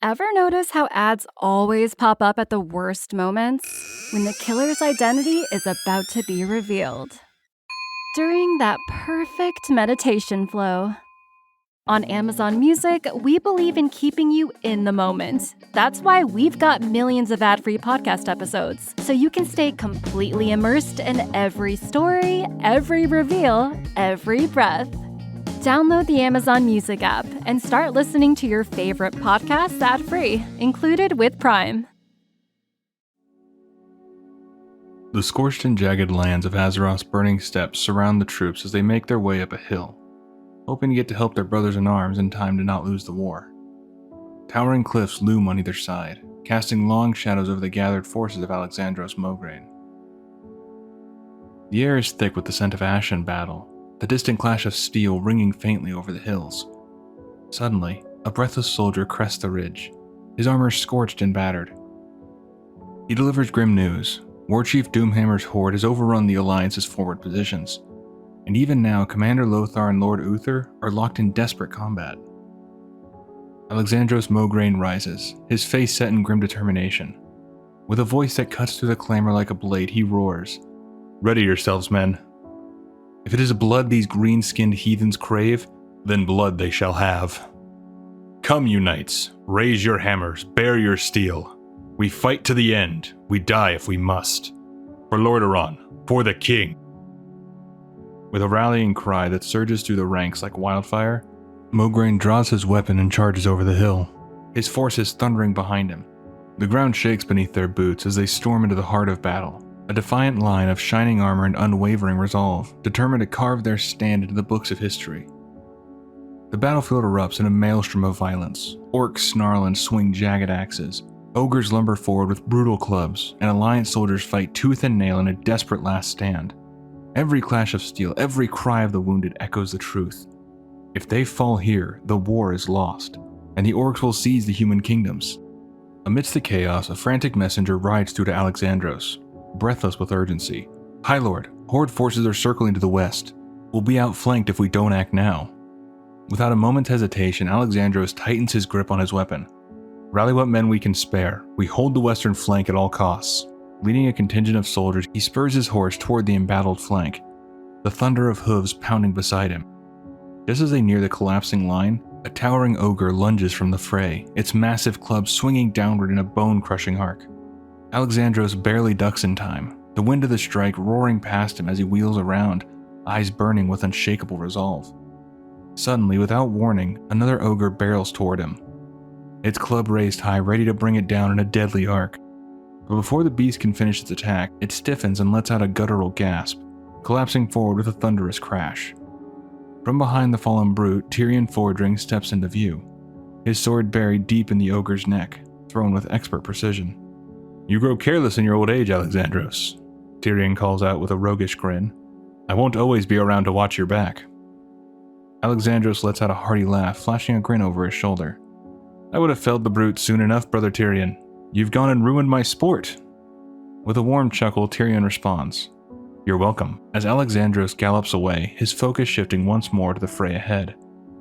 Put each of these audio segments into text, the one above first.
Ever notice how ads always pop up at the worst moments? When the killer's identity is about to be revealed. During that perfect meditation flow. On Amazon Music, we believe in keeping you in the moment. That's why we've got millions of ad-free podcast episodes, so you can stay completely immersed in every story, every reveal, every breath. Download the Amazon Music app and start listening to your favorite podcasts ad-free, included with Prime. The scorched and jagged lands of Azeroth's burning steppes surround the troops as they make their way up a hill, hoping to get to help their brothers in arms in time to not lose the war. Towering cliffs loom on either side, casting long shadows over the gathered forces of Alexandros Mograine. The air is thick with the scent of ash and battle, the distant clash of steel ringing faintly over the hills. Suddenly, a breathless soldier crests the ridge, his armor scorched and battered. He delivers grim news. Warchief Doomhammer's horde has overrun the Alliance's forward positions, and even now Commander Lothar and Lord Uther are locked in desperate combat. Alexandros Mograine rises, his face set in grim determination. With a voice that cuts through the clamor like a blade, he roars, "Ready yourselves, men. If it is blood these green-skinned heathens crave, then blood they shall have. Come, you knights, raise your hammers, bear your steel. We fight to the end, we die if we must. For Lordaeron, for the king." With a rallying cry that surges through the ranks like wildfire, Mograine draws his weapon and charges over the hill, his forces thundering behind him. The ground shakes beneath their boots as they storm into the heart of battle, a defiant line of shining armor and unwavering resolve, determined to carve their stand into the books of history. The battlefield erupts in a maelstrom of violence. Orcs snarl and swing jagged axes. Ogres lumber forward with brutal clubs, and Alliance soldiers fight tooth and nail in a desperate last stand. Every clash of steel, every cry of the wounded echoes the truth. If they fall here, the war is lost, and the orcs will seize the human kingdoms. Amidst the chaos, a frantic messenger rides through to Alexandros, breathless with urgency. "Highlord, horde forces are circling to the west. We'll be outflanked if we don't act now." Without a moment's hesitation, Alexandros tightens his grip on his weapon. "Rally what men we can spare. We hold the western flank at all costs." Leading a contingent of soldiers, he spurs his horse toward the embattled flank, the thunder of hooves pounding beside him. Just as they near the collapsing line, a towering ogre lunges from the fray, its massive club swinging downward in a bone-crushing arc. Alexandros barely ducks in time, the wind of the strike roaring past him as he wheels around, eyes burning with unshakable resolve. Suddenly, without warning, another ogre barrels toward him, its club raised high, ready to bring it down in a deadly arc. But before the beast can finish its attack, it stiffens and lets out a guttural gasp, collapsing forward with a thunderous crash. From behind the fallen brute, Tyrion Fordring steps into view, his sword buried deep in the ogre's neck, thrown with expert precision. "You grow careless in your old age, Alexandros," Tyrion calls out with a roguish grin. "I won't always be around to watch your back." Alexandros lets out a hearty laugh, flashing a grin over his shoulder. "I would have felled the brute soon enough, brother Tyrion. You've gone and ruined my sport." With a warm chuckle, Tyrion responds, "You're welcome," as Alexandros gallops away, his focus shifting once more to the fray ahead,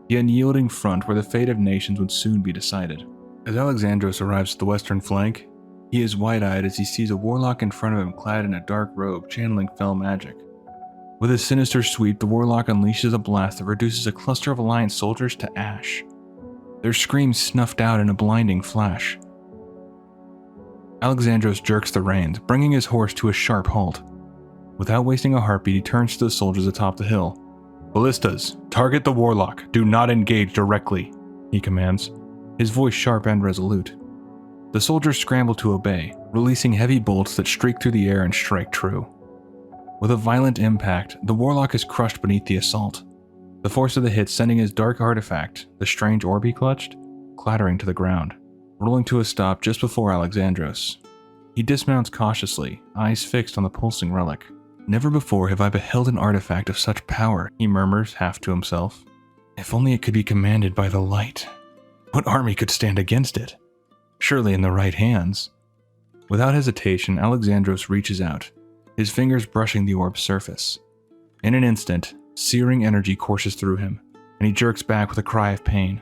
the unyielding front where the fate of nations would soon be decided. As Alexandros arrives at the western flank, he is wide-eyed as he sees a warlock in front of him clad in a dark robe, channeling fell magic. With a sinister sweep, the warlock unleashes a blast that reduces a cluster of Alliance soldiers to ash, their screams snuffed out in a blinding flash. Alexandros jerks the reins, bringing his horse to a sharp halt. Without wasting a heartbeat, he turns to the soldiers atop the hill. "Ballistas, target the warlock. Do not engage directly," he commands, his voice sharp and resolute. The soldiers scramble to obey, releasing heavy bolts that streak through the air and strike true. With a violent impact, the warlock is crushed beneath the assault, the force of the hit sending his dark artifact, the strange orb he clutched, clattering to the ground, rolling to a stop just before Alexandros. He dismounts cautiously, eyes fixed on the pulsing relic. "Never before have I beheld an artifact of such power," he murmurs half to himself. "If only it could be commanded by the light. What army could stand against it? Surely in the right hands." Without hesitation, Alexandros reaches out, his fingers brushing the orb's surface. In an instant, searing energy courses through him, and he jerks back with a cry of pain.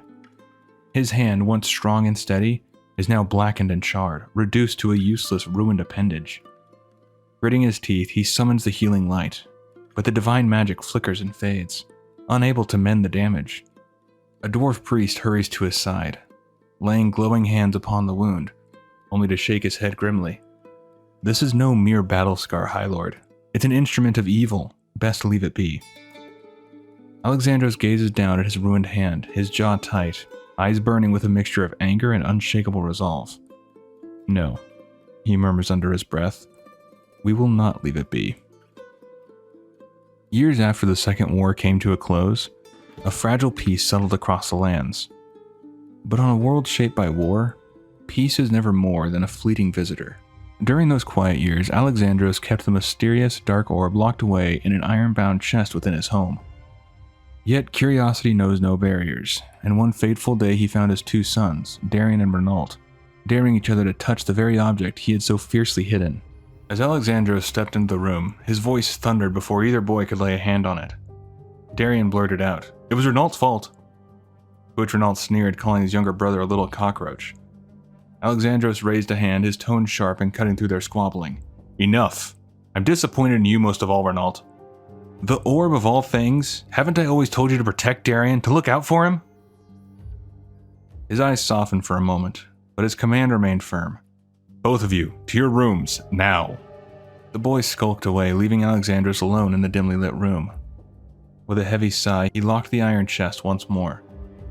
His hand, once strong and steady, is now blackened and charred, reduced to a useless, ruined appendage. Gritting his teeth, he summons the healing light, but the divine magic flickers and fades, unable to mend the damage. A dwarf priest hurries to his side, laying glowing hands upon the wound, only to shake his head grimly. This is no mere battle scar, Highlord. It's an instrument of evil. Best leave it be. Alexandros gazes down at his ruined hand, his jaw tight, eyes burning with a mixture of anger and unshakable resolve. No, he murmurs under his breath. We will not leave it be. Years after the Second War came to a close, a fragile peace settled across the lands. But on a world shaped by war, peace is never more than a fleeting visitor. During those quiet years, Alexandros kept the mysterious dark orb locked away in an iron-bound chest within his home. Yet curiosity knows no barriers, and one fateful day he found his two sons, Darien and Renault, daring each other to touch the very object he had so fiercely hidden. As Alexandros stepped into the room, his voice thundered before either boy could lay a hand on it. Darien blurted out, "It was Renault's fault," to which Renault sneered, calling his younger brother a little cockroach. Alexandros raised a hand, his tone sharp and cutting through their squabbling. "Enough. I'm disappointed in you most of all, Renault. The orb of all things? Haven't I always told you to protect Darien, to look out for him?" His eyes softened for a moment, but his command remained firm. "Both of you, to your rooms, now." The boy skulked away, leaving Alexandros alone in the dimly lit room. With a heavy sigh, he locked the iron chest once more,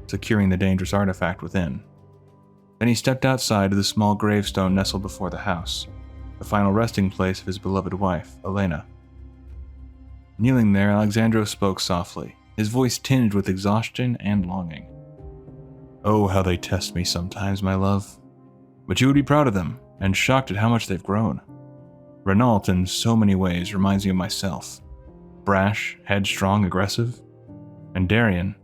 securing the dangerous artifact within. Then he stepped outside to the small gravestone nestled before the house, the final resting place of his beloved wife, Elena. Kneeling there, Alexandros spoke softly, his voice tinged with exhaustion and longing. "Oh, how they test me sometimes, my love. But you would be proud of them, and shocked at how much they've grown. Renault, in so many ways, reminds me of myself. Brash, headstrong, aggressive. And Darien,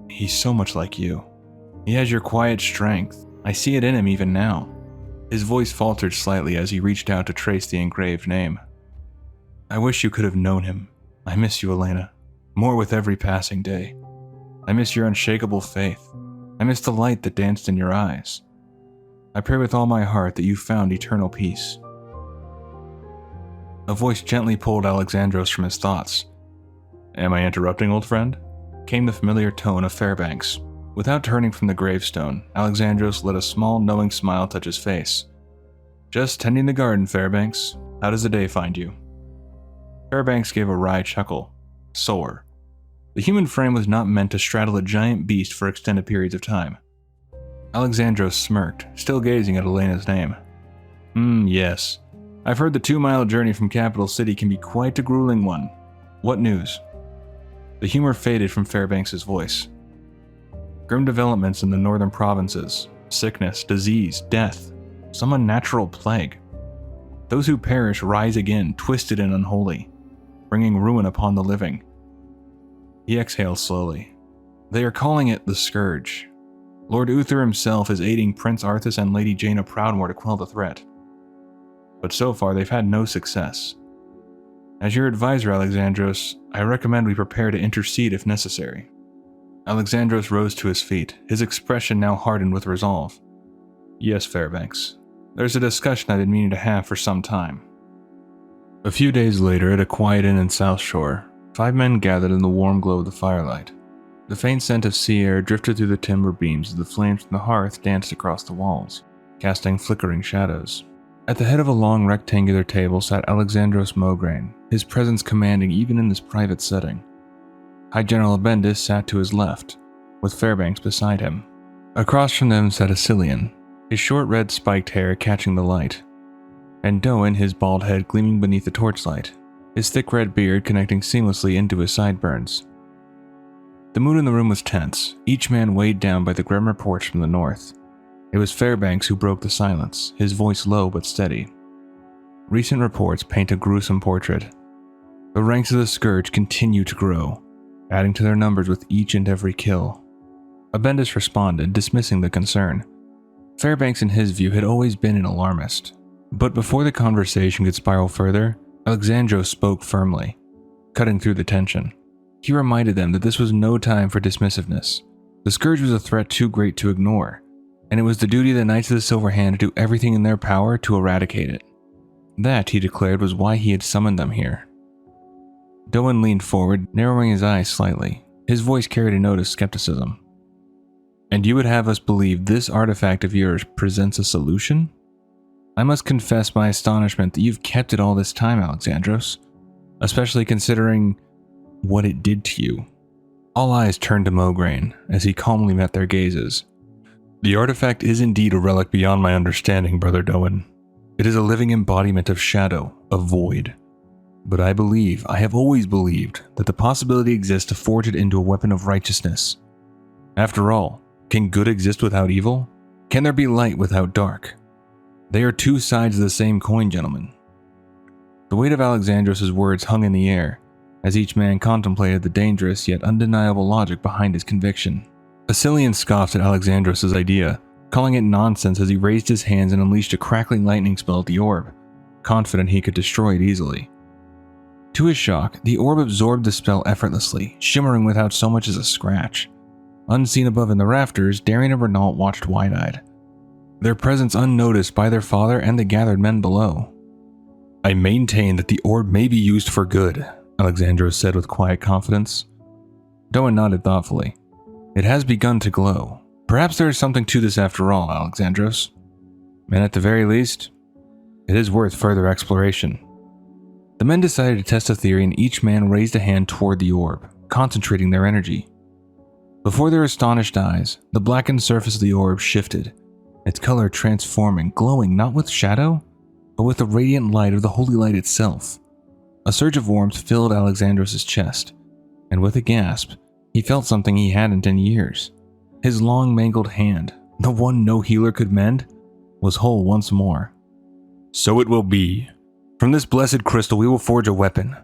he's so much like you. He has your quiet strength. I see it in him even now." His voice faltered slightly as he reached out to trace the engraved name. "I wish you could have known him. I miss you, Elena, more with every passing day. I miss your unshakable faith. I miss the light that danced in your eyes. I pray with all my heart that you found eternal peace." A voice gently pulled Alexandros from his thoughts. "Am I interrupting, old friend?" came the familiar tone of Fairbanks. Without turning from the gravestone, Alexandros let a small, knowing smile touch his face. "Just tending the garden, Fairbanks. How does the day find you?" Fairbanks gave a wry chuckle. Sore. The human frame was not meant to straddle a giant beast for extended periods of time. Alexandros smirked, still gazing at Elena's name. Yes. I've heard the 2-mile journey from Capital City can be quite a grueling one. What news?" The humor faded from Fairbanks' voice. "Grim developments in the northern provinces. Sickness, disease, death. Some unnatural plague. Those who perish rise again, twisted and unholy, bringing ruin upon the living." He exhaled slowly. "They are calling it the Scourge. Lord Uther himself is aiding Prince Arthas and Lady Jaina Proudmoore to quell the threat. But so far they've had no success. As your advisor, Alexandros, I recommend we prepare to intercede if necessary." Alexandros rose to his feet, his expression now hardened with resolve. "Yes, Fairbanks. There's a discussion I've been meaning to have for some time." A few days later, at a quiet inn in South Shore, 5 men gathered in the warm glow of the firelight. The faint scent of sea air drifted through the timber beams as the flames from the hearth danced across the walls, casting flickering shadows. At the head of a long rectangular table sat Alexandros Mograine, his presence commanding even in this private setting. High General Abendis sat to his left, with Fairbanks beside him. Across from them sat Asilian, his short red spiked hair catching the light, and Doan, his bald head gleaming beneath the torchlight, his thick red beard connecting seamlessly into his sideburns. The mood in the room was tense, each man weighed down by the grim reports from the north. It was Fairbanks who broke the silence, his voice low but steady. Recent reports paint a gruesome portrait. The ranks of the Scourge continue to grow, adding to their numbers with each and every kill. Abendis responded, dismissing the concern. Fairbanks, in his view, had always been an alarmist. But before the conversation could spiral further, Alexandros spoke firmly, cutting through the tension. He reminded them that this was no time for dismissiveness. The Scourge was a threat too great to ignore, and it was the duty of the Knights of the Silver Hand to do everything in their power to eradicate it. That, he declared, was why he had summoned them here. Doan leaned forward, narrowing his eyes slightly. His voice carried a note of skepticism. And you would have us believe this artifact of yours presents a solution? I must confess my astonishment that you've kept it all this time, Alexandros, especially considering what it did to you. All eyes turned to Mograine as he calmly met their gazes. The artifact is indeed a relic beyond my understanding, Brother Doan. It is a living embodiment of shadow, of void. But I have always believed, that the possibility exists to forge it into a weapon of righteousness. After all, can good exist without evil? Can there be light without dark? They are two sides of the same coin, gentlemen. The weight of Alexandros' words hung in the air, as each man contemplated the dangerous yet undeniable logic behind his conviction. Asilian scoffed at Alexandros' idea, calling it nonsense as he raised his hands and unleashed a crackling lightning spell at the orb, confident he could destroy it easily. To his shock, the orb absorbed the spell effortlessly, shimmering without so much as a scratch. Unseen above in the rafters, Darien and Renault watched wide-eyed, their presence unnoticed by their father and the gathered men below. I maintain that the orb may be used for good, Alexandros said with quiet confidence. Doan nodded thoughtfully. It has begun to glow. Perhaps there is something to this after all, Alexandros. And at the very least, it is worth further exploration. The men decided to test a theory and each man raised a hand toward the orb, concentrating their energy. Before their astonished eyes, the blackened surface of the orb shifted, its color transforming, glowing not with shadow, but with the radiant light of the holy light itself. A surge of warmth filled Alexandros' chest, and with a gasp, he felt something he hadn't in years. His long mangled hand, the one no healer could mend, was whole once more. So it will be. From this blessed crystal we will forge a weapon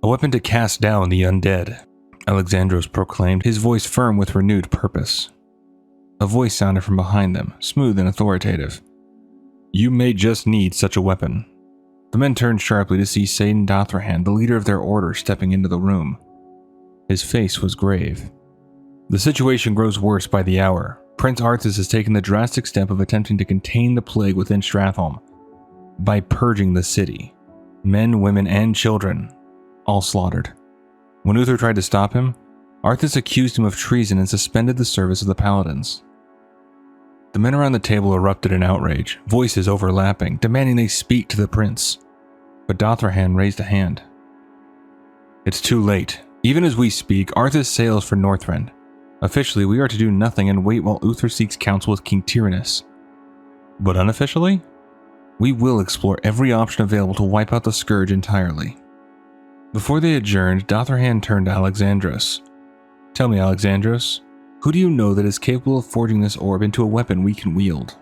to cast down the undead, Alexandros proclaimed, his voice firm with renewed purpose. A voice sounded from behind them, smooth and authoritative. You may just need such a weapon. The men turned sharply to see Seyden Dothrahan, the leader of their order, stepping into the room. His face was grave. The situation grows worse by the hour. Prince Arthas has taken the drastic step of attempting to contain the plague within Stratholme by purging the city. Men, women, and children, all slaughtered. When Uther tried to stop him, Arthas accused him of treason and suspended the service of the paladins. The men around the table erupted in outrage, voices overlapping, demanding they speak to the prince. But Dothrahan raised a hand. It's too late. Even as we speak, Arthas sails for Northrend. Officially, we are to do nothing and wait while Uther seeks counsel with King Tyrannus. But unofficially, we will explore every option available to wipe out the Scourge entirely. Before they adjourned, Dothrahan turned to Alexandros. Tell me, Alexandros, who do you know that is capable of forging this orb into a weapon we can wield?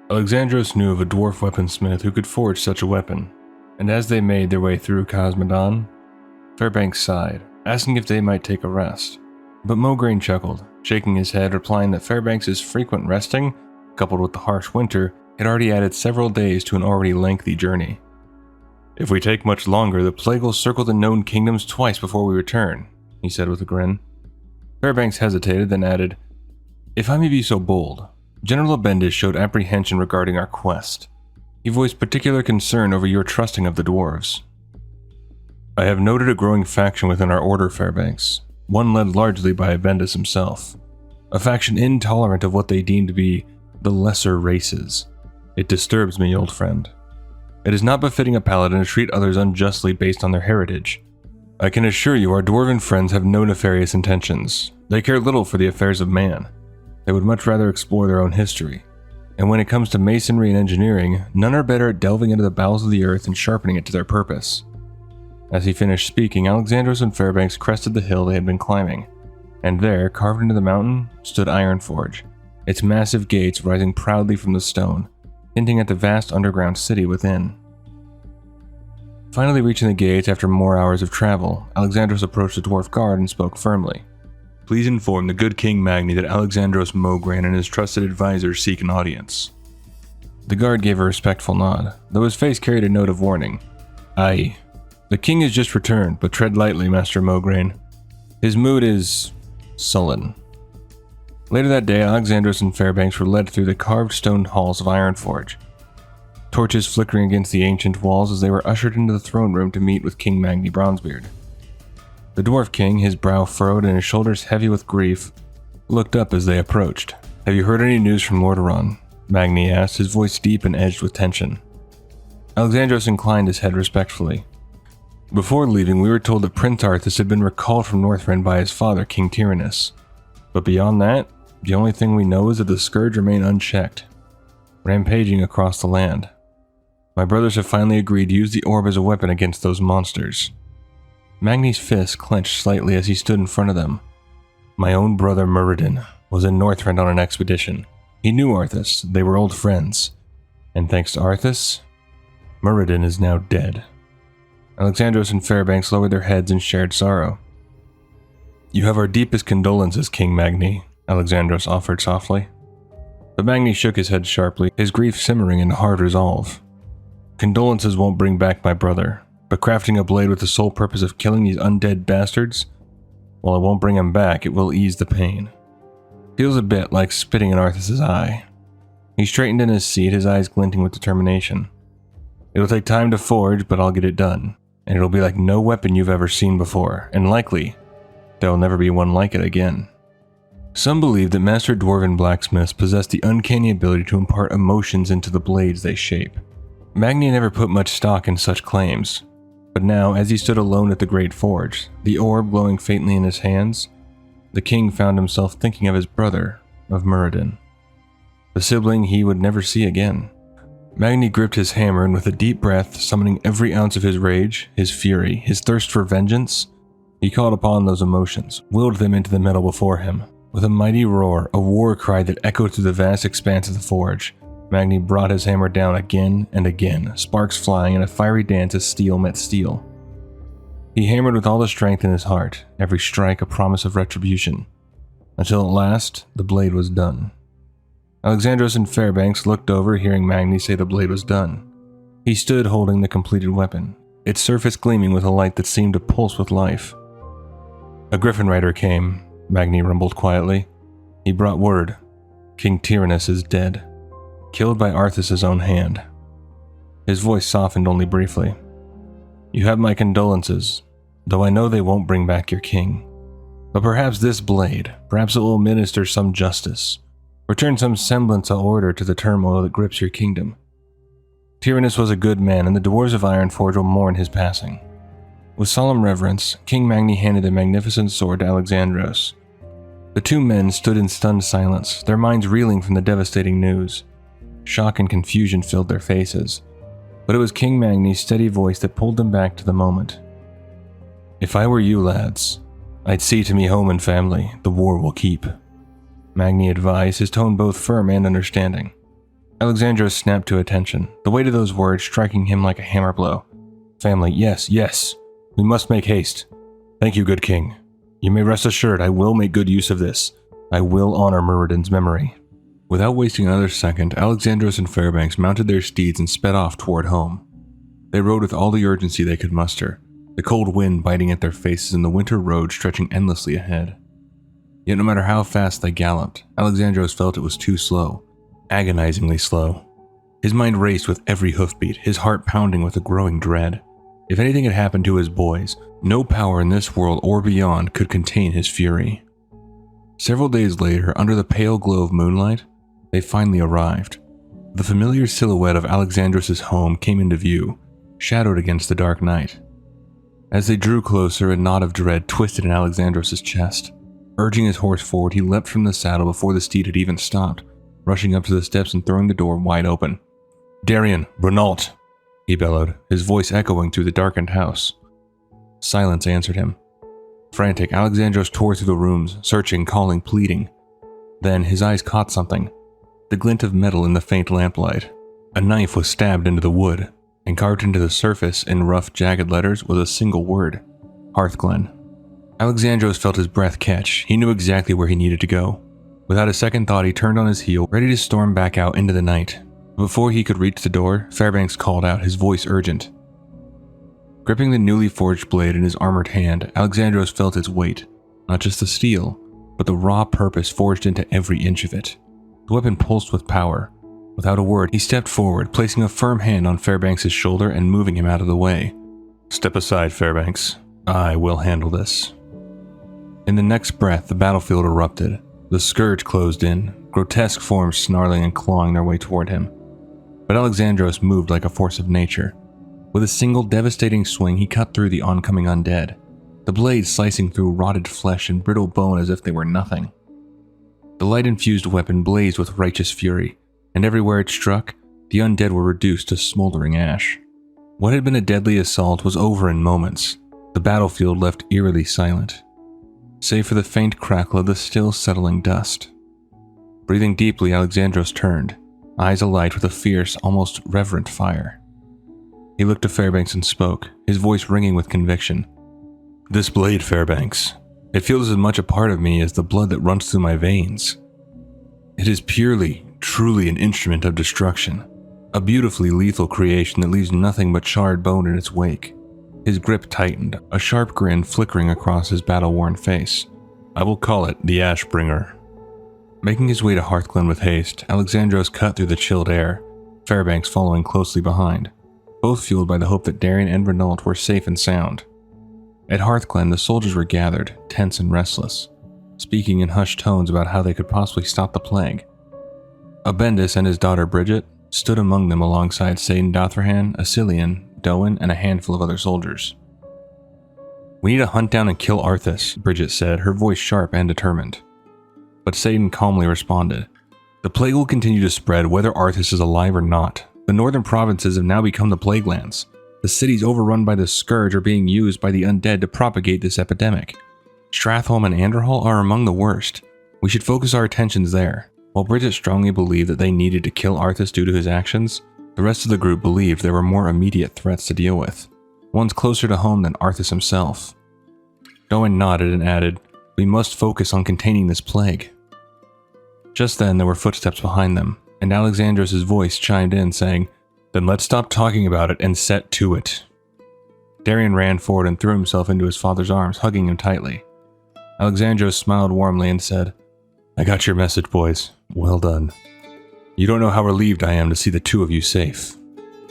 Alexandros knew of a dwarf weaponsmith who could forge such a weapon, and as they made their way through Cosmodon, Fairbanks sighed, asking if they might take a rest. But Mograine chuckled, shaking his head, replying that Fairbanks' frequent resting, coupled with the harsh winter, had already added several days to an already lengthy journey. If we take much longer, the plague will circle the known kingdoms twice before we return, he said with a grin. Fairbanks hesitated, then added, If I may be so bold, General Abendis showed apprehension regarding our quest. He voiced particular concern over your trusting of the dwarves. I have noted a growing faction within our order, Fairbanks, one led largely by Abendis himself. A faction intolerant of what they deem to be the lesser races. It disturbs me, old friend. It is not befitting a paladin to treat others unjustly based on their heritage. I can assure you our dwarven friends have no nefarious intentions. They care little for the affairs of man. They would much rather explore their own history. And when it comes to masonry and engineering, none are better at delving into the bowels of the earth and sharpening it to their purpose. As he finished speaking, Alexandros and Fairbanks crested the hill they had been climbing, and there, carved into the mountain, stood Ironforge, its massive gates rising proudly from the stone, hinting at the vast underground city within. Finally reaching the gates after more hours of travel, Alexandros approached the dwarf guard and spoke firmly. Please inform the good King Magni that Alexandros Mograine and his trusted advisors seek an audience. The guard gave a respectful nod, though his face carried a note of warning. Aye. The king has just returned, but tread lightly, Master Mograine. His mood is sullen. Later that day, Alexandros and Fairbanks were led through the carved stone halls of Ironforge, torches flickering against the ancient walls as they were ushered into the throne room to meet with King Magni Bronzebeard. The Dwarf King, his brow furrowed and his shoulders heavy with grief, looked up as they approached. "Have you heard any news from Lordaeron?" Magni asked, his voice deep and edged with tension. Alexandros inclined his head respectfully. "Before leaving, we were told that Prince Arthas had been recalled from Northrend by his father, King Tyrannus. But beyond that, the only thing we know is that the Scourge remain unchecked, rampaging across the land. My brothers have finally agreed to use the orb as a weapon against those monsters." Magni's fist clenched slightly as he stood in front of them. "My own brother Muradin was in Northrend on an expedition. He knew Arthas, they were old friends. And thanks to Arthas, Muradin is now dead." Alexandros and Fairbanks lowered their heads in shared sorrow. "You have our deepest condolences, King Magni," Alexandros offered softly. But Magni shook his head sharply, his grief simmering into hard resolve. "Condolences won't bring back my brother, but crafting a blade with the sole purpose of killing these undead bastards, while it won't bring him back, it will ease the pain. Feels a bit like spitting in Arthas' eye." He straightened in his seat, his eyes glinting with determination. "It'll take time to forge, but I'll get it done. And it'll be like no weapon you've ever seen before, and likely, there'll never be one like it again." Some believe that Master Dwarven blacksmiths possess the uncanny ability to impart emotions into the blades they shape. Magni never put much stock in such claims, but now, as he stood alone at the Great Forge, the orb glowing faintly in his hands, the king found himself thinking of his brother, of Muradin, the sibling he would never see again. Magni gripped his hammer and with a deep breath, summoning every ounce of his rage, his fury, his thirst for vengeance, he called upon those emotions, willed them into the metal before him. With a mighty roar, a war cry that echoed through the vast expanse of the forge, Magni brought his hammer down again and again, sparks flying in a fiery dance as steel met steel. He hammered with all the strength in his heart, every strike a promise of retribution, until at last the blade was done. Alexandros and Fairbanks looked over, hearing Magni say the blade was done. He stood holding the completed weapon, its surface gleaming with a light that seemed to pulse with life. "A Griffin Rider came," Magni rumbled quietly. "He brought word. King Tyrannus is dead. Killed by Arthas' own hand." His voice softened only briefly. "You have my condolences, though I know they won't bring back your king. But perhaps this blade, perhaps it will minister some justice, return some semblance of order to the turmoil that grips your kingdom. Tyrannus was a good man, and the dwarves of Ironforge will mourn his passing." With solemn reverence, King Magni handed the magnificent sword to Alexandros. The two men stood in stunned silence, their minds reeling from the devastating news. Shock and confusion filled their faces, but it was King Magni's steady voice that pulled them back to the moment. "If I were you lads, I'd see to me home and family, the war will keep," Magni advised, his tone both firm and understanding. Alexandros snapped to attention, the weight of those words striking him like a hammer blow. "Family, yes, yes, we must make haste. Thank you, good king. You may rest assured I will make good use of this. I will honor Muradin's memory." Without wasting another second, Alexandros and Fairbanks mounted their steeds and sped off toward home. They rode with all the urgency they could muster, the cold wind biting at their faces and the winter road stretching endlessly ahead. Yet no matter how fast they galloped, Alexandros felt it was too slow, agonizingly slow. His mind raced with every hoofbeat, his heart pounding with a growing dread. If anything had happened to his boys, no power in this world or beyond could contain his fury. Several days later, under the pale glow of moonlight, they finally arrived. The familiar silhouette of Alexandros' home came into view, shadowed against the dark night. As they drew closer, a knot of dread twisted in Alexandros' chest. Urging his horse forward, he leapt from the saddle before the steed had even stopped, rushing up to the steps and throwing the door wide open. "Darien, Renault!" he bellowed, his voice echoing through the darkened house. Silence answered him. Frantic, Alexandros tore through the rooms, searching, calling, pleading. Then his eyes caught something. The glint of metal in the faint lamplight. A knife was stabbed into the wood, and carved into the surface in rough, jagged letters was a single word: Hearthglen. Alexandros felt his breath catch. He knew exactly where he needed to go. Without a second thought, he turned on his heel, ready to storm back out into the night. Before he could reach the door, Fairbanks called out, his voice urgent. Gripping the newly forged blade in his armored hand, Alexandros felt its weight, not just the steel, but the raw purpose forged into every inch of it. The weapon pulsed with power. Without a word, he stepped forward, placing a firm hand on Fairbanks' shoulder and moving him out of the way. "Step aside, Fairbanks. I will handle this." In the next breath, the battlefield erupted. The Scourge closed in, grotesque forms snarling and clawing their way toward him. But Alexandros moved like a force of nature. With a single devastating swing, he cut through the oncoming undead, the blade slicing through rotted flesh and brittle bone as if they were nothing. The light-infused weapon blazed with righteous fury, and everywhere it struck, the undead were reduced to smoldering ash. What had been a deadly assault was over in moments, the battlefield left eerily silent, save for the faint crackle of the still settling dust. Breathing deeply, Alexandros turned, eyes alight with a fierce, almost reverent fire. He looked to Fairbanks and spoke, his voice ringing with conviction. "This blade, Fairbanks, it feels as much a part of me as the blood that runs through my veins. It is purely, truly an instrument of destruction, a beautifully lethal creation that leaves nothing but charred bone in its wake." His grip tightened, a sharp grin flickering across his battle-worn face. "I will call it the Ashbringer." Making his way to Hearthglen with haste, Alexandros cut through the chilled air, Fairbanks following closely behind, both fueled by the hope that Darien and Renault were safe and sound. At Hearthglen, the soldiers were gathered, tense and restless, speaking in hushed tones about how they could possibly stop the plague. Abendis and his daughter Bridget stood among them alongside Saidan Dothrahan, Asilian, Doan, and a handful of other soldiers. "We need to hunt down and kill Arthas," Bridget said, her voice sharp and determined. But Saidan calmly responded, "The plague will continue to spread whether Arthas is alive or not. The northern provinces have now become the plaguelands. The cities overrun by the Scourge are being used by the undead to propagate this epidemic. Stratholme and Anderhall are among the worst. We should focus our attentions there." While Bridget strongly believed that they needed to kill Arthas due to his actions, the rest of the group believed there were more immediate threats to deal with, ones closer to home than Arthas himself. Doan nodded and added, "We must focus on containing this plague." Just then there were footsteps behind them, and Alexandros' voice chimed in saying, "Then let's stop talking about it and set to it." Darien ran forward and threw himself into his father's arms, hugging him tightly. Alexandros smiled warmly and said, "I got your message, boys. Well done. You don't know how relieved I am to see the two of you safe."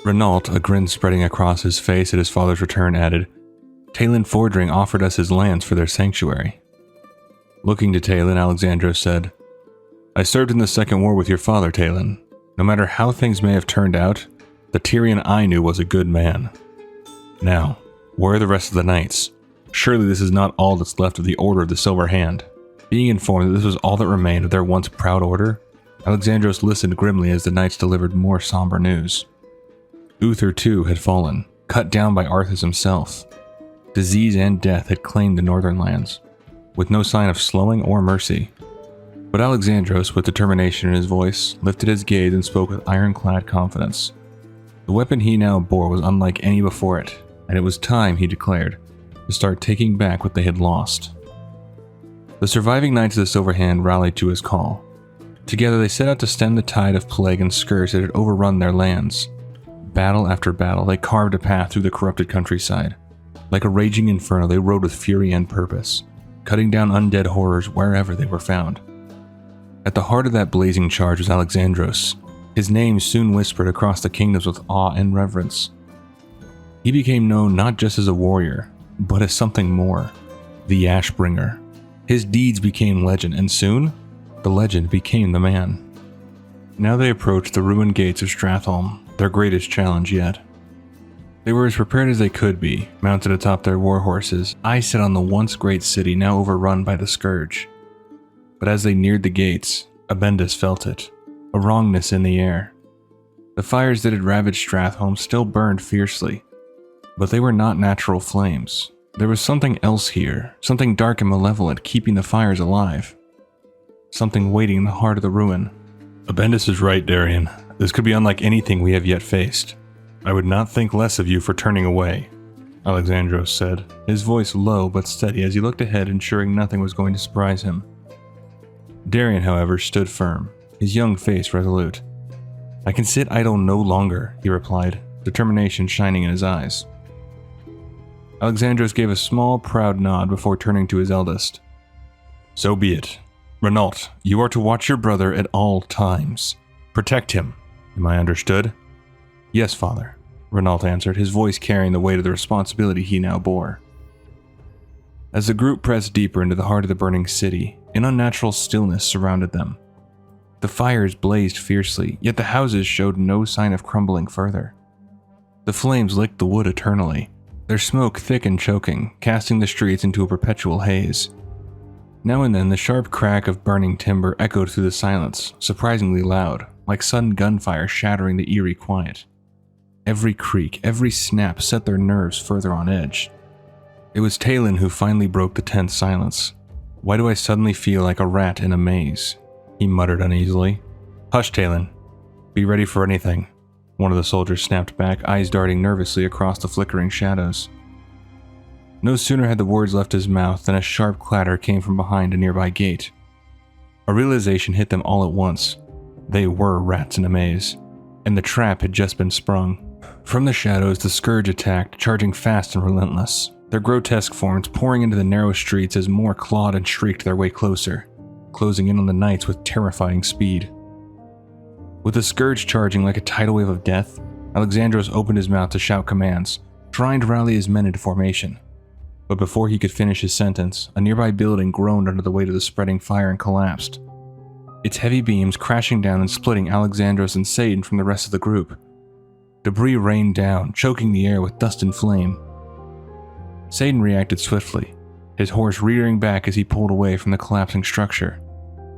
Renault, a grin spreading across his face at his father's return, added, "Talon Fordring offered us his lands for their sanctuary." Looking to Talon, Alexandros said, "I served in the Second War with your father, Talon. No matter how things may have turned out, the Tyrion I knew was a good man. Now, where are the rest of the knights? Surely this is not all that's left of the Order of the Silver Hand." Being informed that this was all that remained of their once proud order, Alexandros listened grimly as the knights delivered more somber news. Uther too had fallen, cut down by Arthas himself. Disease and death had claimed the northern lands, with no sign of slowing or mercy. But Alexandros, with determination in his voice, lifted his gaze and spoke with ironclad confidence. The weapon he now bore was unlike any before it, and it was time, he declared, to start taking back what they had lost. The surviving Knights of the Silver Hand rallied to his call. Together they set out to stem the tide of plague and scourge that had overrun their lands. Battle after battle, they carved a path through the corrupted countryside. Like a raging inferno, they rode with fury and purpose, cutting down undead horrors wherever they were found. At the heart of that blazing charge was Alexandros. His name soon whispered across the kingdoms with awe and reverence. He became known not just as a warrior, but as something more, the Ashbringer. His deeds became legend, and soon, the legend became the man. Now they approached the ruined gates of Stratholme, their greatest challenge yet. They were as prepared as they could be, mounted atop their war horses, eyes set on the once great city now overrun by the Scourge. But as they neared the gates, Abendis felt it, a wrongness in the air. The fires that had ravaged Stratholme still burned fiercely, but they were not natural flames. There was something else here, something dark and malevolent keeping the fires alive. Something waiting in the heart of the ruin. "Abendis is right, Darien. This could be unlike anything we have yet faced. I would not think less of you for turning away," Alexandros said, his voice low but steady as he looked ahead, ensuring nothing was going to surprise him. Darien, however, stood firm, his young face resolute. "I can sit idle no longer," he replied, determination shining in his eyes. Alexandros gave a small, proud nod before turning to his eldest. So be it. Renault, you are to watch your brother at all times. Protect him. Am I understood? Yes, father, Renault answered, his voice carrying the weight of the responsibility he now bore. As the group pressed deeper into the heart of the burning city, an unnatural stillness surrounded them. The fires blazed fiercely, yet the houses showed no sign of crumbling further. The flames licked the wood eternally, their smoke thick and choking, casting the streets into a perpetual haze. Now and then the sharp crack of burning timber echoed through the silence, surprisingly loud, like sudden gunfire shattering the eerie quiet. Every creak, every snap set their nerves further on edge. It was Talon who finally broke the tense silence. Why do I suddenly feel like a rat in a maze? He muttered uneasily. Hush, Talon. Be ready for anything. One of the soldiers snapped back, eyes darting nervously across the flickering shadows. No sooner had the words left his mouth than a sharp clatter came from behind a nearby gate. A realization hit them all at once. They were rats in a maze, and the trap had just been sprung. From the shadows, the Scourge attacked, charging fast and relentless, their grotesque forms pouring into the narrow streets as more clawed and shrieked their way closer, closing in on the knights with terrifying speed. With the Scourge charging like a tidal wave of death, Alexandros opened his mouth to shout commands, trying to rally his men into formation. But before he could finish his sentence, a nearby building groaned under the weight of the spreading fire and collapsed, its heavy beams crashing down and splitting Alexandros and Satan from the rest of the group. Debris rained down, choking the air with dust and flame. Satan reacted swiftly, his horse rearing back as he pulled away from the collapsing structure.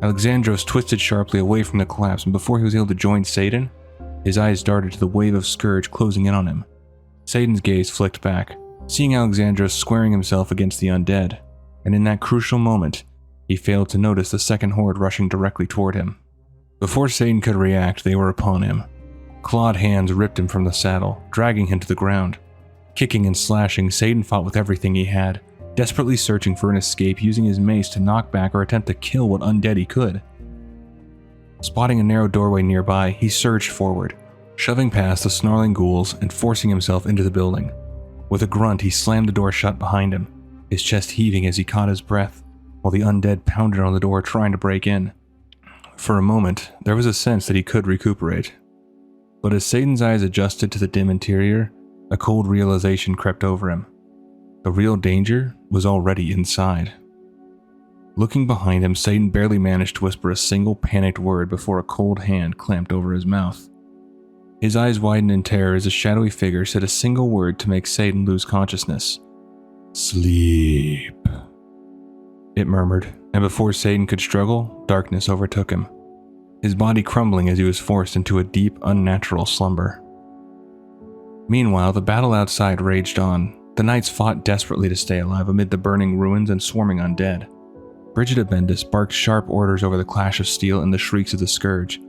Alexandros twisted sharply away from the collapse, and before he was able to join Satan, his eyes darted to the wave of Scourge closing in on him. Satan's gaze flicked back, seeing Alexandros squaring himself against the undead, and in that crucial moment, he failed to notice the second horde rushing directly toward him. Before Satan could react, they were upon him. Clawed hands ripped him from the saddle, dragging him to the ground. Kicking and slashing, Satan fought with everything he had, desperately searching for an escape, using his mace to knock back or attempt to kill what undead he could. Spotting a narrow doorway nearby, he surged forward, shoving past the snarling ghouls and forcing himself into the building. With a grunt, he slammed the door shut behind him, his chest heaving as he caught his breath, while the undead pounded on the door trying to break in. For a moment, there was a sense that he could recuperate. But as Satan's eyes adjusted to the dim interior, a cold realization crept over him. The real danger was already inside. Looking behind him, Satan barely managed to whisper a single panicked word before a cold hand clamped over his mouth. His eyes widened in terror as a shadowy figure said a single word to make Satan lose consciousness. Sleep, it murmured, and before Satan could struggle, darkness overtook him, his body crumbling as he was forced into a deep, unnatural slumber. Meanwhile, the battle outside raged on. The knights fought desperately to stay alive amid the burning ruins and swarming undead. Brigida Bendis barked sharp orders over the clash of steel and the shrieks of the Scourge.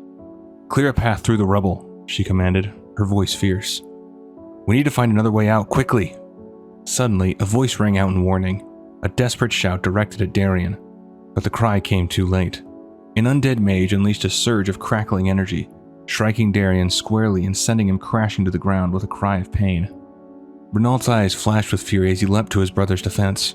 Clear a path through the rubble, she commanded, her voice fierce. We need to find another way out, quickly. Suddenly, a voice rang out in warning, a desperate shout directed at Darien, but the cry came too late. An undead mage unleashed a surge of crackling energy, striking Darien squarely and sending him crashing to the ground with a cry of pain. Renault's eyes flashed with fury as he leapt to his brother's defense.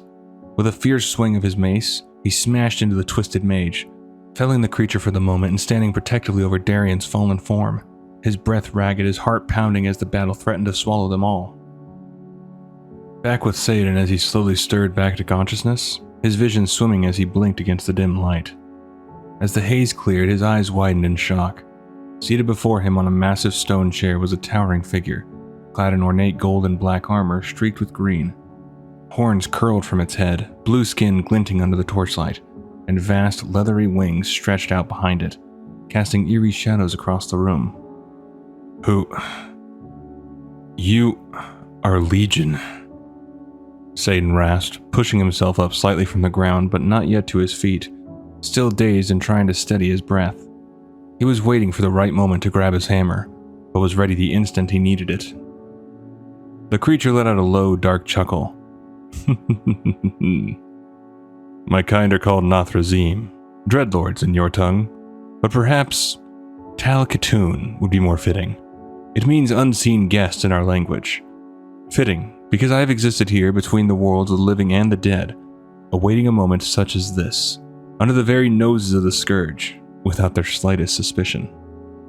With a fierce swing of his mace, he smashed into the twisted mage, felling the creature for the moment and standing protectively over Darien's fallen form, his breath ragged, his heart pounding as the battle threatened to swallow them all. Back with Satan as he slowly stirred back to consciousness, his vision swimming as he blinked against the dim light. As the haze cleared, his eyes widened in shock. Seated before him on a massive stone chair was a towering figure, clad in ornate gold and black armor streaked with green. Horns curled from its head, blue skin glinting under the torchlight, and vast, leathery wings stretched out behind it, casting eerie shadows across the room. You are Legion, Satan rasped, pushing himself up slightly from the ground but not yet to his feet, still dazed and trying to steady his breath. He was waiting for the right moment to grab his hammer, but was ready the instant he needed it. The creature let out a low, dark chuckle. My kind are called Naxxramas, dreadlords in your tongue, but perhaps Tal-Khatun would be more fitting. It means unseen guest in our language. Fitting, because I have existed here between the worlds of the living and the dead, awaiting a moment such as this, under the very noses of the Scourge, without their slightest suspicion.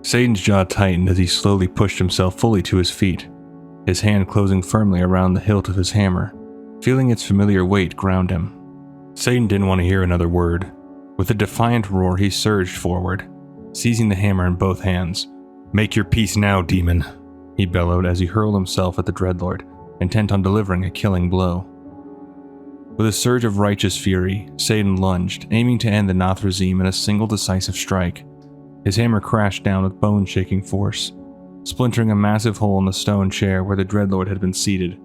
Seiden's jaw tightened as he slowly pushed himself fully to his feet, his hand closing firmly around the hilt of his hammer. Feeling its familiar weight ground him. Seiden didn't want to hear another word. With a defiant roar, he surged forward, seizing the hammer in both hands. "Make your peace now, demon," he bellowed as he hurled himself at the dreadlord, intent on delivering a killing blow. With a surge of righteous fury, Seiden lunged, aiming to end the Naxxramas in a single decisive strike. His hammer crashed down with bone-shaking force, splintering a massive hole in the stone chair where the dreadlord had been seated.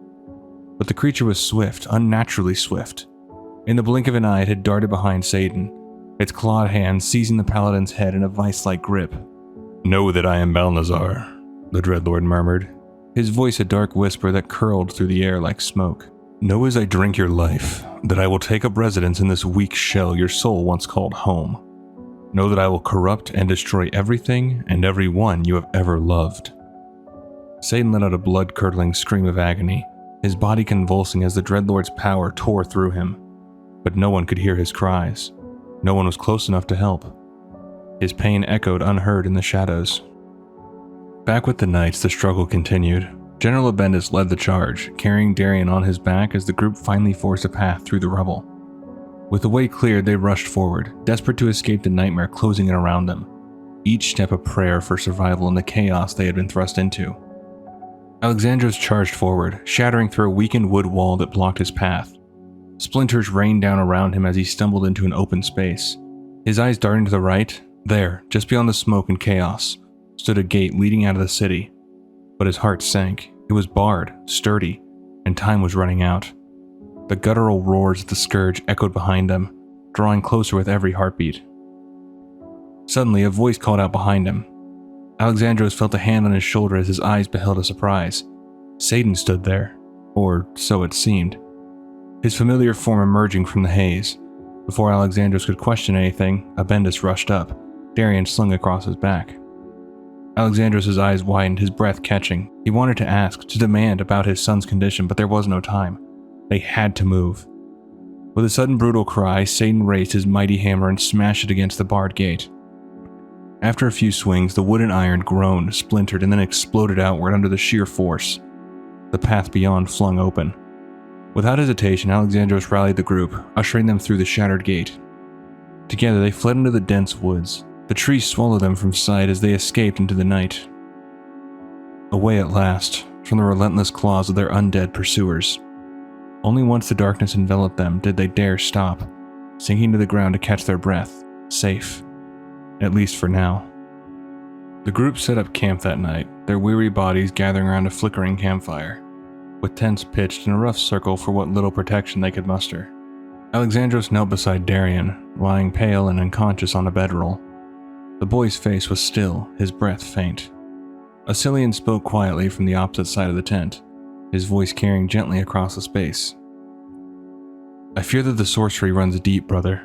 But the creature was swift, unnaturally swift. In the blink of an eye, it had darted behind Seiden, its clawed hand seizing the paladin's head in a vice-like grip. "Know that I am Balnazar," the dreadlord murmured, his voice a dark whisper that curled through the air like smoke. "Know as I drink your life, that I will take up residence in this weak shell your soul once called home. Know that I will corrupt and destroy everything and everyone you have ever loved." Seiden let out a blood-curdling scream of agony, his body convulsing as the dreadlord's power tore through him. But no one could hear his cries. No one was close enough to help. His pain echoed unheard in the shadows. Back with the knights, the struggle continued. General Abendis led the charge, carrying Darien on his back as the group finally forced a path through the rubble. With the way cleared, they rushed forward, desperate to escape the nightmare closing in around them, each step a prayer for survival in the chaos they had been thrust into. Alexandros charged forward, shattering through a weakened wood wall that blocked his path. Splinters rained down around him as he stumbled into an open space. His eyes darting to the right, there, just beyond the smoke and chaos, stood a gate leading out of the city. But his heart sank. It was barred, sturdy, and time was running out. The guttural roars of the Scourge echoed behind them, drawing closer with every heartbeat. Suddenly, a voice called out behind him. Alexandros felt a hand on his shoulder as his eyes beheld a surprise. Seiden stood there, or so it seemed, his familiar form emerging from the haze. Before Alexandros could question anything, Abendis rushed up, Darien slung across his back. Alexandros' eyes widened, his breath catching. He wanted to ask, to demand about his son's condition, but there was no time. They had to move. With a sudden brutal cry, Seiden raised his mighty hammer and smashed it against the barred gate. After a few swings, the wood and iron groaned, splintered, and then exploded outward under the sheer force. The path beyond flung open. Without hesitation, Alexandros rallied the group, ushering them through the shattered gate. Together, they fled into the dense woods. The trees swallowed them from sight as they escaped into the night. Away at last, from the relentless claws of their undead pursuers. Only once the darkness enveloped them did they dare stop, sinking to the ground to catch their breath, safe. At least for now. The group set up camp that night, their weary bodies gathering around a flickering campfire, with tents pitched in a rough circle for what little protection they could muster. Alexandros knelt beside Darien, lying pale and unconscious on a bedroll. The boy's face was still, his breath faint. Asilian spoke quietly from the opposite side of the tent, his voice carrying gently across the space. "I fear that the sorcery runs deep, brother.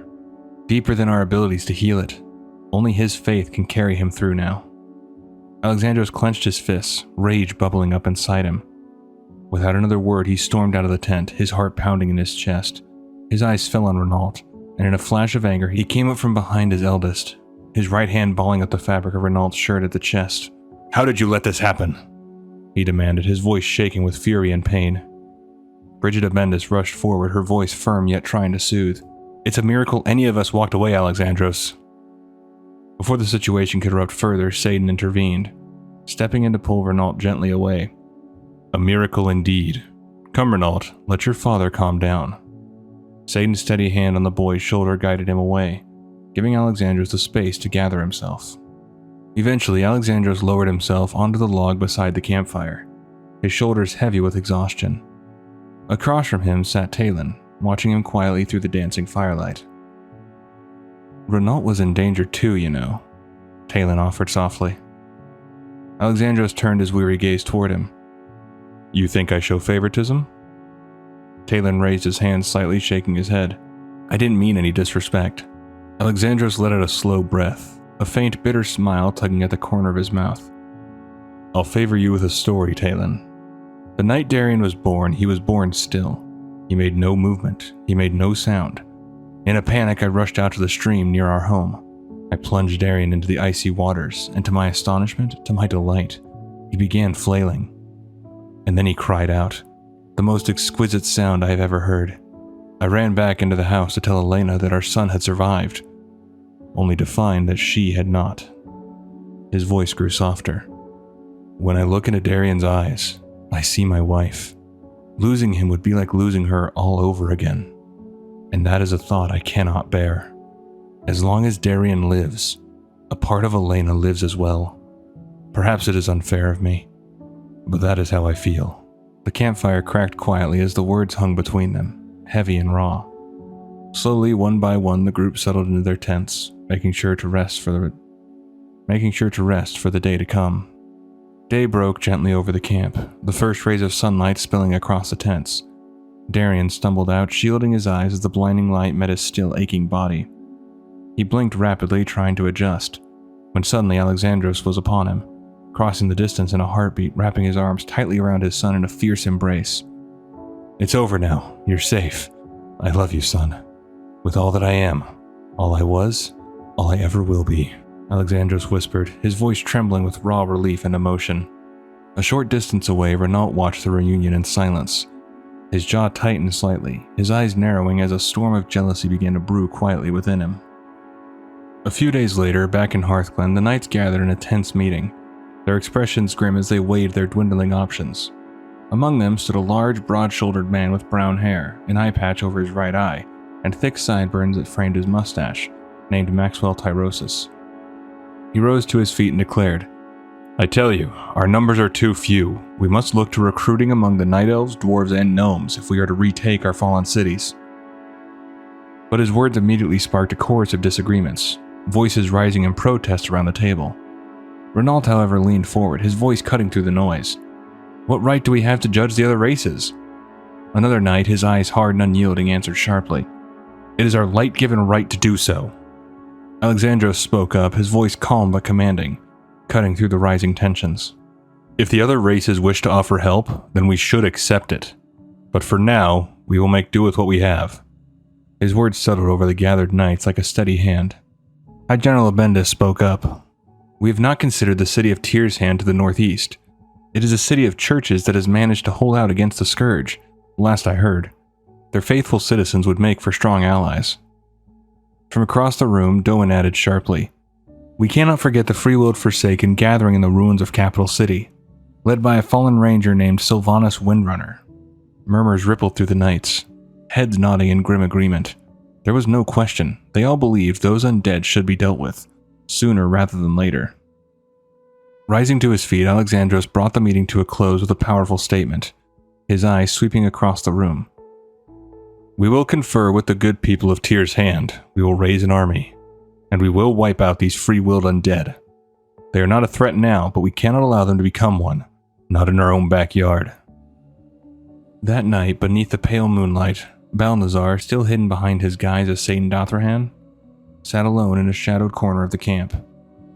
Deeper than our abilities to heal it. Only his faith can carry him through now." Alexandros clenched his fists, rage bubbling up inside him. Without another word, he stormed out of the tent, his heart pounding in his chest. His eyes fell on Renault, and in a flash of anger, he came up from behind his eldest, his right hand balling up the fabric of Renault's shirt at the chest. "How did you let this happen?" he demanded, his voice shaking with fury and pain. Bridget Abendis rushed forward, her voice firm yet trying to soothe. "It's a miracle any of us walked away, Alexandros." Before the situation could erupt further, Seiden intervened, stepping in to pull Renault gently away. "A miracle indeed. Come, Renault, let your father calm down." Seiden's steady hand on the boy's shoulder guided him away, giving Alexandros the space to gather himself. Eventually, Alexandros lowered himself onto the log beside the campfire, his shoulders heavy with exhaustion. Across from him sat Talon, watching him quietly through the dancing firelight. "Renault was in danger too, you know," Talon offered softly. Alexandros turned his weary gaze toward him. "You think I show favoritism?" Talon raised his hand, slightly shaking his head. "I didn't mean any disrespect." Alexandros let out a slow breath, a faint bitter smile tugging at the corner of his mouth. "I'll favor you with a story, Talon. The night Darien was born, he was born still. He made no movement, he made no sound. In a panic, I rushed out to the stream near our home. I plunged Darien into the icy waters, and to my astonishment, to my delight, he began flailing. And then he cried out, the most exquisite sound I have ever heard. I ran back into the house to tell Elena that our son had survived, only to find that she had not. His voice grew softer. When I look into Darien's eyes, I see my wife. Losing him would be like losing her all over again. And that is a thought I cannot bear. As long as Darien lives, a part of Elena lives as well. Perhaps it is unfair of me, but that is how I feel. The campfire cracked quietly as the words hung between them, heavy and raw. Slowly, one by one, the group settled into their tents, making sure to rest for the day to come. Day broke gently over the camp, the first rays of sunlight spilling across the tents. Darien stumbled out, shielding his eyes as the blinding light met his still aching body. He blinked rapidly, trying to adjust, when suddenly Alexandros was upon him, crossing the distance in a heartbeat, wrapping his arms tightly around his son in a fierce embrace. It's over now. You're safe. I love you, son. With all that I am, all I was, all I ever will be. Alexandros whispered, his voice trembling with raw relief and emotion. A short distance away, Renault watched the reunion in silence. His jaw tightened slightly, his eyes narrowing as a storm of jealousy began to brew quietly within him. A few days later, back in Hearthglen, the knights gathered in a tense meeting, their expressions grim as they weighed their dwindling options. Among them stood a large, broad-shouldered man with brown hair, an eye patch over his right eye, and thick sideburns that framed his mustache, named Maxwell Tyrosus. He rose to his feet and declared, I tell you, our numbers are too few. We must look to recruiting among the night elves, dwarves, and gnomes if we are to retake our fallen cities. But his words immediately sparked a chorus of disagreements, voices rising in protest around the table. Renault, however, leaned forward, his voice cutting through the noise. What right do we have to judge the other races? Another knight, his eyes hard and unyielding, answered sharply, It is our light-given right to do so. Alexandros spoke up, his voice calm but commanding, cutting through the rising tensions. If the other races wish to offer help, then we should accept it. But for now, we will make do with what we have. His words settled over the gathered knights like a steady hand. High General Abendis spoke up. We have not considered the city of Tyr's Hand to the northeast. It is a city of churches that has managed to hold out against the Scourge, last I heard. Their faithful citizens would make for strong allies. From across the room, Doan added sharply, We cannot forget the free-willed Forsaken gathering in the ruins of Capital City, led by a fallen ranger named Sylvanus Windrunner. Murmurs rippled through the knights, heads nodding in grim agreement. There was no question, they all believed those undead should be dealt with, sooner rather than later. Rising to his feet, Alexandros brought the meeting to a close with a powerful statement, his eyes sweeping across the room. We will confer with the good people of Tyr's Hand, we will raise an army, and we will wipe out these free-willed undead. They are not a threat now, but we cannot allow them to become one, not in our own backyard. That night, beneath the pale moonlight, Balnazar, still hidden behind his guise as Satan Dothrahan, sat alone in a shadowed corner of the camp.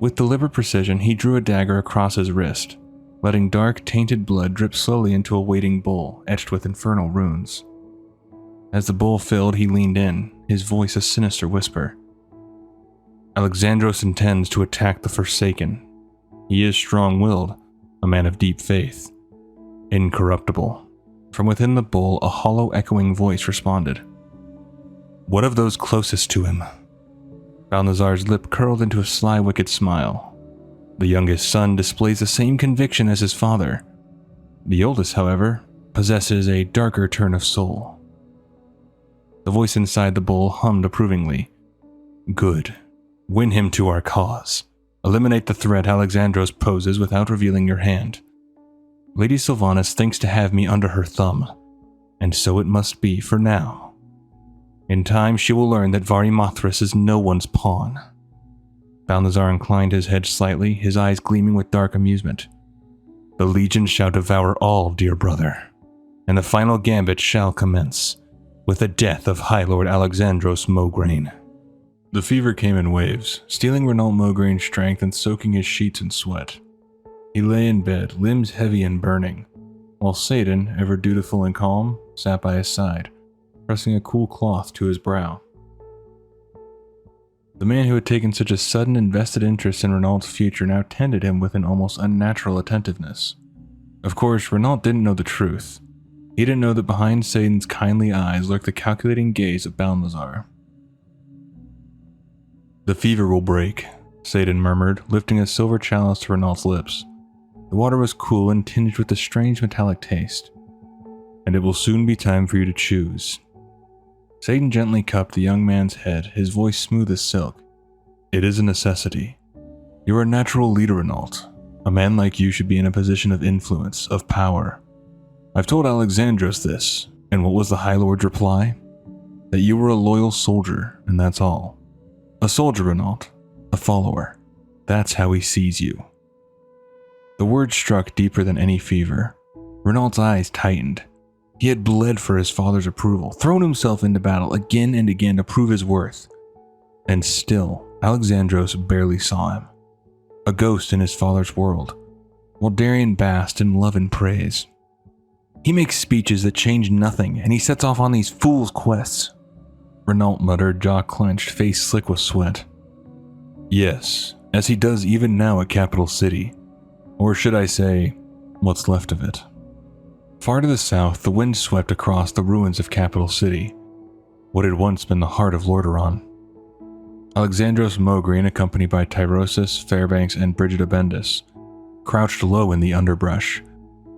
With deliberate precision, he drew a dagger across his wrist, letting dark, tainted blood drip slowly into a waiting bowl etched with infernal runes. As the bowl filled, he leaned in, his voice a sinister whisper. Alexandros intends to attack the Forsaken. He is strong-willed, a man of deep faith, incorruptible. From within the bowl, a hollow, echoing voice responded. What of those closest to him? Balnazar's lip curled into a sly, wicked smile. The youngest son displays the same conviction as his father. The oldest, however, possesses a darker turn of soul. The voice inside the bowl hummed approvingly. Good. Win him to our cause. Eliminate the threat Alexandros poses without revealing your hand. Lady Sylvanas thinks to have me under her thumb, and so it must be for now. In time she will learn that Varimathras is no one's pawn. Balnazar inclined his head slightly, his eyes gleaming with dark amusement. The Legion shall devour all, dear brother, and the final gambit shall commence, with the death of Highlord Alexandros Mograine. The fever came in waves, stealing Renault Mograine's strength and soaking his sheets in sweat. He lay in bed, limbs heavy and burning, while Satan, ever dutiful and calm, sat by his side, pressing a cool cloth to his brow. The man who had taken such a sudden invested interest in Renault's future now tended him with an almost unnatural attentiveness. Of course, Renault didn't know the truth. He didn't know that behind Saiden's kindly eyes lurked the calculating gaze of Balnazar. "The fever will break," Saiden murmured, lifting a silver chalice to Renault's lips. The water was cool and tinged with a strange metallic taste. "And it will soon be time for you to choose." Saiden gently cupped the young man's head, his voice smooth as silk. "It is a necessity. You are a natural leader, Renault. A man like you should be in a position of influence, of power. I've told Alexandros this, and what was the Highlord's reply? That you were a loyal soldier, and that's all. A soldier, Renault. A follower. That's how he sees you." The word struck deeper than any fever. Renault's eyes tightened. He had bled for his father's approval, thrown himself into battle again and again to prove his worth. And still, Alexandros barely saw him. A ghost in his father's world, while Darien basked in love and praise. He makes speeches that change nothing, and he sets off on these fool's quests. Renault muttered, jaw clenched, face slick with sweat. "Yes, as he does even now at Capital City. Or should I say, what's left of it." Far to the south, the wind swept across the ruins of Capital City, what had once been the heart of Lordaeron. Alexandros Mograine, accompanied by Tyrosus, Fairbanks, and Brigida Bendis, crouched low in the underbrush,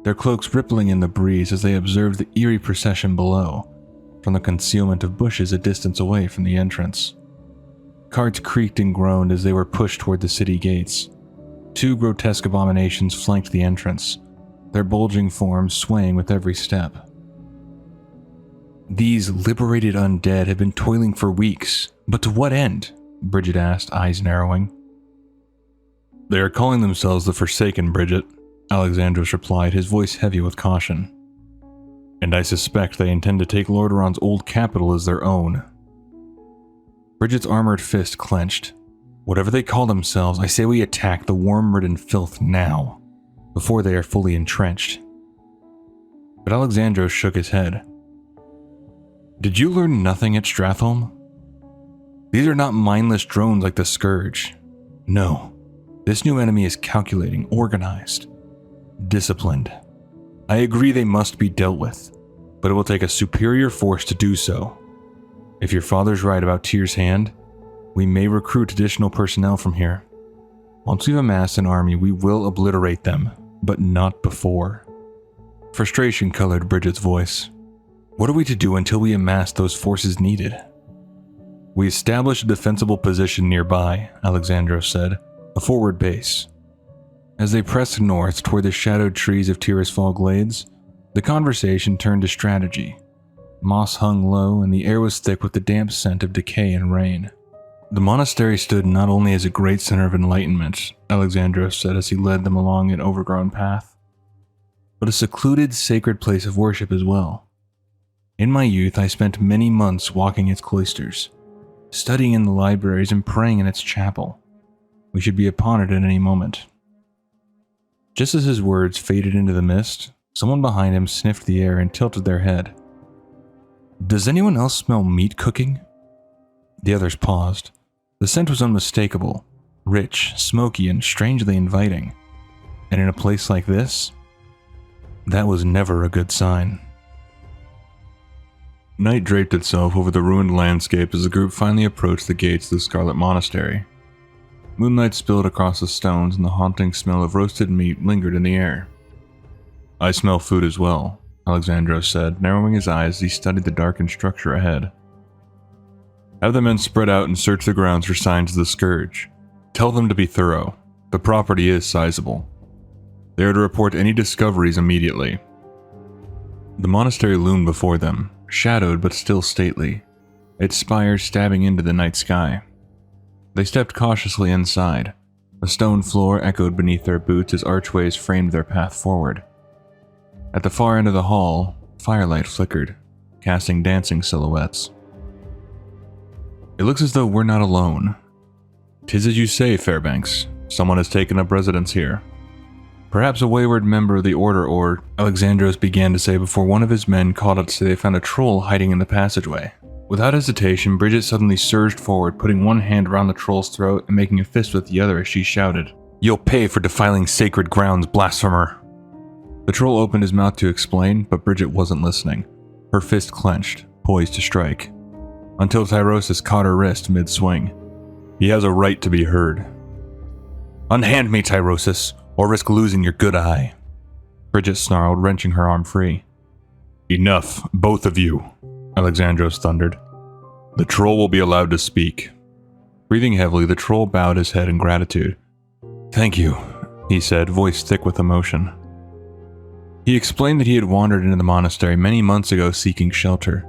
their cloaks rippling in the breeze as they observed the eerie procession below, from the concealment of bushes a distance away from the entrance. Carts creaked and groaned as they were pushed toward the city gates. Two grotesque abominations flanked the entrance, their bulging forms swaying with every step. These liberated undead had been toiling for weeks, but to what end? Bridget asked, eyes narrowing. "They are calling themselves the Forsaken, Bridget," Alexandros replied, his voice heavy with caution. "And I suspect they intend to take Lordaeron's old capital as their own." Bridget's armored fist clenched. "Whatever they call themselves, I say we attack the worm-ridden filth now, before they are fully entrenched." But Alexandros shook his head. "Did you learn nothing at Stratholme? These are not mindless drones like the Scourge. No, this new enemy is calculating, organized, disciplined. I agree they must be dealt with, but it will take a superior force to do so. If your father's right about Tyr's hand, we may recruit additional personnel from here. Once we've amassed an army, we will obliterate them, but not before." Frustration colored Bridget's voice. "What are we to do until we amass those forces needed?" "We establish a defensible position nearby," Alexandros said, "a forward base." As they pressed north toward the shadowed trees of Tirisfal Glades, the conversation turned to strategy. Moss hung low, and the air was thick with the damp scent of decay and rain. The monastery stood not only as a great center of enlightenment, Alexandros said as he led them along an overgrown path, but a secluded, sacred place of worship as well. In my youth, I spent many months walking its cloisters, studying in the libraries and praying in its chapel. We should be upon it at any moment. Just as his words faded into the mist, someone behind him sniffed the air and tilted their head. "Does anyone else smell meat cooking?" The others paused. The scent was unmistakable, rich, smoky, and strangely inviting. And in a place like this, that was never a good sign. Night draped itself over the ruined landscape as the group finally approached the gates of the Scarlet Monastery. Moonlight spilled across the stones and the haunting smell of roasted meat lingered in the air. "I smell food as well," Alexandros said, narrowing his eyes as he studied the darkened structure ahead. "Have the men spread out and search the grounds for signs of the Scourge. Tell them to be thorough. The property is sizable. They are to report any discoveries immediately." The monastery loomed before them, shadowed but still stately, its spires stabbing into the night sky. They stepped cautiously inside. The stone floor echoed beneath their boots as archways framed their path forward. At the far end of the hall, firelight flickered, casting dancing silhouettes. "It looks as though we're not alone. 'Tis as you say, Fairbanks. Someone has taken up residence here. Perhaps a wayward member of the Order or..." Alexandros began to say before one of his men called out to say they found a troll hiding in the passageway. Without hesitation, Bridget suddenly surged forward, putting one hand around the troll's throat and making a fist with the other as she shouted, "You'll pay for defiling sacred grounds, blasphemer!" The troll opened his mouth to explain, but Bridget wasn't listening. Her fist clenched, poised to strike, until Tyrosus caught her wrist mid-swing. He has a right to be heard. "Unhand me, Tyrosus, or risk losing your good eye," Bridget snarled, wrenching her arm free. "Enough, both of you," Alexandros thundered. "The troll will be allowed to speak." Breathing heavily, the troll bowed his head in gratitude. "Thank you," he said, voice thick with emotion. He explained that he had wandered into the monastery many months ago seeking shelter.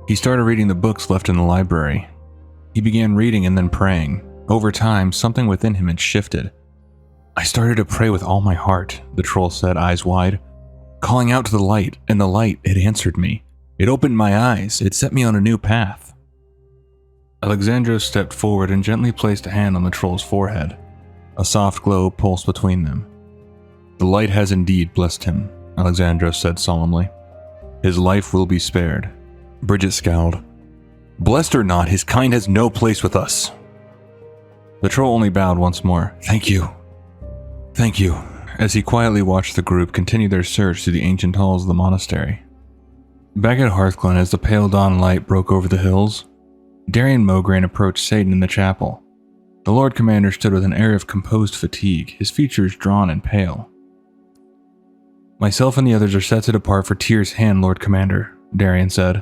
He started reading the books left in the library. He began reading and then praying. Over time, something within him had shifted. "I started to pray with all my heart," the troll said, eyes wide, calling out to the light, and the light, it answered me. It opened my eyes. It set me on a new path. Alexandros stepped forward and gently placed a hand on the troll's forehead. A soft glow pulsed between them. "The light has indeed blessed him," Alexandros said solemnly. "His life will be spared." Bridget scowled. "Blessed or not, his kind has no place with us." The troll only bowed once more. "Thank you. Thank you," as he quietly watched the group continue their search through the ancient halls of the monastery. Back at Hearthglen, as the pale dawn light broke over the hills, Darien Mograine approached Satan in the chapel. The Lord Commander stood with an air of composed fatigue, his features drawn and pale. "Myself and the others are set to depart for Tyr's hand, Lord Commander," Darien said.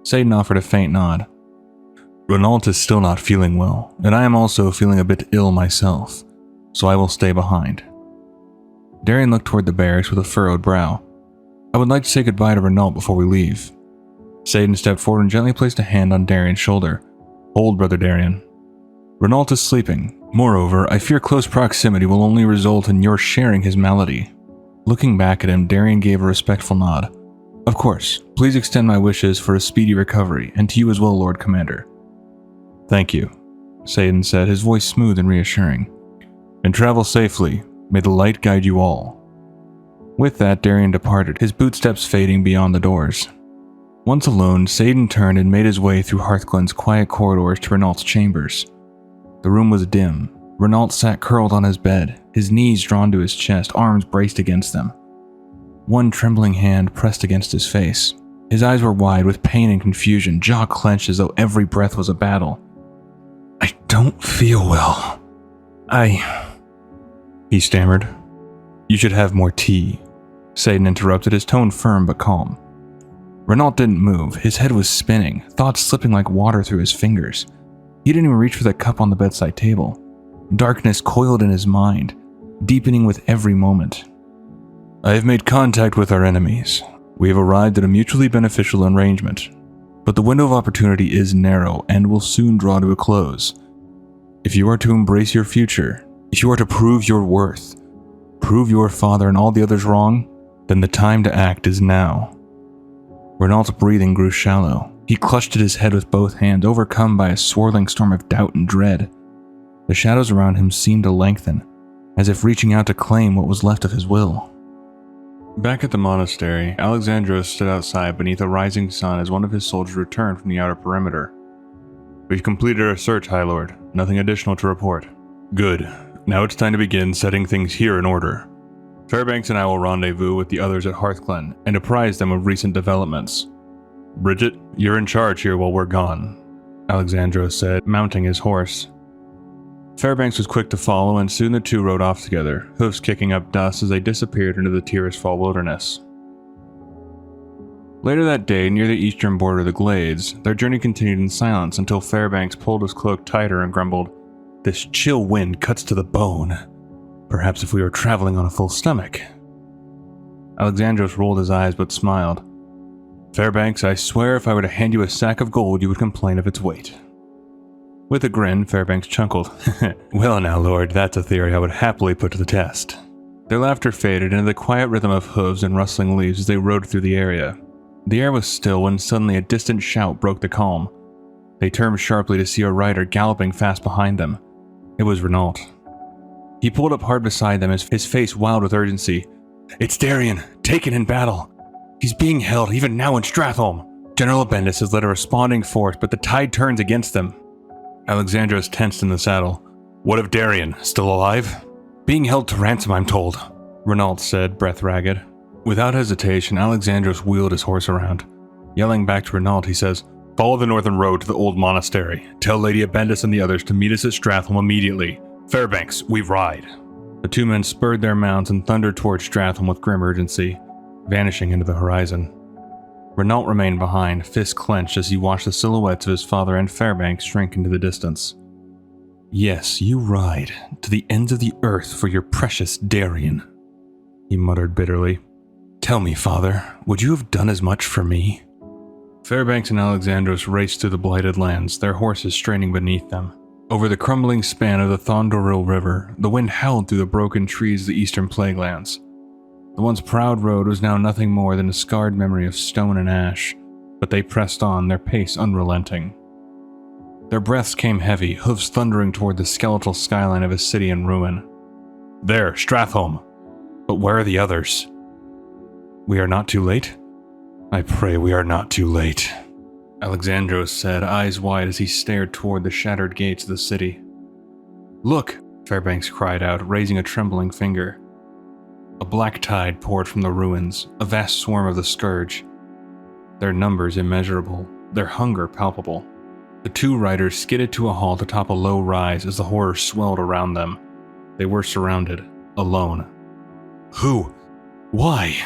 Satan offered a faint nod. "Renault is still not feeling well, and I am also feeling a bit ill myself, so I will stay behind." Darien looked toward the barracks with a furrowed brow. "I would like to say goodbye to Renault before we leave." Satan stepped forward and gently placed a hand on Darien's shoulder. "Hold, Brother Darien. Renault is sleeping. Moreover, I fear close proximity will only result in your sharing his malady." Looking back at him, Darien gave a respectful nod. "Of course, please extend my wishes for a speedy recovery, and to you as well, Lord Commander." "Thank you," Satan said, his voice smooth and reassuring. "And travel safely. May the light guide you all." With that, Darien departed, his bootsteps fading beyond the doors. Once alone, Satan turned and made his way through Hearthglen's quiet corridors to Renault's chambers. The room was dim. Renault sat curled on his bed, his knees drawn to his chest, arms braced against them. One trembling hand pressed against his face. His eyes were wide with pain and confusion, jaw clenched as though every breath was a battle. "I don't feel well. He stammered. "You should have more tea," Satan interrupted, his tone firm but calm. Renault didn't move. His head was spinning, thoughts slipping like water through his fingers. He didn't even reach for the cup on the bedside table. Darkness coiled in his mind, deepening with every moment. "I have made contact with our enemies. We have arrived at a mutually beneficial arrangement. But the window of opportunity is narrow and will soon draw to a close. If you are to embrace your future, if you are to prove your worth, prove your father and all the others wrong, then the time to act is now." Renault's breathing grew shallow. He clutched at his head with both hands, overcome by a swirling storm of doubt and dread. The shadows around him seemed to lengthen, as if reaching out to claim what was left of his will. Back at the monastery, Alexandros stood outside beneath a rising sun as one of his soldiers returned from the outer perimeter. "We've completed our search, Highlord. Nothing additional to report." "Good. Now it's time to begin setting things here in order. Fairbanks and I will rendezvous with the others at Hearthglen and apprise them of recent developments. Bridget, you're in charge here while we're gone," Alexandros said, mounting his horse. Fairbanks was quick to follow, and soon the two rode off together, hoofs kicking up dust as they disappeared into the Tirisfal wilderness. Later that day, near the eastern border of the glades, their journey continued in silence until Fairbanks pulled his cloak tighter and grumbled, "This chill wind cuts to the bone. Perhaps if we were traveling on a full stomach." Alexandros rolled his eyes but smiled. "Fairbanks, I swear if I were to hand you a sack of gold, you would complain of its weight." With a grin, Fairbanks chuckled. "Well now, Lord, that's a theory I would happily put to the test." Their laughter faded into the quiet rhythm of hooves and rustling leaves as they rode through the area. The air was still when suddenly a distant shout broke the calm. They turned sharply to see a rider galloping fast behind them. It was Renault. He pulled up hard beside them, his face wild with urgency. "It's Darien, taken in battle. He's being held even now in Stratholme." General Bendis has led a responding force, but the tide turns against them. Alexandros tensed in the saddle. What of Darien? Still alive? Being held to ransom, I'm told, Renault said, breath ragged. Without hesitation, Alexandros wheeled his horse around. Yelling back to Renault, he says, Follow the northern road to the old monastery. Tell Lady Abendis and the others to meet us at Stratholme immediately. Fairbanks, we ride. The two men spurred their mounts and thundered towards Stratholme with grim urgency, vanishing into the horizon. Renault remained behind, fists clenched as he watched the silhouettes of his father and Fairbanks shrink into the distance. Yes, you ride to the ends of the earth for your precious Darien, he muttered bitterly. Tell me, father, would you have done as much for me? Fairbanks and Alexandros raced through the blighted lands, their horses straining beneath them. Over the crumbling span of the Thondoril River, the wind howled through the broken trees of the eastern plaguelands. The once proud road was now nothing more than a scarred memory of stone and ash, but they pressed on, their pace unrelenting. Their breaths came heavy, hooves thundering toward the skeletal skyline of a city in ruin. There, Stratholme. But where are the others? We are not too late? I pray we are not too late, Alexandros said, eyes wide as he stared toward the shattered gates of the city. Look, Fairbanks cried out, raising a trembling finger. A black tide poured from the ruins, a vast swarm of the Scourge. Their numbers immeasurable, their hunger palpable. The two riders skidded to a halt atop a low rise as the horror swelled around them. They were surrounded, alone. Who? Why?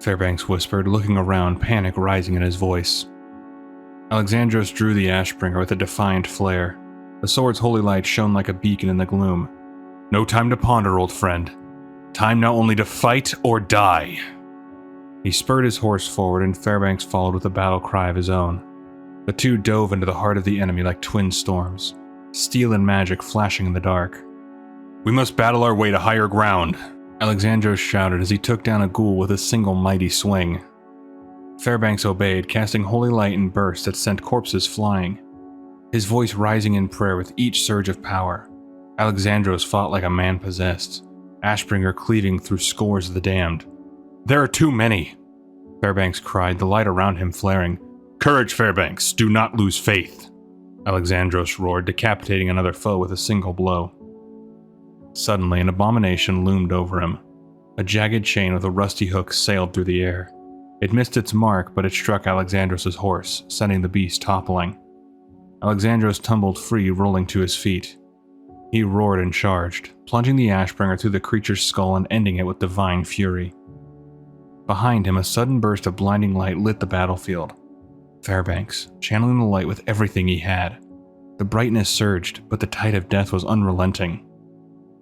Fairbanks whispered, looking around, panic rising in his voice. Alexandros drew the Ashbringer with a defiant flare. The sword's holy light shone like a beacon in the gloom. No time to ponder, old friend. Time now only to fight or die. He spurred his horse forward, and Fairbanks followed with a battle cry of his own. The two dove into the heart of the enemy like twin storms, steel and magic flashing in the dark. We must battle our way to higher ground, Alexandros shouted as he took down a ghoul with a single mighty swing. Fairbanks obeyed, casting holy light in bursts that sent corpses flying. His voice rising in prayer with each surge of power. Alexandros fought like a man possessed, Ashbringer cleaving through scores of the damned. There are too many, Fairbanks cried, the light around him flaring. Courage, Fairbanks, do not lose faith, Alexandros roared, decapitating another foe with a single blow. Suddenly, an abomination loomed over him. A jagged chain with a rusty hook sailed through the air. It missed its mark, but it struck Alexandros' horse, sending the beast toppling. Alexandros tumbled free, rolling to his feet. He roared and charged, plunging the Ashbringer through the creature's skull and ending it with divine fury. Behind him, a sudden burst of blinding light lit the battlefield. Fairbanks, channeling the light with everything he had. The brightness surged, but the tide of death was unrelenting.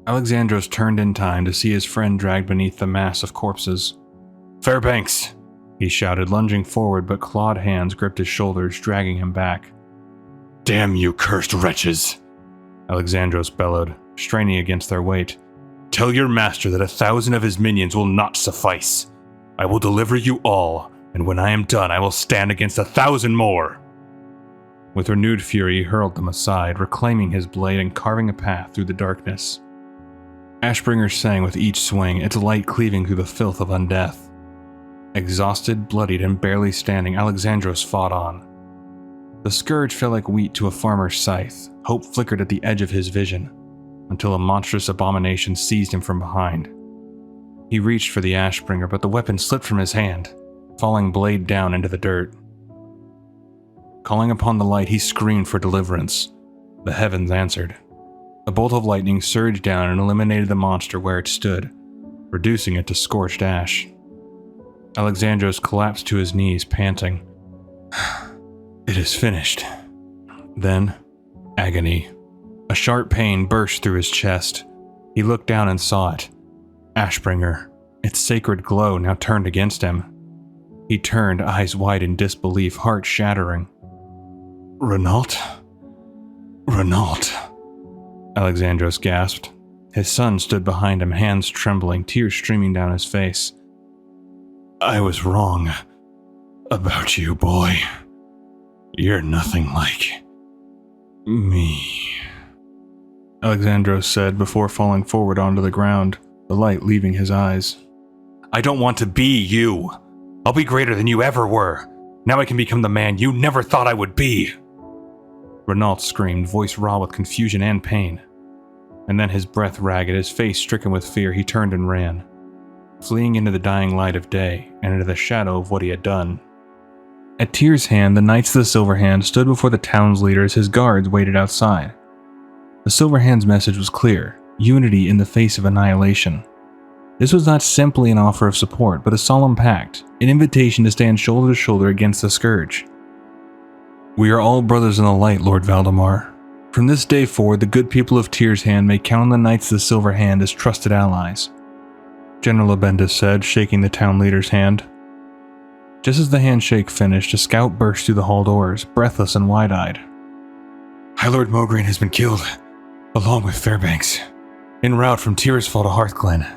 Alexandros turned in time to see his friend dragged beneath the mass of corpses. Fairbanks! He shouted, lunging forward, but clawed hands gripped his shoulders, dragging him back. Damn you, cursed wretches! Alexandros bellowed, straining against their weight. Tell your master that 1,000 of his minions will not suffice. I will deliver you all, and when I am done, I will stand against 1,000 more. With renewed fury, he hurled them aside, reclaiming his blade and carving a path through the darkness. Ashbringer sang with each swing, its light cleaving through the filth of undeath. Exhausted, bloodied, and barely standing, Alexandros fought on. The Scourge fell like wheat to a farmer's scythe. Hope flickered at the edge of his vision, until a monstrous abomination seized him from behind. He reached for the Ashbringer, but the weapon slipped from his hand, falling blade down into the dirt. Calling upon the light, he screamed for deliverance. The heavens answered. A bolt of lightning surged down and eliminated the monster where it stood, reducing it to scorched ash. Alexandros collapsed to his knees, panting. It is finished. Then, agony. A sharp pain burst through his chest. He looked down and saw it. Ashbringer, its sacred glow now turned against him. He turned, eyes wide in disbelief, heart shattering. Renault? Renault, Alexandros gasped. His son stood behind him, hands trembling, tears streaming down his face. I was wrong about you, boy. You're nothing like me, Alexandros said before falling forward onto the ground, the light leaving his eyes. I don't want to be you. I'll be greater than you ever were. Now I can become the man you never thought I would be! Renault screamed, voice raw with confusion and pain. And then, his breath ragged, his face stricken with fear, he turned and ran, fleeing into the dying light of day and into the shadow of what he had done. At Tyr's hand, the Knights of the Silver Hand stood before the town's leaders. His guards waited outside. The Silver Hand's message was clear: unity in the face of annihilation. This was not simply an offer of support, but a solemn pact, an invitation to stand shoulder to shoulder against the Scourge. We are all brothers in the light, Lord Valdemar. From this day forward, the good people of Tyr's Hand may count on the Knights of the Silver Hand as trusted allies, General Abendus said, shaking the town leader's hand. Just as the handshake finished, a scout burst through the hall doors, breathless and wide-eyed. Highlord Mograine has been killed, along with Fairbanks, en route from Tyr's Fall to Hearthglen.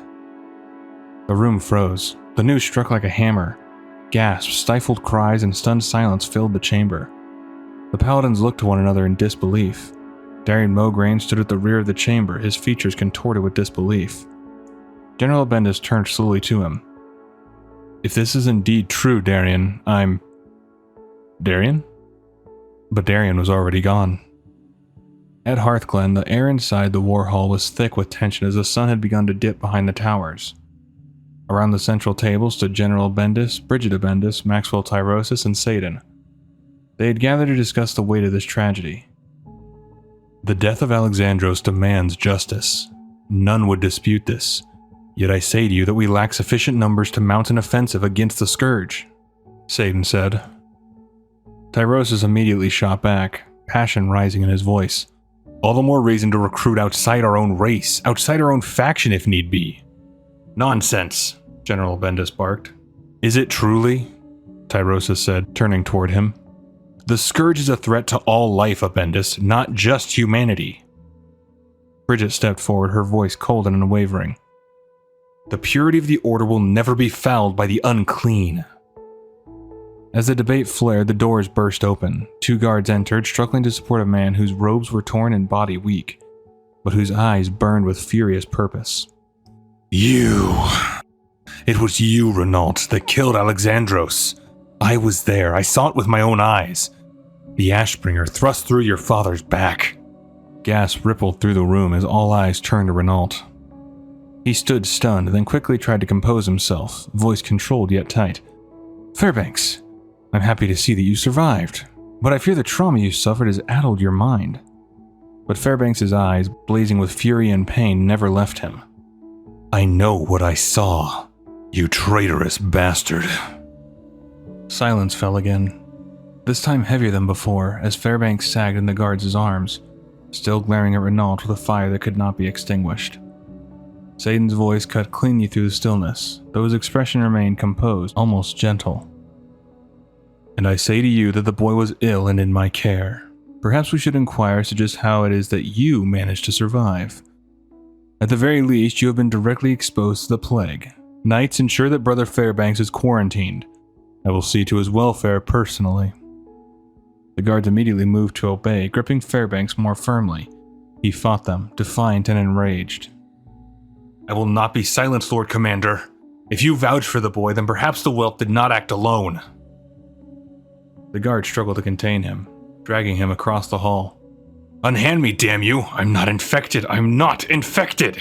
The room froze. The news struck like a hammer. Gasps, stifled cries, and stunned silence filled the chamber. The paladins looked to one another in disbelief. Darien Mograine stood at the rear of the chamber, his features contorted with disbelief. General Abendus turned slowly to him. If this is indeed true, Darien, Darien? But Darien was already gone. At Hearthglen, the air inside the war hall was thick with tension as the sun had begun to dip behind the towers. Around the central table stood General Abendus, Bridget Abendus, Maxwell Tyrosus, and Satan. They had gathered to discuss the weight of this tragedy. The death of Alexandros demands justice. None would dispute this. Yet I say to you that we lack sufficient numbers to mount an offensive against the Scourge, Satan said. Tyrosus immediately shot back, passion rising in his voice. All the more reason to recruit outside our own race, outside our own faction if need be. Nonsense, General Abendus barked. Is it truly? Tyrosus said, turning toward him. The Scourge is a threat to all life, Abendus, not just humanity. Bridget stepped forward, her voice cold and unwavering. The purity of the Order will never be fouled by the unclean. As the debate flared, the doors burst open. 2 guards entered, struggling to support a man whose robes were torn and body weak, but whose eyes burned with furious purpose. You! It was you, Renault, that killed Alexandros. I was there. I saw it with my own eyes. The Ashbringer thrust through your father's back. Gasps rippled through the room as all eyes turned to Renault. He stood stunned, then quickly tried to compose himself, voice controlled yet tight. Fairbanks, I'm happy to see that you survived, but I fear the trauma you suffered has addled your mind. But Fairbanks' eyes, blazing with fury and pain, never left him. I know what I saw, you traitorous bastard. Silence fell again, this time heavier than before, as Fairbanks sagged in the guards' arms, still glaring at Renault with a fire that could not be extinguished. Satan's voice cut cleanly through the stillness, though his expression remained composed, almost gentle. And I say to you that the boy was ill and in my care. Perhaps we should inquire as to just how it is that you managed to survive. At the very least, you have been directly exposed to the plague. Knights, ensure that Brother Fairbanks is quarantined. I will see to his welfare personally. The guards immediately moved to obey, gripping Fairbanks more firmly. He fought them, defiant and enraged. I will not be silenced, Lord Commander. If you vouch for the boy, then perhaps the whelp did not act alone. The guard struggled to contain him, dragging him across the hall. Unhand me, damn you! I'm not infected! I'm not infected!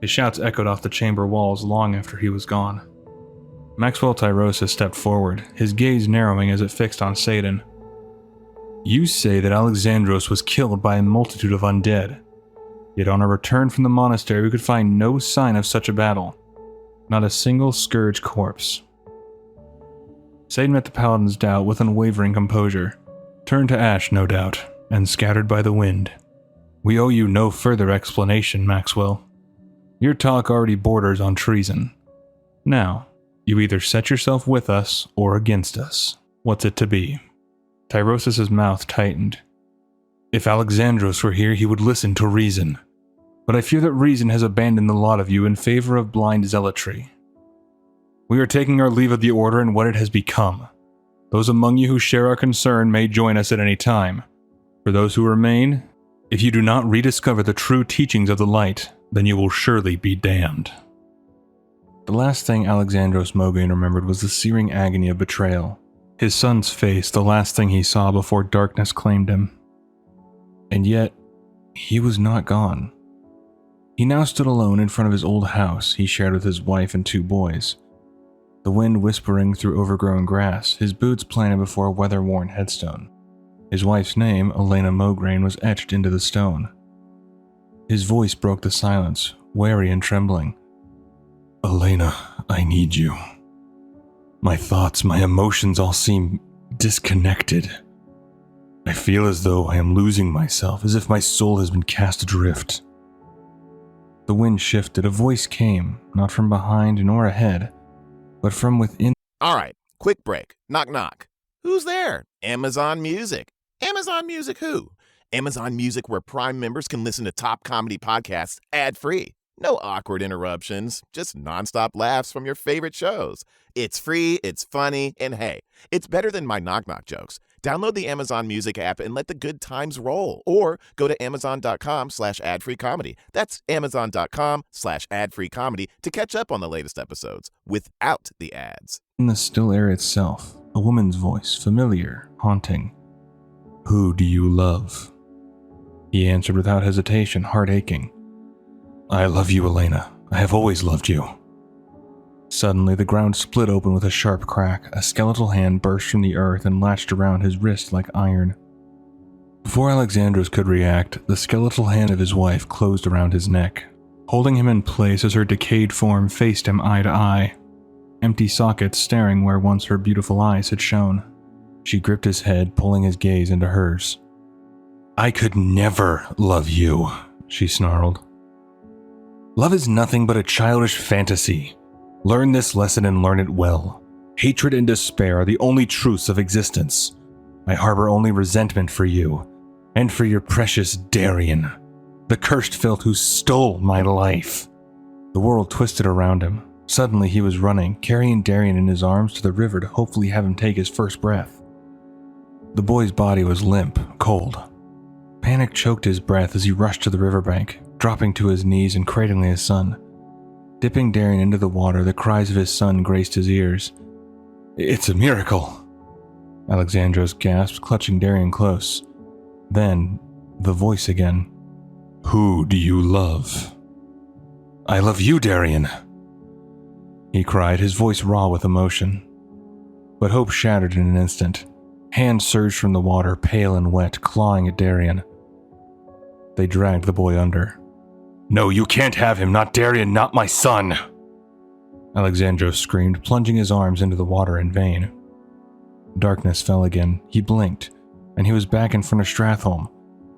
His shouts echoed off the chamber walls long after he was gone. Maxwell Tyrosus stepped forward, his gaze narrowing as it fixed on Satan. You say that Alexandros was killed by a multitude of undead. Yet on our return from the monastery we could find no sign of such a battle. Not a single Scourge corpse. Satan met the paladin's doubt with unwavering composure. Turned to ash, no doubt, and scattered by the wind. We owe you no further explanation, Maxwell. Your talk already borders on treason. Now, you either set yourself with us or against us. What's it to be? Tyrosus' mouth tightened. If Alexandros were here, he would listen to reason. But I fear that reason has abandoned the lot of you in favor of blind zealotry. We are taking our leave of the Order and what it has become. Those among you who share our concern may join us at any time. For those who remain, if you do not rediscover the true teachings of the light, then you will surely be damned. The last thing Alexandros Mograine remembered was the searing agony of betrayal. His son's face, the last thing he saw before darkness claimed him. And yet, he was not gone. He now stood alone in front of his old house he shared with his wife and 2 boys. The wind whispering through overgrown grass, his boots planted before a weather-worn headstone. His wife's name, Elena Mograine, was etched into the stone. His voice broke the silence, wary and trembling. "Elena, I need you. My thoughts, my emotions all seem disconnected. I feel as though I am losing myself, as if my soul has been cast adrift." The wind shifted. A voice came, not from behind nor ahead, but from within. All right, quick break. Knock, knock. Who's there? Amazon Music. Amazon Music who? Amazon Music, where Prime members can listen to top comedy podcasts ad-free. No awkward interruptions, just nonstop laughs from your favorite shows. It's free, it's funny, and hey, it's better than my knock-knock jokes. Download the Amazon Music app and let the good times roll. Or go to amazon.com/ad-free comedy. That's amazon.com/ad-free comedy to catch up on the latest episodes without the ads. In the still air itself, a woman's voice, familiar, haunting. "Who do you love?" He answered without hesitation, heart aching. "I love you, Elena. I have always loved you." Suddenly, the ground split open with a sharp crack. A skeletal hand burst from the earth and latched around his wrist like iron. Before Alexandros could react, the skeletal hand of his wife closed around his neck, holding him in place as her decayed form faced him eye to eye, empty sockets staring where once her beautiful eyes had shone. She gripped his head, pulling his gaze into hers. "I could never love you," she snarled. "Love is nothing but a childish fantasy. Learn this lesson and learn it well. Hatred and despair are the only truths of existence. I harbor only resentment for you, and for your precious Darien, the cursed filth who stole my life." The world twisted around him. Suddenly he was running, carrying Darien in his arms to the river to hopefully have him take his first breath. The boy's body was limp, cold. Panic choked his breath as he rushed to the riverbank, dropping to his knees and cradling his son. Dipping Darien into the water, the cries of his son graced his ears. "It's a miracle!" Alexandros gasped, clutching Darien close. Then, the voice again. "Who do you love?" "I love you, Darien!" he cried, his voice raw with emotion. But hope shattered in an instant. Hands surged from the water, pale and wet, clawing at Darien. They dragged the boy under. "No, you can't have him, not Darien, not my son!" Alexandros screamed, plunging his arms into the water in vain. Darkness fell again. He blinked, and he was back in front of Stratholme,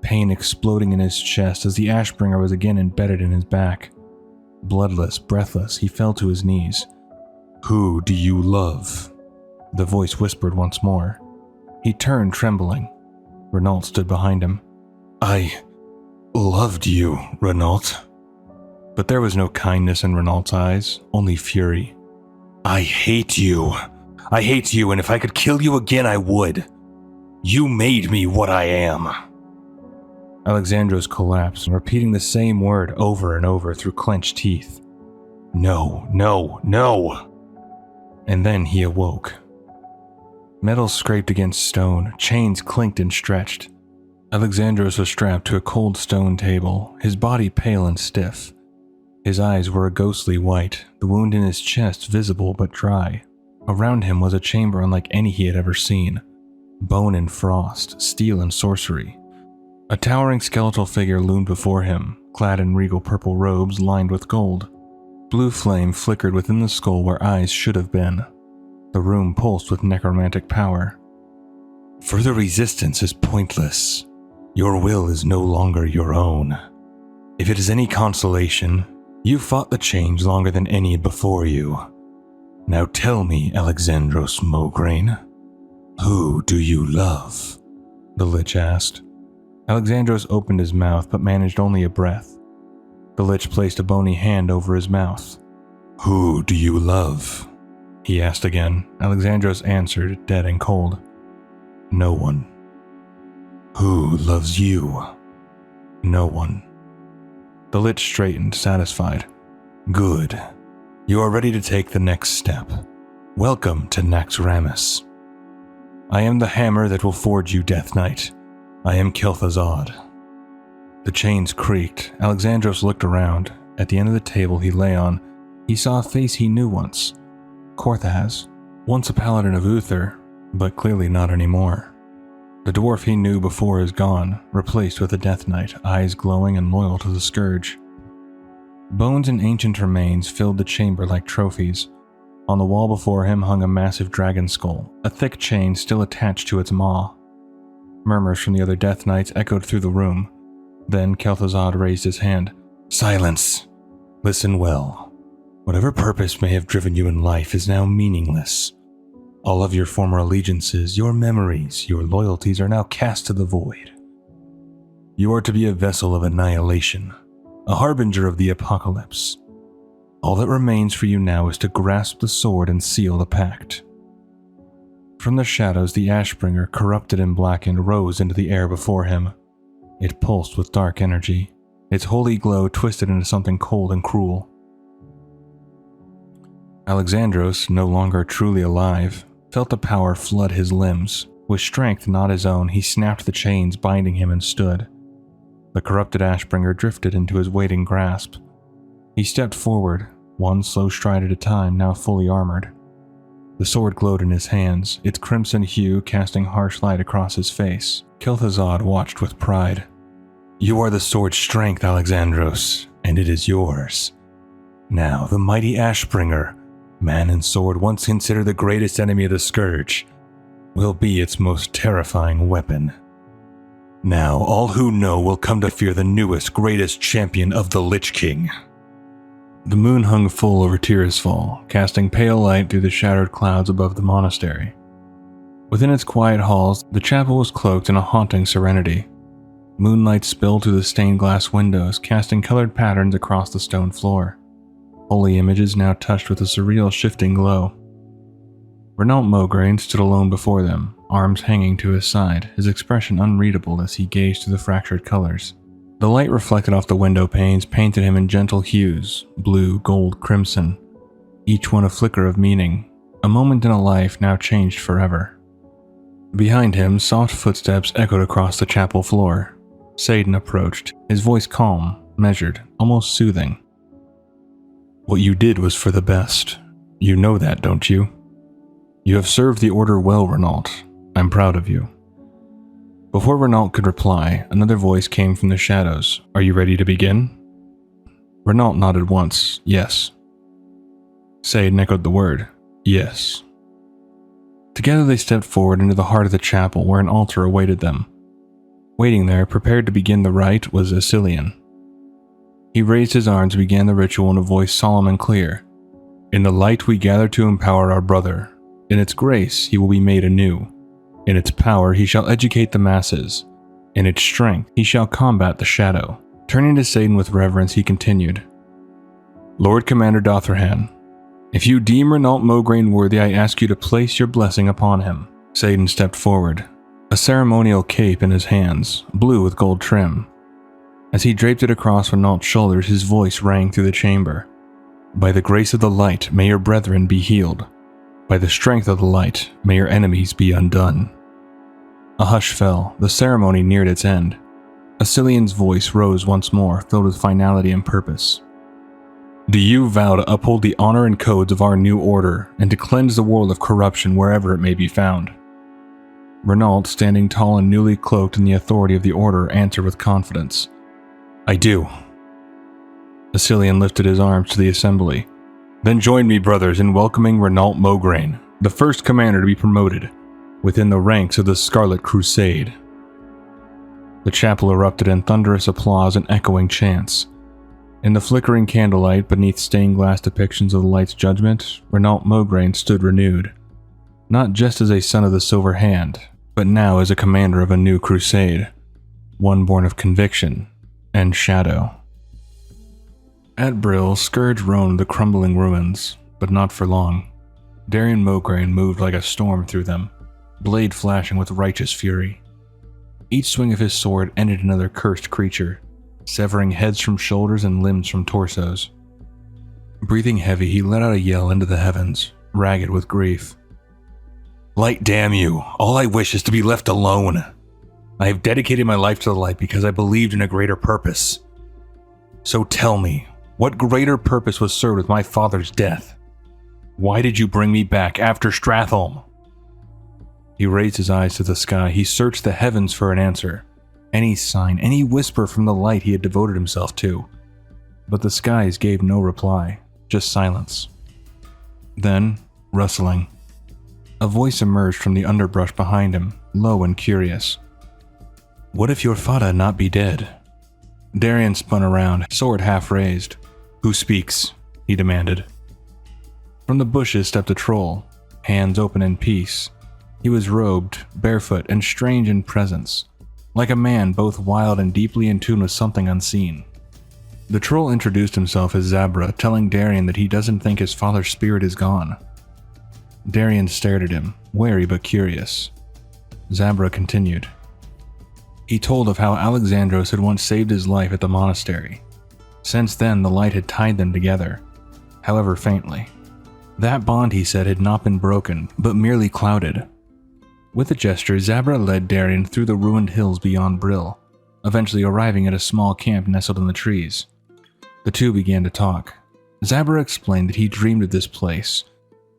pain exploding in his chest as the Ashbringer was again embedded in his back. Bloodless, breathless, he fell to his knees. "Who do you love?" The voice whispered once more. He turned, trembling. Renault stood behind him. "I loved you, Renault." But there was no kindness in Renault's eyes, only fury. "I hate you. I hate you, and if I could kill you again, I would. You made me what I am." Alexandros collapsed, repeating the same word over and over through clenched teeth. "No, no, no." And then he awoke. Metal scraped against stone, chains clinked and stretched. Alexandros was strapped to a cold stone table, his body pale and stiff. His eyes were a ghostly white, the wound in his chest visible but dry. Around him was a chamber unlike any he had ever seen. Bone and frost, steel and sorcery. A towering skeletal figure loomed before him, clad in regal purple robes lined with gold. Blue flame flickered within the skull where eyes should have been. The room pulsed with necromantic power. "Further resistance is pointless. Your will is no longer your own. If it is any consolation, you fought the change longer than any before you. Now tell me, Alexandros Mograine, who do you love?" the Lich asked. Alexandros opened his mouth but managed only a breath. The Lich placed a bony hand over his mouth. "Who do you love?" he asked again. Alexandros answered, dead and cold. "No one." "Who loves you?" "No one." The Lich straightened, satisfied. "Good. You are ready to take the next step. Welcome to Naxxramas. I am the hammer that will forge you Death Knight. I am Kel'Thuzad. The chains creaked. Alexandros looked around. At the end of the table he lay on, he saw a face he knew once. Korthaz, once a paladin of Uther, but clearly not anymore. The dwarf he knew before is gone, replaced with a Death Knight, eyes glowing and loyal to the Scourge. Bones and ancient remains filled the chamber like trophies. On the wall before him hung a massive dragon skull, a thick chain still attached to its maw. Murmurs from the other Death Knights echoed through the room. Then Kel'Thuzad raised his hand. Silence! Listen well. Whatever purpose may have driven you in life is now meaningless. All of your former allegiances, your memories, your loyalties are now cast to the void. You are to be a vessel of annihilation, a harbinger of the apocalypse. All that remains for you now is to grasp the sword and seal the pact. From the shadows, the Ashbringer, corrupted and blackened, rose into the air before him. It pulsed with dark energy, its holy glow twisted into something cold and cruel. Alexandros, no longer truly alive, felt the power flood his limbs. With strength not his own, he snapped the chains binding him and stood. The corrupted Ashbringer drifted into his waiting grasp. He stepped forward, one slow stride at a time, now fully armored. The sword glowed in his hands, its crimson hue casting harsh light across his face. Kel'Thuzad watched with pride. You are the sword's strength, Alexandros, and it is yours. Now, the mighty Ashbringer, man and sword once considered the greatest enemy of the Scourge, will be its most terrifying weapon. Now, all who know will come to fear the newest, greatest champion of the Lich King. The moon hung full over Tirisfal, casting pale light through the shattered clouds above the monastery. Within its quiet halls, the chapel was cloaked in a haunting serenity. Moonlight spilled through the stained glass windows, casting colored patterns across the stone floor. Holy images now touched with a surreal shifting glow. Renault Mograine stood alone before them, arms hanging to his side, his expression unreadable as he gazed through the fractured colors. The light reflected off the window panes painted him in gentle hues, blue, gold, crimson, each one a flicker of meaning, a moment in a life now changed forever. Behind him, soft footsteps echoed across the chapel floor. Satan approached, his voice calm, measured, almost soothing. What you did was for the best. You know that, don't you? You have served the Order well, Renault. I'm proud of you. Before Renault could reply, another voice came from the shadows. Are you ready to begin? Renault nodded once, yes. Satan echoed the word, yes. Together they stepped forward into the heart of the chapel where an altar awaited them. Waiting there, prepared to begin the rite, was Asilian. He raised his arms and began the ritual in a voice solemn and clear. In the light we gather to empower our brother. In its grace he will be made anew. In its power he shall educate the masses. In its strength he shall combat the shadow. Turning to Satan with reverence, he continued, Lord Commander Dothrhan, if you deem Renault Mograine worthy, I ask you to place your blessing upon him. Satan stepped forward, a ceremonial cape in his hands, blue with gold trim. As he draped it across Renault's shoulders, his voice rang through the chamber. By the grace of the light, may your brethren be healed. By the strength of the light, may your enemies be undone. A hush fell, the ceremony neared its end. Asilian's voice rose once more, filled with finality and purpose. Do you vow to uphold the honor and codes of our new order, and to cleanse the world of corruption wherever it may be found? Renault, standing tall and newly cloaked in the authority of the order, answered with confidence. I do. Asilian lifted his arms to the assembly. Then join me, brothers, in welcoming Renault Mograine, the first commander to be promoted, within the ranks of the Scarlet Crusade. The chapel erupted in thunderous applause and echoing chants. In the flickering candlelight beneath stained glass depictions of the light's judgment, Renault Mograine stood renewed, not just as a son of the Silver Hand, but now as a commander of a new crusade, one born of conviction and shadow. At Brill, Scourge roamed the crumbling ruins, but not for long. Darien Mograine moved like a storm through them, blade flashing with righteous fury. Each swing of his sword ended another cursed creature, severing heads from shoulders and limbs from torsos. Breathing heavy, he let out a yell into the heavens, ragged with grief. Light, damn you! All I wish is to be left alone. I have dedicated my life to the light because I believed in a greater purpose. So tell me, what greater purpose was served with my father's death? Why did you bring me back after Stratholme? He raised his eyes to the sky. He searched the heavens for an answer. Any sign, any whisper from the light he had devoted himself to. But the skies gave no reply, just silence. Then, rustling. A voice emerged from the underbrush behind him, low and curious. What if your father not be dead? Darien spun around, sword half raised. Who speaks? He demanded. From the bushes stepped a troll, hands open in peace. He was robed, barefoot, and strange in presence, like a man both wild and deeply in tune with something unseen. The troll introduced himself as Zabra, telling Darien that he doesn't think his father's spirit is gone. Darien stared at him, wary but curious. Zabra continued. He told of how Alexandros had once saved his life at the monastery. Since then, the light had tied them together, however faintly. That bond, he said, had not been broken, but merely clouded. With a gesture, Zabra led Darien through the ruined hills beyond Brill, eventually arriving at a small camp nestled in the trees. The two began to talk. Zabra explained that he dreamed of this place,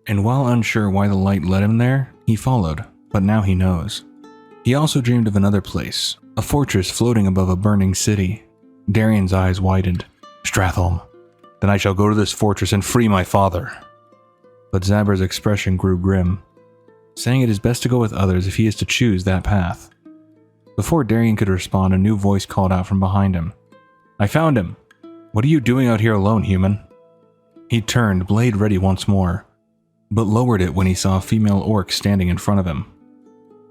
and while unsure why the light led him there, he followed, but now he knows. He also dreamed of another place, a fortress floating above a burning city. Darien's eyes widened. Stratholme. Then I shall go to this fortress and free my father. But Zabra's expression grew grim, saying it is best to go with others if he is to choose that path. Before Darien could respond, a new voice called out from behind him. I found him! What are you doing out here alone, human? He turned, blade ready once more, but lowered it when he saw a female orc standing in front of him.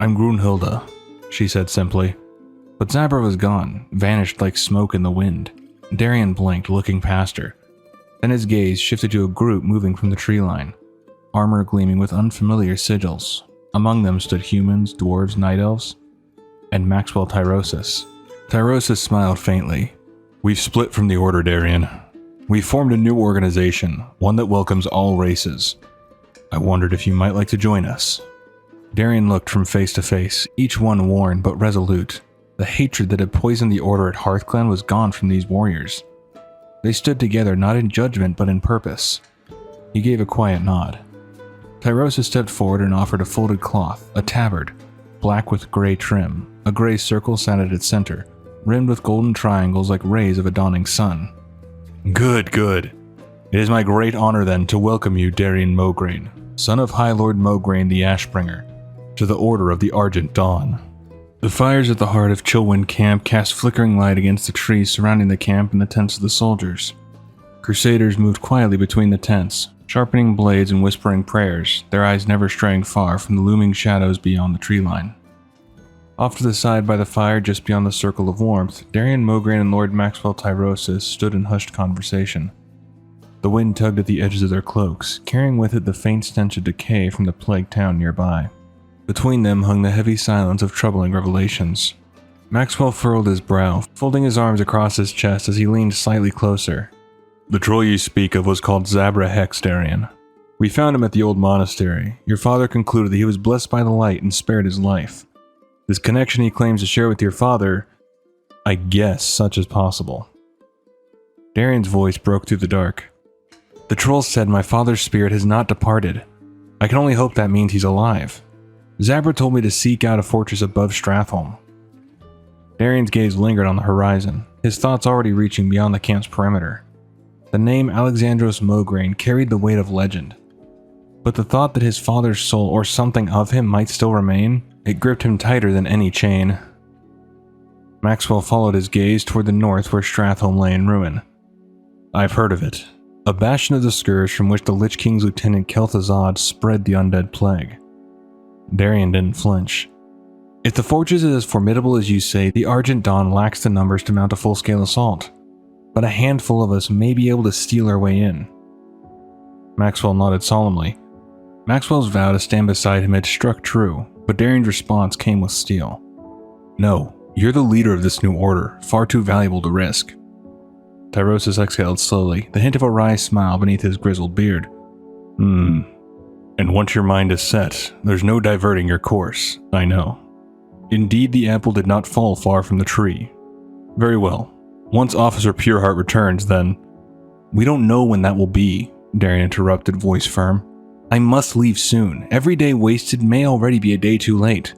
I'm Grunhilda, she said simply. But Zabra was gone, vanished like smoke in the wind. Darien blinked, looking past her. Then his gaze shifted to a group moving from the tree line, armor gleaming with unfamiliar sigils. Among them stood humans, dwarves, night elves, and Maxwell Tyrosus. Tyrosus smiled faintly. We've split from the Order, Darien. We've formed a new organization, one that welcomes all races. I wondered if you might like to join us. Darien looked from face to face, each one worn but resolute. The hatred that had poisoned the Order at Hearthglen was gone from these warriors. They stood together not in judgment but in purpose. He gave a quiet nod. Tyrosus stepped forward and offered a folded cloth, a tabard, black with gray trim. A gray circle sat at its center, rimmed with golden triangles like rays of a dawning sun. Good, good. It is my great honor then to welcome you, Darien Mograine, son of Highlord Mograine the Ashbringer, to the Order of the Argent Dawn. The fires at the heart of Chillwind Camp cast flickering light against the trees surrounding the camp and the tents of the soldiers. Crusaders moved quietly between the tents, sharpening blades and whispering prayers, their eyes never straying far from the looming shadows beyond the tree line. Off to the side by the fire, just beyond the circle of warmth, Darien Mograine and Lord Maxwell Tyrosus stood in hushed conversation. The wind tugged at the edges of their cloaks, carrying with it the faint stench of decay from the plague town nearby. Between them hung the heavy silence of troubling revelations. Maxwell furrowed his brow, folding his arms across his chest as he leaned slightly closer. The troll you speak of was called Zabra Hex, Darien. We found him at the old monastery. Your father concluded that he was blessed by the light and spared his life. This connection he claims to share with your father, I guess such as possible. Darien's voice broke through the dark. The troll said my father's spirit has not departed. I can only hope that means he's alive. Zabra told me to seek out a fortress above Stratholme. Darien's gaze lingered on the horizon, his thoughts already reaching beyond the camp's perimeter. The name Alexandros Mograine carried the weight of legend. But the thought that his father's soul or something of him might still remain, it gripped him tighter than any chain. Maxwell followed his gaze toward the north where Stratholme lay in ruin. I've heard of it. A bastion of the Scourge from which the Lich King's lieutenant Kel'Thuzad spread the undead plague. Darien didn't flinch. If the fortress is as formidable as you say, the Argent Dawn lacks the numbers to mount a full-scale assault. But a handful of us may be able to steal our way in. Maxwell nodded solemnly. Maxwell's vow to stand beside him had struck true, but Darien's response came with steel. No, you're the leader of this new order, far too valuable to risk. Tyrosus exhaled slowly, the hint of a wry smile beneath his grizzled beard. And once your mind is set, there's no diverting your course, I know. Indeed, the apple did not fall far from the tree. Very well. Once Officer Pureheart returns, then... We don't know when that will be, Darien interrupted, voice firm. I must leave soon. Every day wasted may already be a day too late.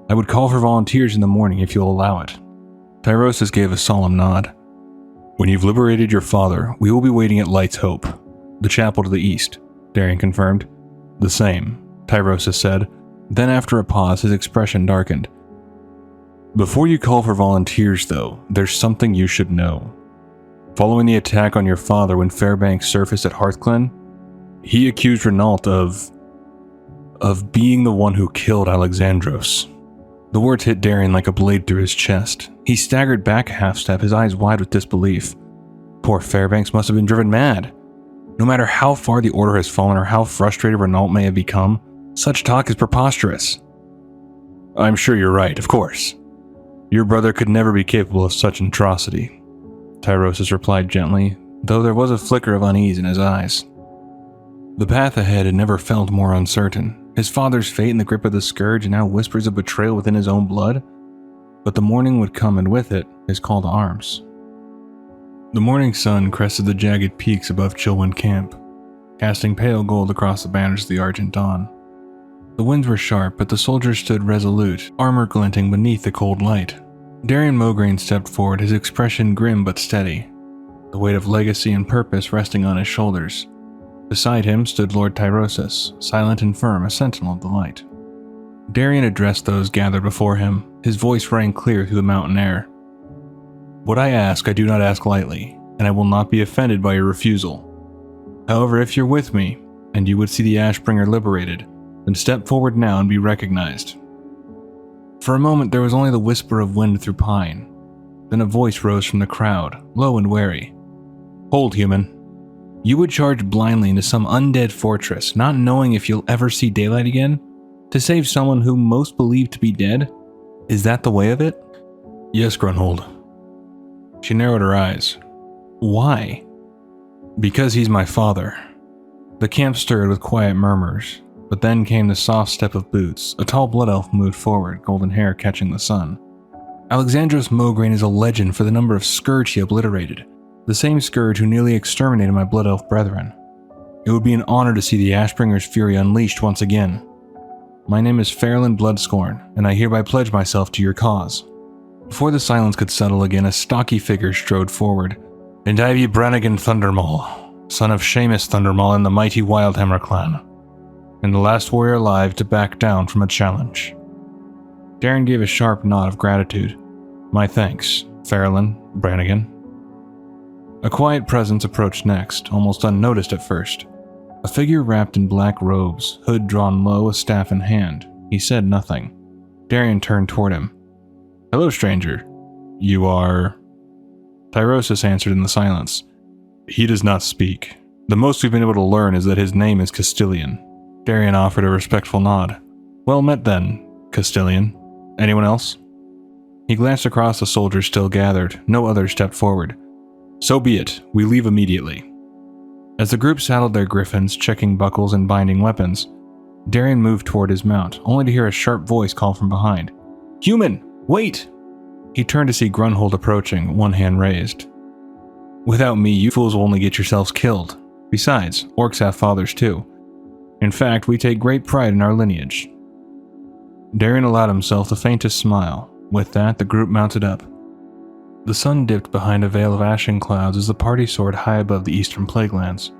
I would call for volunteers in the morning if you'll allow it. Tyrosus gave a solemn nod. When you've liberated your father, we will be waiting at Light's Hope, the chapel to the east, Darien confirmed. The same, Tyrosus said. Then after a pause, his expression darkened. Before you call for volunteers, though, there's something you should know. Following the attack on your father when Fairbanks surfaced at Hearthglen, he accused Renault of being the one who killed Alexandros. The words hit Darien like a blade through his chest. He staggered back a half step, his eyes wide with disbelief. Poor Fairbanks must have been driven mad. No matter how far the Order has fallen or how frustrated Renault may have become, such talk is preposterous. I'm sure you're right, of course. Your brother could never be capable of such an atrocity, Tyrosus replied gently, though there was a flicker of unease in his eyes. The path ahead had never felt more uncertain. His father's fate in the grip of the Scourge and now whispers of betrayal within his own blood. But the morning would come, and with it, his call to arms. The morning sun crested the jagged peaks above Chillwind Camp, casting pale gold across the banners of the Argent Dawn. The winds were sharp, but the soldiers stood resolute, armor glinting beneath the cold light. Darien Mograine stepped forward, his expression grim but steady, the weight of legacy and purpose resting on his shoulders. Beside him stood Lord Tyrosus, silent and firm, a sentinel of the light. Darien addressed those gathered before him. His voice rang clear through the mountain air. What I ask, I do not ask lightly, and I will not be offended by your refusal. However, if you're with me, and you would see the Ashbringer liberated, then step forward now and be recognized. For a moment, there was only the whisper of wind through pine. Then a voice rose from the crowd, low and wary. Hold, human. You would charge blindly into some undead fortress, not knowing if you'll ever see daylight again, to save someone whom most believe to be dead? Is that the way of it? Yes, Grunhold. She narrowed her eyes. Why? Because he's my father. The camp stirred with quiet murmurs, but then came the soft step of boots. A tall blood elf moved forward, golden hair catching the sun. Alexandros Mograine is a legend for the number of Scourge he obliterated, the same Scourge who nearly exterminated my blood elf brethren. It would be an honor to see the Ashbringer's fury unleashed once again. My name is Fairland Bloodscorn, and I hereby pledge myself to your cause. Before the silence could settle again, a stocky figure strode forward. And I be Brannigan Thundermaul, son of Seamus Thundermaul and the mighty Wildhammer clan, and the last warrior alive to back down from a challenge. Darien gave a sharp nod of gratitude. My thanks, Fairland, Brannigan. A quiet presence approached next, almost unnoticed at first. A figure wrapped in black robes, hood drawn low, a staff in hand. He said nothing. Darien turned toward him. Hello, stranger. You are... Tyrosus answered in the silence. He does not speak. The most we've been able to learn is that his name is Castilian. Darien offered a respectful nod. Well met then, Castilian. Anyone else? He glanced across the soldiers still gathered. No others stepped forward. So be it. We leave immediately. As the group saddled their griffins, checking buckles and binding weapons, Darien moved toward his mount, only to hear a sharp voice call from behind. Human! Wait! He turned to see Grunhold approaching, one hand raised. Without me, you fools will only get yourselves killed. Besides, orcs have fathers too. In fact, we take great pride in our lineage. Darien allowed himself the faintest smile. With that, the group mounted up. The sun dipped behind a veil of ashen clouds as the party soared high above the eastern plaguelands,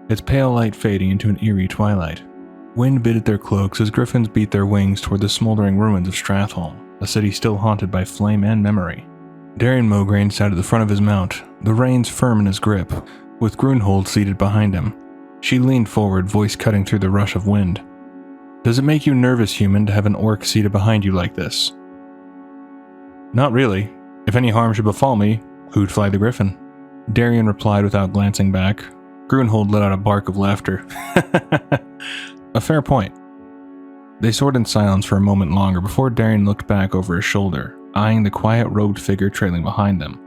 its pale light fading into an eerie twilight. Wind bit at their cloaks as griffins beat their wings toward the smoldering ruins of Stratholme, a city still haunted by flame and memory. Darien Mograine sat at the front of his mount, the reins firm in his grip, with Grunhold seated behind him. She leaned forward, voice cutting through the rush of wind. Does it make you nervous, human, to have an orc seated behind you like this? Not really. If any harm should befall me, who'd fly the griffin? Darien replied without glancing back. Grunhold let out a bark of laughter. A fair point. They soared in silence for a moment longer before Darien looked back over his shoulder, eyeing the quiet robed figure trailing behind them.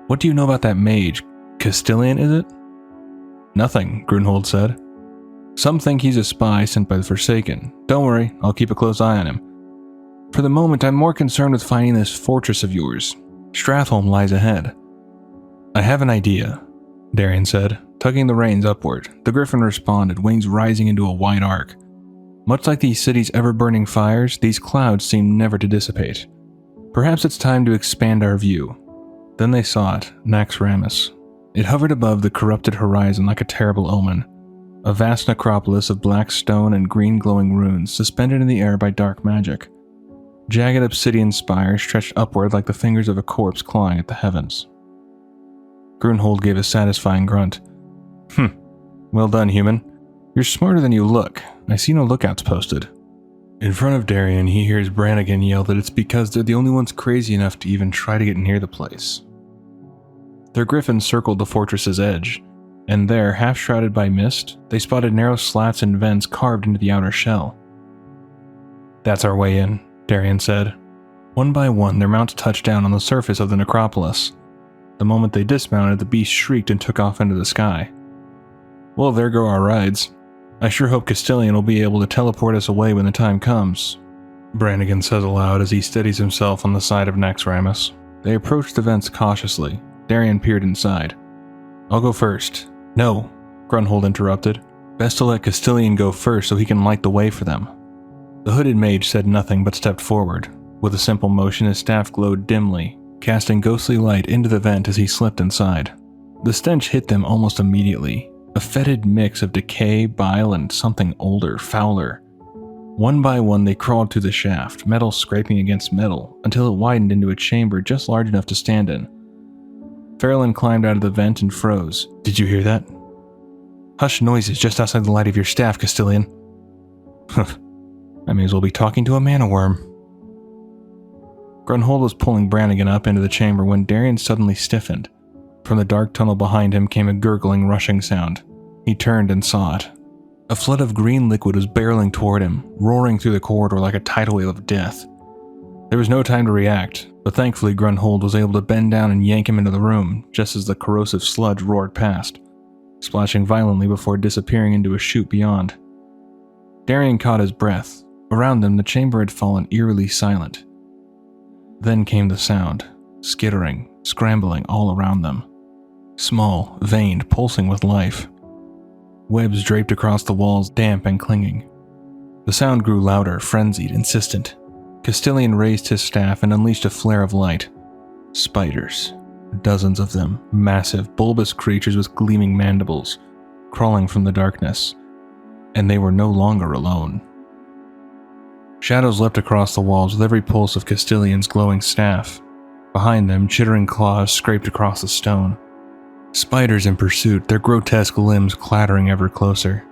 What do you know about that mage, Castilian, is it? Nothing, Grunhold said. Some think he's a spy sent by the Forsaken. Don't worry, I'll keep a close eye on him. For the moment, I'm more concerned with finding this fortress of yours. Stratholme lies ahead. I have an idea, Darien said, tugging the reins upward. The griffin responded, wings rising into a wide arc. Much like the city's ever-burning fires, these clouds seem never to dissipate. Perhaps it's time to expand our view. Then they saw it, Naxxramas. It hovered above the corrupted horizon like a terrible omen. A vast necropolis of black stone and green glowing runes suspended in the air by dark magic. Jagged obsidian spires stretched upward like the fingers of a corpse clawing at the heavens. Grunhold gave a satisfying grunt. Well done, human. You're smarter than you look. I see no lookouts posted. In front of Darien, he hears Brannigan yell that it's because they're the only ones crazy enough to even try to get near the place. Their griffin circled the fortress's edge, and there, half shrouded by mist, they spotted narrow slats and vents carved into the outer shell. That's our way in, Darien said. One by one, their mounts touched down on the surface of the necropolis. The moment they dismounted, the beast shrieked and took off into the sky. Well, there go our rides. I sure hope Castilian will be able to teleport us away when the time comes, Brannigan says aloud as he steadies himself on the side of Naxxramas. They approached the vents cautiously. Darien peered inside. I'll go first. No, Grunhold interrupted. Best to let Castilian go first so he can light the way for them. The hooded mage said nothing but stepped forward. With a simple motion, his staff glowed dimly, casting ghostly light into the vent as he slipped inside. The stench hit them almost immediately, a fetid mix of decay, bile, and something older, fouler. One by one they crawled through the shaft, metal scraping against metal, until it widened into a chamber just large enough to stand in. Fairlin climbed out of the vent and froze. Did you hear that? Hush noises just outside the light of your staff, Castilian. I may as well be talking to a mana-worm. Grunhold was pulling Brannigan up into the chamber when Darien suddenly stiffened. From the dark tunnel behind him came a gurgling, rushing sound. He turned and saw it. A flood of green liquid was barreling toward him, roaring through the corridor like a tidal wave of death. There was no time to react, but thankfully Grunhold was able to bend down and yank him into the room just as the corrosive sludge roared past, splashing violently before disappearing into a chute beyond. Darien caught his breath. Around them, the chamber had fallen eerily silent. Then came the sound, skittering, scrambling all around them. Small, veined, pulsing with life. Webs draped across the walls, damp and clinging. The sound grew louder, frenzied, insistent. Castilian raised his staff and unleashed a flare of light. Spiders. Dozens of them, massive, bulbous creatures with gleaming mandibles, crawling from the darkness. And they were no longer alone. Shadows leapt across the walls with every pulse of Castilian's glowing staff. Behind them, chittering claws scraped across the stone. Spiders in pursuit, their grotesque limbs clattering ever closer.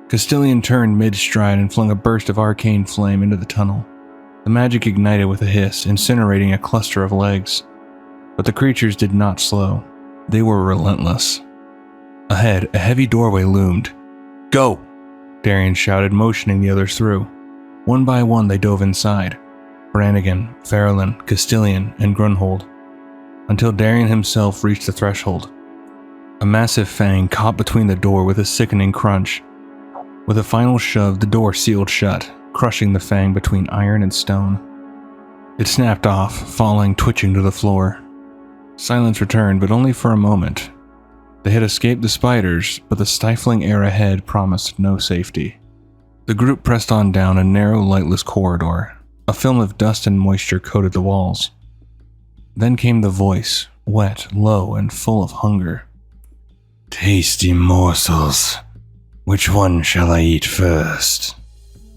Castilian turned mid-stride and flung a burst of arcane flame into the tunnel. The magic ignited with a hiss, incinerating a cluster of legs. But the creatures did not slow. They were relentless. Ahead, a heavy doorway loomed. Go! Darien shouted, motioning the others through. One by one they dove inside. Brannigan, Fairlin, Castilian, and Grunhold. Until Darien himself reached the threshold. A massive fang caught between the door with a sickening crunch. With a final shove, the door sealed shut, crushing the fang between iron and stone. It snapped off, falling, twitching to the floor. Silence returned, but only for a moment. They had escaped the spiders, but the stifling air ahead promised no safety. The group pressed on down a narrow, lightless corridor. A film of dust and moisture coated the walls. Then came the voice, wet, low, and full of hunger. Tasty morsels. Which one shall I eat first?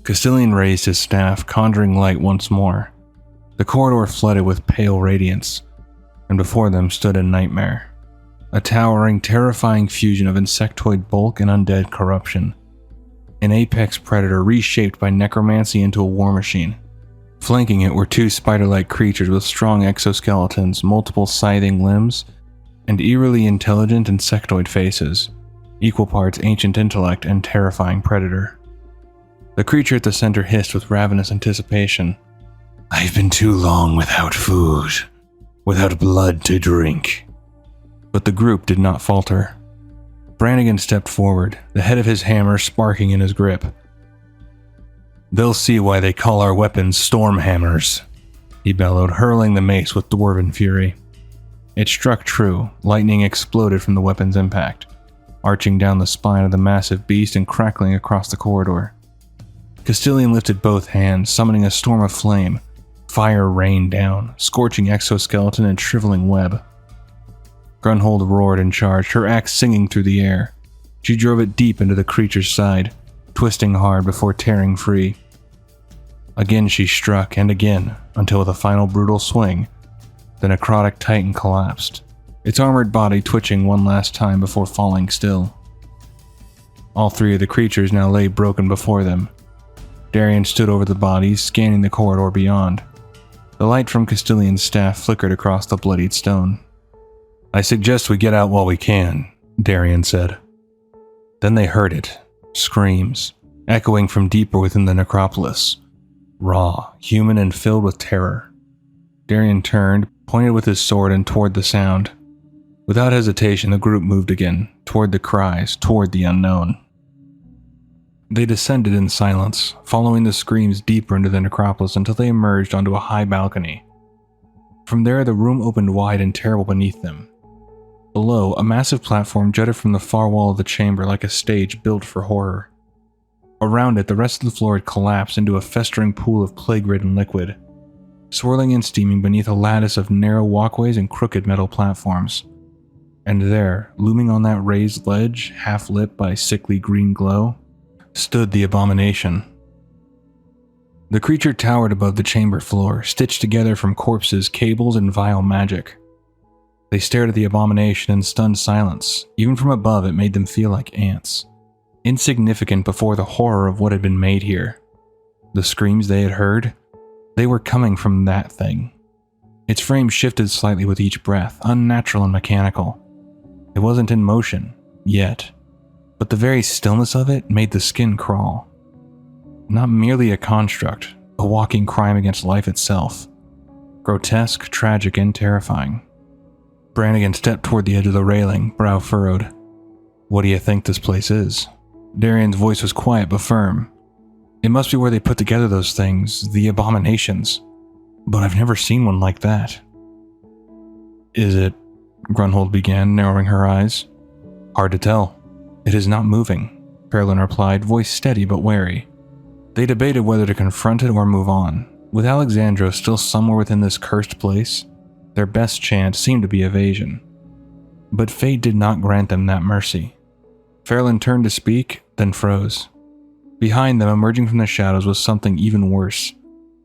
Castilian raised his staff, conjuring light once more. The corridor flooded with pale radiance, and before them stood a nightmare. A towering, terrifying fusion of insectoid bulk and undead corruption. An apex predator reshaped by necromancy into a war machine. Flanking it were two spider-like creatures with strong exoskeletons, multiple scything limbs, and eerily intelligent insectoid faces, equal parts ancient intellect and terrifying predator. The creature at the center hissed with ravenous anticipation. I've been too long without food, without blood to drink. But the group did not falter. Brannigan stepped forward, the head of his hammer sparking in his grip. "They'll see why they call our weapons storm hammers," he bellowed, hurling the mace with dwarven fury. It struck true. Lightning exploded from the weapon's impact, arching down the spine of the massive beast and crackling across the corridor. Castilian lifted both hands, summoning a storm of flame. Fire rained down, scorching exoskeleton and shriveling web. Grunhold roared and charged, her axe singing through the air. She drove it deep into the creature's side, twisting hard before tearing free. Again she struck, and again, until with a final brutal swing, the necrotic titan collapsed, its armored body twitching one last time before falling still. All three of the creatures now lay broken before them. Darien stood over the bodies, scanning the corridor beyond. The light from Castilian's staff flickered across the bloodied stone. "I suggest we get out while we can," Darien said. Then they heard it. Screams, echoing from deeper within the necropolis. Raw, human, and filled with terror. Darien turned, pointed with his sword and toward the sound. Without hesitation, the group moved again, toward the cries, toward the unknown. They descended in silence, following the screams deeper into the necropolis until they emerged onto a high balcony. From there, the room opened wide and terrible beneath them. Below, a massive platform jutted from the far wall of the chamber like a stage built for horror. Around it, the rest of the floor had collapsed into a festering pool of plague-ridden liquid, swirling and steaming beneath a lattice of narrow walkways and crooked metal platforms. And there, looming on that raised ledge, half-lit by sickly green glow, stood the abomination. The creature towered above the chamber floor, stitched together from corpses, cables, and vile magic. They stared at the abomination in stunned silence. Even from above, it made them feel like ants, insignificant before the horror of what had been made here. The screams they had heard, they were coming from that thing. Its frame shifted slightly with each breath, unnatural and mechanical. It wasn't in motion, yet, but the very stillness of it made the skin crawl. Not merely a construct, a walking crime against life itself. Grotesque, tragic, and terrifying. Brannigan stepped toward the edge of the railing, brow furrowed. "What do you think this place is?" Darien's voice was quiet but firm. "It must be where they put together those things, the abominations. But I've never seen one like that." "Is it?" Grunhold began, narrowing her eyes. "Hard to tell. It is not moving," Fairlin replied, voice steady but wary. They debated whether to confront it or move on. With Alexandros still somewhere within this cursed place, their best chance seemed to be evasion. But fate did not grant them that mercy. Fairlin turned to speak, then froze. Behind them, emerging from the shadows, was something even worse.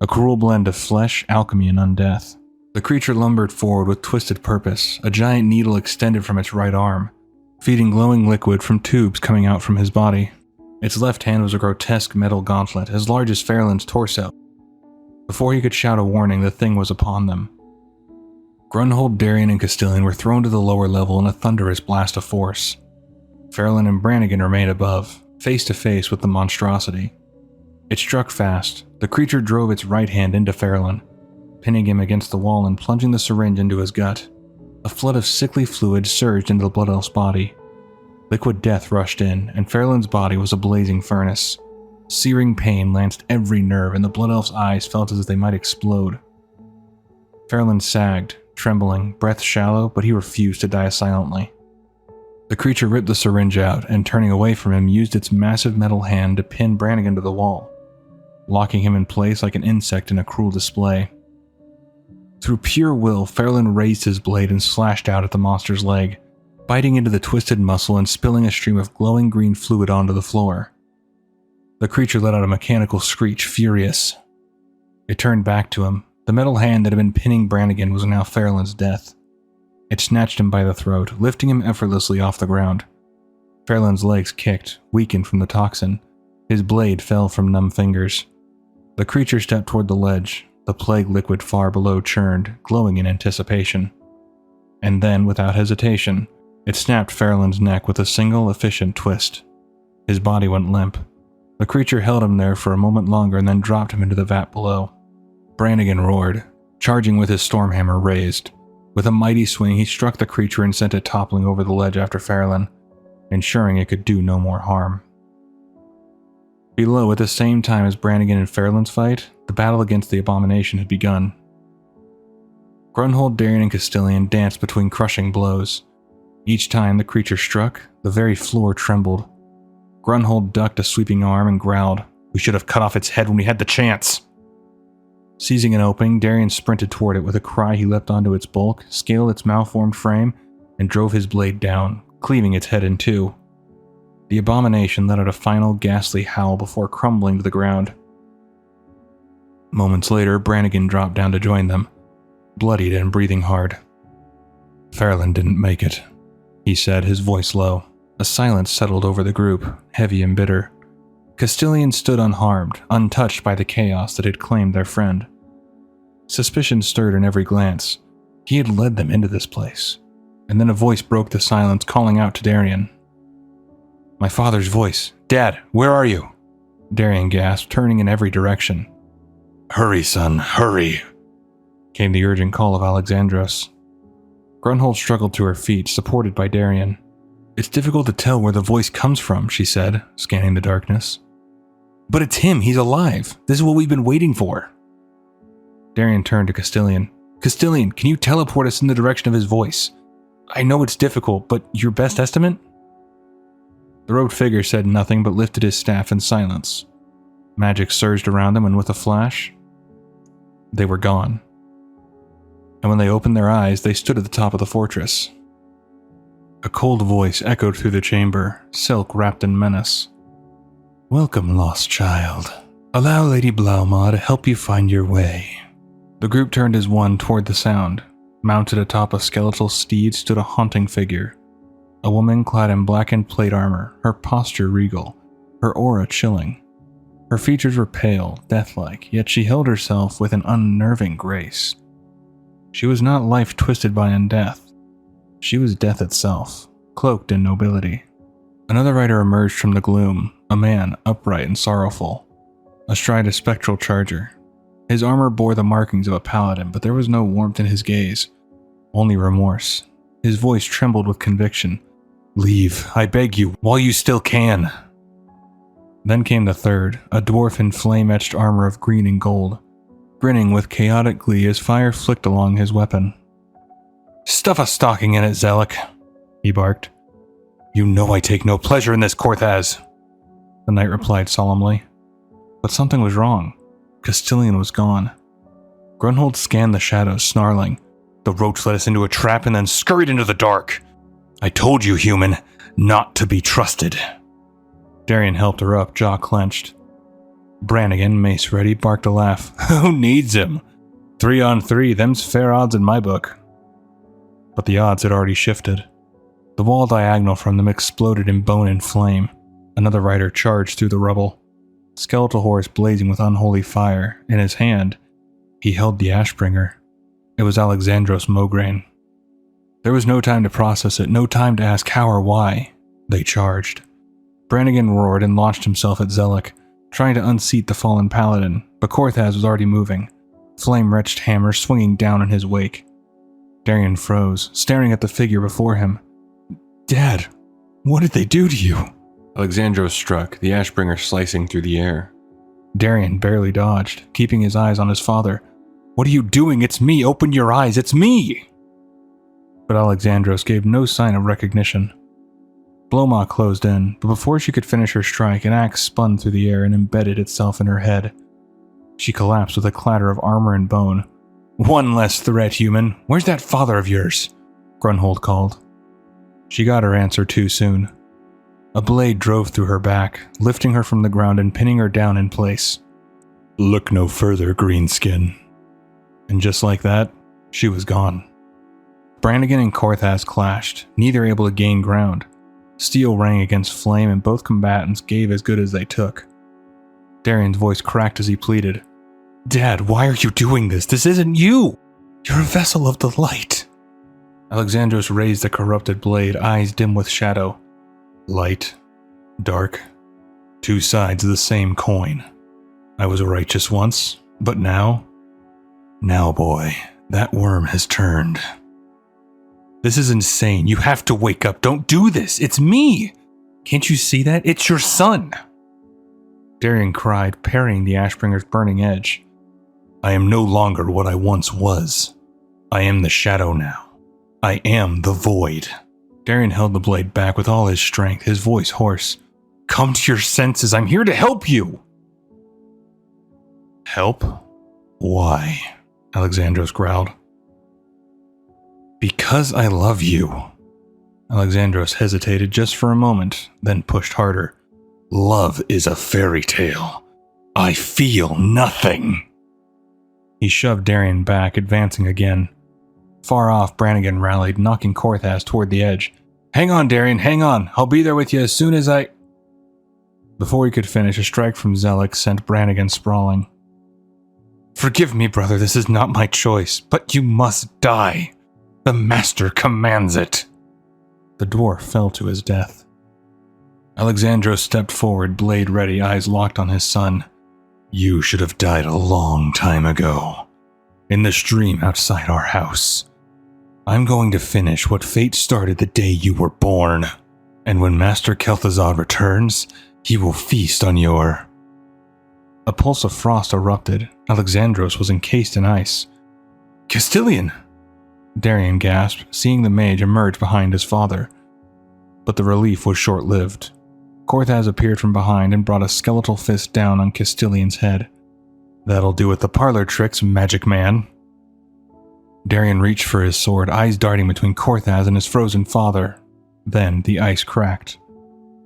A cruel blend of flesh, alchemy, and undeath. The creature lumbered forward with twisted purpose, a giant needle extended from its right arm, feeding glowing liquid from tubes coming out from his body. Its left hand was a grotesque metal gauntlet, as large as Fairlin's torso. Before he could shout a warning, the thing was upon them. Grunhold, Darien, and Castilian were thrown to the lower level in a thunderous blast of force. Fairlin and Brannigan remained above, face to face with the monstrosity. It struck fast. The creature drove its right hand into Fairlin, pinning him against the wall and plunging the syringe into his gut. A flood of sickly fluid surged into the Blood Elf's body. Liquid death rushed in, and Fairlin's body was a blazing furnace. Searing pain lanced every nerve, and the Blood Elf's eyes felt as if they might explode. Fairlin sagged, trembling, breath shallow, but he refused to die silently. The creature ripped the syringe out, and turning away from him, used its massive metal hand to pin Brannigan to the wall, locking him in place like an insect in a cruel display. Through pure will, Fairlin raised his blade and slashed out at the monster's leg, biting into the twisted muscle and spilling a stream of glowing green fluid onto the floor. The creature let out a mechanical screech, furious. It turned back to him. The metal hand that had been pinning Brannigan was now Fairlin's death. It snatched him by the throat, lifting him effortlessly off the ground. Fairlin's legs kicked, weakened from the toxin. His blade fell from numb fingers. The creature stepped toward the ledge. The plague liquid far below churned, glowing in anticipation. And then, without hesitation, it snapped Fairlin's neck with a single, efficient twist. His body went limp. The creature held him there for a moment longer and then dropped him into the vat below. Brannigan roared, charging with his stormhammer raised. With a mighty swing, he struck the creature and sent it toppling over the ledge after Fairlin, ensuring it could do no more harm. Below, at the same time as Brannigan and Fairlin's fight, the battle against the abomination had begun. Grunhold, Darien, and Castilian danced between crushing blows. Each time the creature struck, the very floor trembled. Grunhold ducked a sweeping arm and growled, "We should have cut off its head when we had the chance." Seizing an opening, Darien sprinted toward it. With a cry, he leapt onto its bulk, scaled its malformed frame, and drove his blade down, cleaving its head in two. The abomination let out a final ghastly howl before crumbling to the ground. Moments later, Brannigan dropped down to join them, bloodied and breathing hard. "Fairlin didn't make it," he said, his voice low. A silence settled over the group, heavy and bitter. Castilian stood unharmed, untouched by the chaos that had claimed their friend. Suspicion stirred in every glance. He had led them into this place. And then a voice broke the silence, calling out to Darien. "My father's voice. Dad, where are you?" Darien gasped, turning in every direction. "Hurry, son, hurry," came the urgent call of Alexandros. Grunhold struggled to her feet, supported by Darien. "It's difficult to tell where the voice comes from," she said, scanning the darkness. "But it's him, he's alive. This is what we've been waiting for." Darien turned to Castilian. "Castilian, can you teleport us in the direction of his voice? I know it's difficult, but your best estimate?" The robed figure said nothing but lifted his staff in silence. Magic surged around them, and with a flash, they were gone. And when they opened their eyes, they stood at the top of the fortress. A cold voice echoed through the chamber, silk wrapped in menace. "Welcome, lost child. Allow Lady Blaumah to help you find your way." The group turned as one toward the sound. Mounted atop a skeletal steed stood a haunting figure. A woman clad in blackened plate armor, her posture regal, her aura chilling. Her features were pale, death-like, yet she held herself with an unnerving grace. She was not life twisted by undeath. She was death itself, cloaked in nobility. Another rider emerged from the gloom, a man upright and sorrowful, astride a spectral charger. His armor bore the markings of a paladin, but there was no warmth in his gaze, only remorse. His voice trembled with conviction. "Leave, I beg you, while you still can." Then came the third, a dwarf in flame-etched armor of green and gold, grinning with chaotic glee as fire flicked along his weapon. "Stuff a stocking in it, Zelek," he barked. "You know I take no pleasure in this, Korthaz," the knight replied solemnly. But something was wrong. Castilian was gone. Grunhold scanned the shadows, snarling. "The roach led us into a trap and then scurried into the dark. I told you, human, not to be trusted." Darien helped her up, jaw clenched. Brannigan, mace ready, barked a laugh. "Who needs him? 3 on 3, them's fair odds in my book." But the odds had already shifted. The wall diagonal from them exploded in bone and flame. Another rider charged through the rubble. Skeletal horse blazing with unholy fire. In his hand, he held the Ashbringer. It was Alexandros Mograine. There was no time to process it, no time to ask how or why. They charged. Brannigan roared and launched himself at Zelek, trying to unseat the fallen paladin, but Korthaz was already moving, flame-wretched hammer swinging down in his wake. Darien froze, staring at the figure before him. "Dad, what did they do to you?" Alexandros struck, the Ashbringer slicing through the air. Darien barely dodged, keeping his eyes on his father. "What are you doing? It's me! Open your eyes! It's me!" But Alexandros gave no sign of recognition. Blaumah closed in, but before she could finish her strike, an axe spun through the air and embedded itself in her head. She collapsed with a clatter of armor and bone. "One less threat, human! Where's that father of yours?" Grunhold called. She got her answer too soon. A blade drove through her back, lifting her from the ground and pinning her down in place. "Look no further, Greenskin." And just like that, she was gone. Brannigan and Korthaz clashed, neither able to gain ground. Steel rang against flame, and both combatants gave as good as they took. Darien's voice cracked as he pleaded. "Dad, why are you doing this? This isn't you! You're a vessel of the light." Alexandros raised the corrupted blade, eyes dim with shadow. Light, dark, 2 sides of the same coin. I was righteous once, but now, boy, that worm has turned. This is insane. You have to wake up. Don't do this. It's me. Can't you see that? It's your son. Darien cried, parrying the Ashbringer's burning edge. I am no longer what I once was. I am the shadow now. I am the void. Darien held the blade back with all his strength, his voice hoarse. Come to your senses. I'm here to help you. Help? Why? Alexandros growled. Because I love you. Alexandros hesitated just for a moment, then pushed harder. Love is a fairy tale. I feel nothing. He shoved Darien back, advancing again. Far off, Brannigan rallied, knocking Korthas toward the edge. Hang on, Darien, hang on. I'll be there with you as soon as I... Before he could finish, a strike from Zelek sent Brannigan sprawling. Forgive me, brother, this is not my choice, but you must die. The Master commands it. The dwarf fell to his death. Alexandros stepped forward, blade ready, eyes locked on his son. You should have died a long time ago. In the stream outside our house. I'm going to finish what fate started the day you were born. And when Master Kel'Thuzad returns, he will feast on your... A pulse of frost erupted. Alexandros was encased in ice. Castilian! Darien gasped, seeing the mage emerge behind his father. But the relief was short-lived. Korthas appeared from behind and brought a skeletal fist down on Castilian's head. That'll do with the parlor tricks, magic man. Darien reached for his sword, eyes darting between Korthas and his frozen father. Then the ice cracked,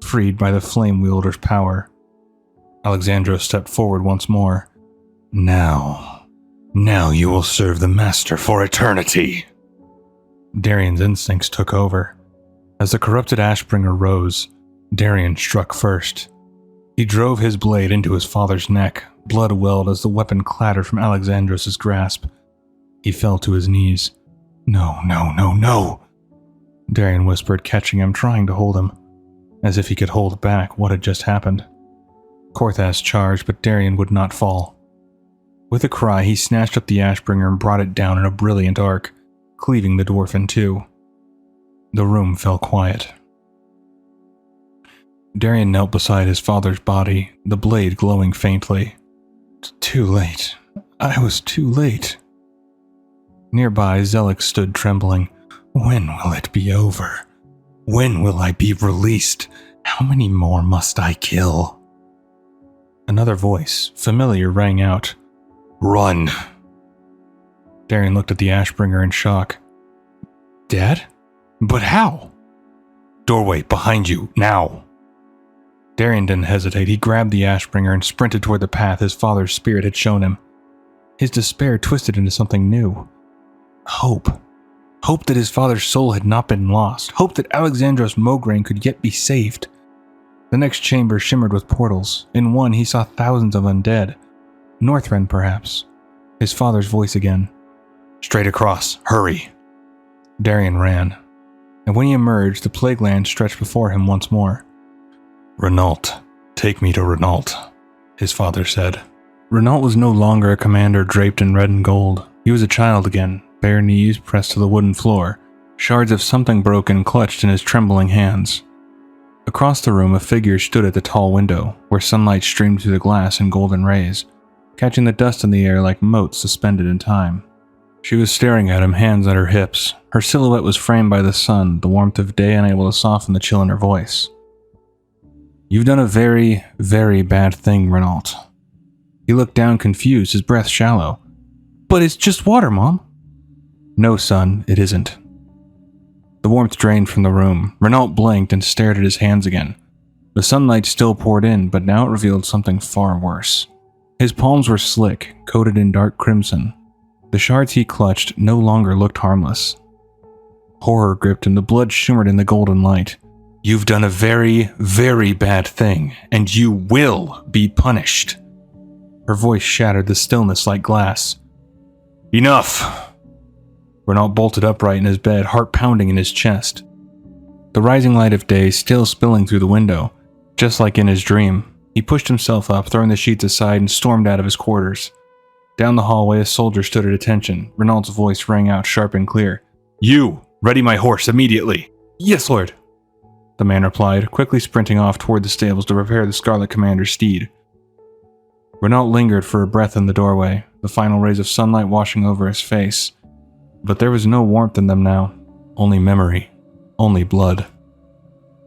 freed by the flame wielder's power. Alexandros stepped forward once more. Now you will serve the Master for eternity. Darien's instincts took over. As the corrupted Ashbringer rose, Darien struck first. He drove his blade into his father's neck, blood welled as the weapon clattered from Alexandros' grasp. He fell to his knees. No. Darien whispered, catching him, trying to hold him, as if he could hold back what had just happened. Korthas charged, but Darien would not fall. With a cry, he snatched up the Ashbringer and brought it down in a brilliant arc, cleaving the dwarf in two. The room fell quiet. Darien knelt beside his father's body, the blade glowing faintly. Too late. I was too late. Nearby, Zelek stood trembling. When will it be over? When will I be released? How many more must I kill? Another voice, familiar, rang out. Run! Darien looked at the Ashbringer in shock. Dad? But how? Doorway, behind you, now! Darien didn't hesitate. He grabbed the Ashbringer and sprinted toward the path his father's spirit had shown him. His despair twisted into something new. Hope. Hope that his father's soul had not been lost. Hope that Alexandros Mograine could yet be saved. The next chamber shimmered with portals. In one, he saw thousands of undead. Northrend, perhaps. His father's voice again. Straight across. Hurry. Darien ran. And when he emerged, the plaguelands stretched before him once more. Renault. Take me to Renault, his father said. Renault was no longer a commander draped in red and gold. He was a child again, bare knees pressed to the wooden floor, shards of something broken clutched in his trembling hands. Across the room, a figure stood at the tall window, where sunlight streamed through the glass in golden rays, catching the dust in the air like motes suspended in time. She was staring at him, hands at her hips. Her silhouette was framed by the sun, the warmth of day unable to soften the chill in her voice. You've done a very, very bad thing, Renault. He looked down confused, his breath shallow. But it's just water, Mom. No, son, it isn't. The warmth drained from the room. Renault blinked and stared at his hands again. The sunlight still poured in, but now it revealed something far worse. His palms were slick, coated in dark crimson. The shards he clutched no longer looked harmless. Horror gripped him, the blood shimmered in the golden light. You've done a very, very bad thing, and you will be punished. Her voice shattered the stillness like glass. Enough! Renault bolted upright in his bed, heart pounding in his chest. The rising light of day still spilling through the window, just like in his dream. He pushed himself up, throwing the sheets aside, and stormed out of his quarters. Down the hallway, a soldier stood at attention. Renault's voice rang out sharp and clear. You! Ready my horse immediately. Yes, lord, the man replied, quickly sprinting off toward the stables to prepare the Scarlet Commander's steed. Renault lingered for a breath in the doorway, the final rays of sunlight washing over his face. But there was no warmth in them now, only memory, only blood.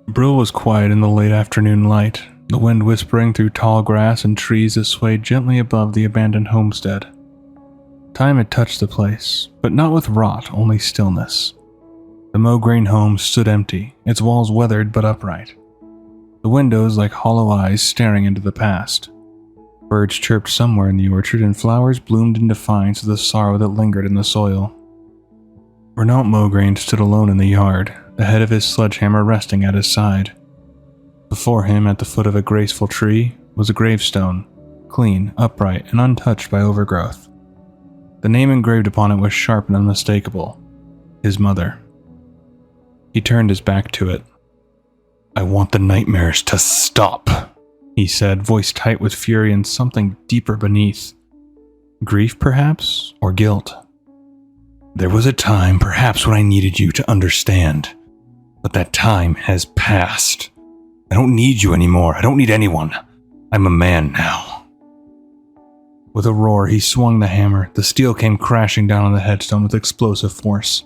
Brill was quiet in the late afternoon light, the wind whispering through tall grass and trees that swayed gently above the abandoned homestead. Time had touched the place, but not with rot, only stillness. The Mograine home stood empty, its walls weathered but upright. The windows like hollow eyes staring into the past. Birds chirped somewhere in the orchard and flowers bloomed in defiance of the sorrow that lingered in the soil. Renault Mograine stood alone in the yard, the head of his sledgehammer resting at his side. Before him, at the foot of a graceful tree, was a gravestone, clean, upright, and untouched by overgrowth. The name engraved upon it was sharp and unmistakable: his mother. He turned his back to it. "I want the nightmares to stop," he said, voice tight with fury and something deeper beneath. Grief, perhaps, or guilt? "There was a time, perhaps, when I needed you to understand. But that time has passed. I don't need you anymore. I don't need anyone. I'm a man now." With a roar, he swung the hammer. The steel came crashing down on the headstone with explosive force,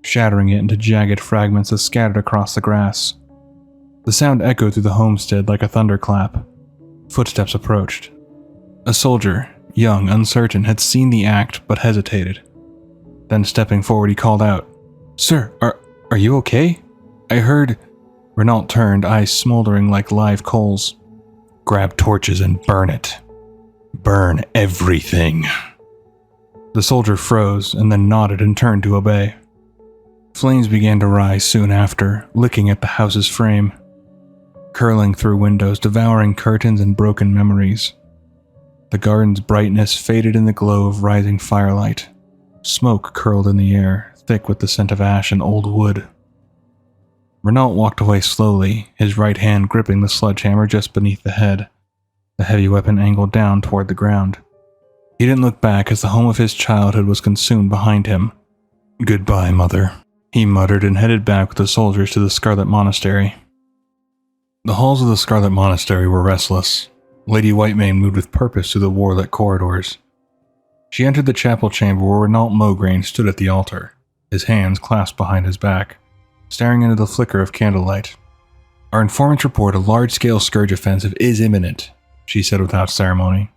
shattering it into jagged fragments that scattered across the grass. The sound echoed through the homestead like a thunderclap. Footsteps approached. A soldier, young, uncertain, had seen the act but hesitated. Then stepping forward, he called out, "Sir, are you okay? I heard..." Renault turned, eyes smoldering like live coals. "Grab torches and burn it. Burn everything." The soldier froze and then nodded and turned to obey. Flames began to rise soon after, licking at the house's frame, curling through windows, devouring curtains and broken memories. The garden's brightness faded in the glow of rising firelight. Smoke curled in the air, thick with the scent of ash and old wood. Renault walked away slowly, his right hand gripping the sledgehammer just beneath the head, the heavy weapon angled down toward the ground. He didn't look back as the home of his childhood was consumed behind him. "Goodbye, mother," he muttered and headed back with the soldiers to the Scarlet Monastery. The halls of the Scarlet Monastery were restless. Lady Whitemane moved with purpose through the war-lit corridors. She entered the chapel chamber where Renault Mograine stood at the altar, his hands clasped behind his back, staring into the flicker of candlelight. "Our informants report a large-scale Scourge offensive is imminent," she said without ceremony.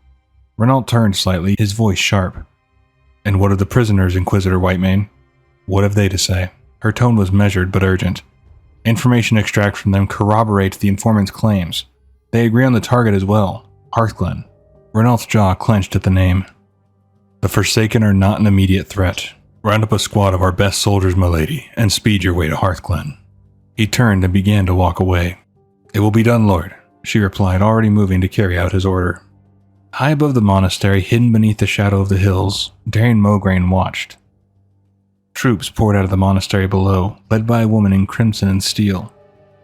Renault turned slightly, his voice sharp. "And what of the prisoners, Inquisitor Whitemane? What have they to say?" Her tone was measured but urgent. "Information extracted from them corroborates the informant's claims. They agree on the target as well, Hearthglen." Renault's jaw clenched at the name. "The Forsaken are not an immediate threat. Round up a squad of our best soldiers, milady, and speed your way to Hearthglen." He turned and began to walk away. "It will be done, lord," she replied, already moving to carry out his order. High above the monastery, hidden beneath the shadow of the hills, Darien Mograine watched. Troops poured out of the monastery below, led by a woman in crimson and steel.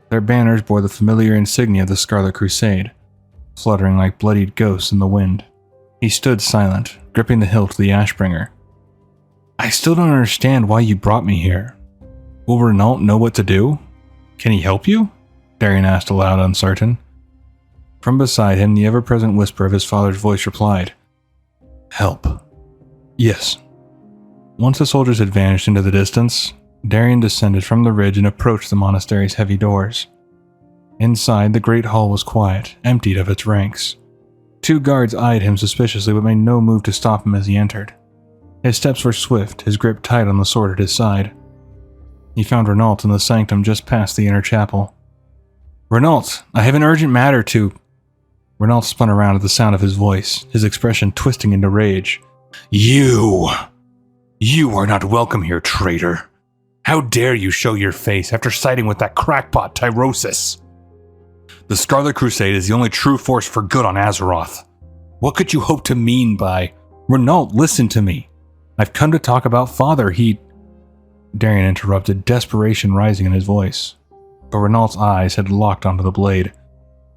Their banners bore the familiar insignia of the Scarlet Crusade, fluttering like bloodied ghosts in the wind. He stood silent, gripping the hilt of the Ashbringer. "I still don't understand why you brought me here. Will Renault know what to do? Can he help you?" Darien asked aloud, uncertain. From beside him, the ever-present whisper of his father's voice replied, "Help. Yes." Once the soldiers had vanished into the distance, Darien descended from the ridge and approached the monastery's heavy doors. Inside, the great hall was quiet, emptied of its ranks. 2 guards eyed him suspiciously but made no move to stop him as he entered. His steps were swift, his grip tight on the sword at his side. He found Renault in the sanctum just past the inner chapel. "Renault, I have an urgent matter to..." Renault spun around at the sound of his voice, his expression twisting into rage. You are not welcome here, traitor. How dare you show your face after siding with that crackpot Tyrosus? The Scarlet Crusade is the only true force for good on Azeroth. What could you hope to mean by... Renault, listen to me. I've come to talk about father, Darien interrupted, desperation rising in his voice. But Renault's eyes had locked onto the blade.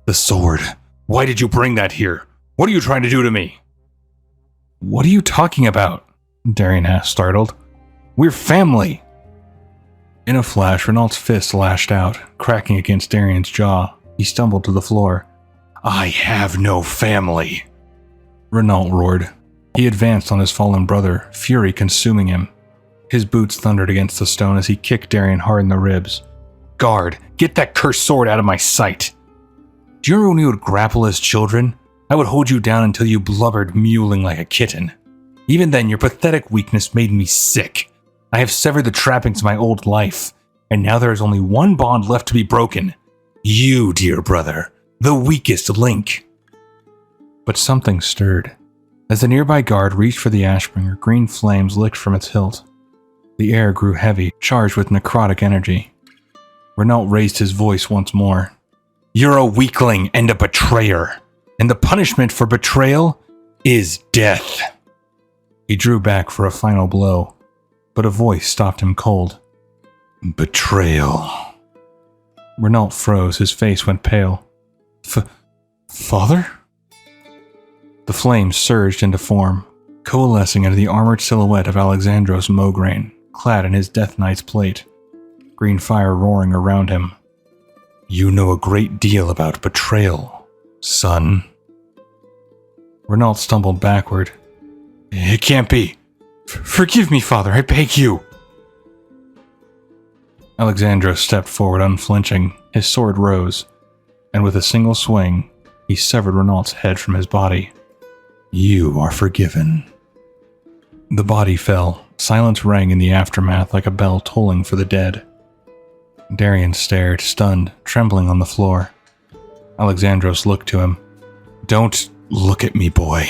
"The sword. Why did you bring that here? What are you trying to do to me?" "What are you talking about?" Darien asked, startled. "We're family." In a flash, Renault's fist lashed out, cracking against Darien's jaw. He stumbled to the floor. "I have no family!" Renault roared. He advanced on his fallen brother, fury consuming him. His boots thundered against the stone as he kicked Darien hard in the ribs. "Guard, get that cursed sword out of my sight! Do you remember when we would grapple as children? I would hold you down until you blubbered, mewling like a kitten. Even then, your pathetic weakness made me sick. I have severed the trappings of my old life, and now there is only one bond left to be broken. You, dear brother, the weakest link." But something stirred. As the nearby guard reached for the Ashbringer, green flames licked from its hilt. The air grew heavy, charged with necrotic energy. Renault raised his voice once more. "You're a weakling and a betrayer, and the punishment for betrayal is death." He drew back for a final blow, but a voice stopped him cold. "Betrayal." Renault froze, his face went pale. Father? The flames surged into form, coalescing into the armored silhouette of Alexandros Mograine, clad in his Death Knight's plate, green fire roaring around him. "You know a great deal about betrayal, son." Renault stumbled backward. "It can't be. Forgive me, father, I beg you." Alexandros stepped forward unflinching, his sword rose, and with a single swing, he severed Renault's head from his body. "You are forgiven." The body fell. Silence rang in the aftermath like a bell tolling for the dead. Darien stared, stunned, trembling on the floor. Alexandros looked to him. "Don't look at me, boy."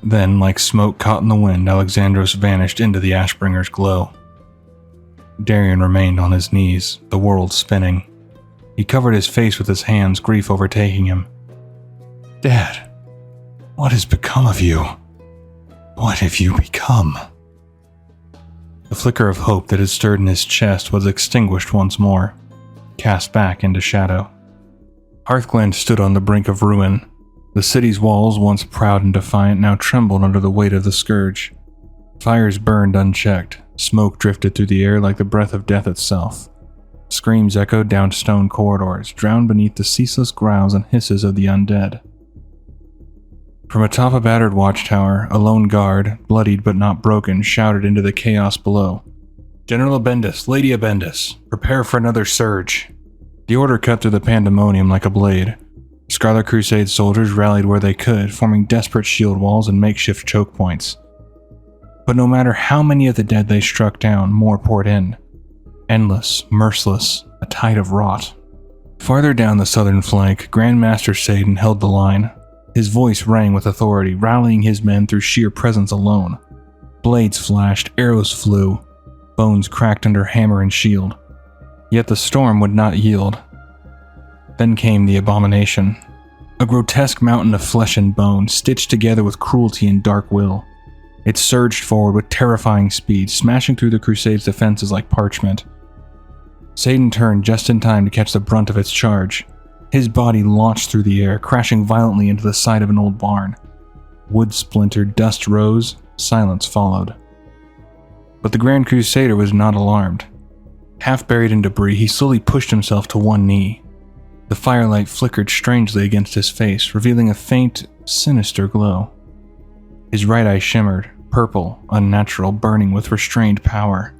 Then, like smoke caught in the wind, Alexandros vanished into the Ashbringer's glow. Darien remained on his knees, the world spinning. He covered his face with his hands, grief overtaking him. "Dad, what has become of you? What have you become?" The flicker of hope that had stirred in his chest was extinguished once more, cast back into shadow. Hearthglen stood on the brink of ruin. The city's walls, once proud and defiant, now trembled under the weight of the Scourge. Fires burned unchecked. Smoke drifted through the air like the breath of death itself. Screams echoed down stone corridors, drowned beneath the ceaseless growls and hisses of the undead. From atop a battered watchtower, a lone guard, bloodied but not broken, shouted into the chaos below. "General Abendis, Lady Abendis, prepare for another surge." The order cut through the pandemonium like a blade. Scarlet Crusade soldiers rallied where they could, forming desperate shield walls and makeshift choke points. But no matter how many of the dead they struck down, more poured in. Endless, merciless, a tide of rot. Farther down the southern flank, Grandmaster Satan held the line. His voice rang with authority, rallying his men through sheer presence alone. Blades flashed, arrows flew, bones cracked under hammer and shield. Yet the storm would not yield. Then came the abomination. A grotesque mountain of flesh and bone, stitched together with cruelty and dark will. It surged forward with terrifying speed, smashing through the Crusade's defenses like parchment. Satan turned just in time to catch the brunt of its charge. His body launched through the air, crashing violently into the side of an old barn. Wood splintered, dust rose, silence followed. But the Grand Crusader was not alarmed. Half buried in debris, he slowly pushed himself to one knee. The firelight flickered strangely against his face, revealing a faint, sinister glow. His right eye shimmered, purple, unnatural, burning with restrained power.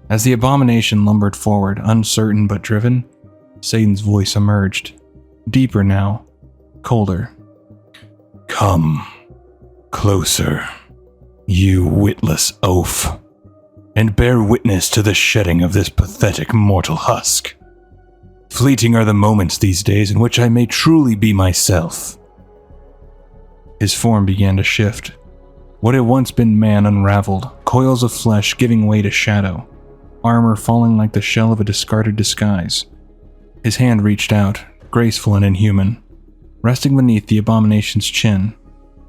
As the abomination lumbered forward, uncertain but driven, Satan's voice emerged. Deeper now, colder. "Come closer, you witless oaf, and bear witness to the shedding of this pathetic mortal husk. Fleeting are the moments these days in which I may truly be myself." His form began to shift. What had once been man unraveled, coils of flesh giving way to shadow, armor falling like the shell of a discarded disguise. His hand reached out, graceful and inhuman, resting beneath the abomination's chin.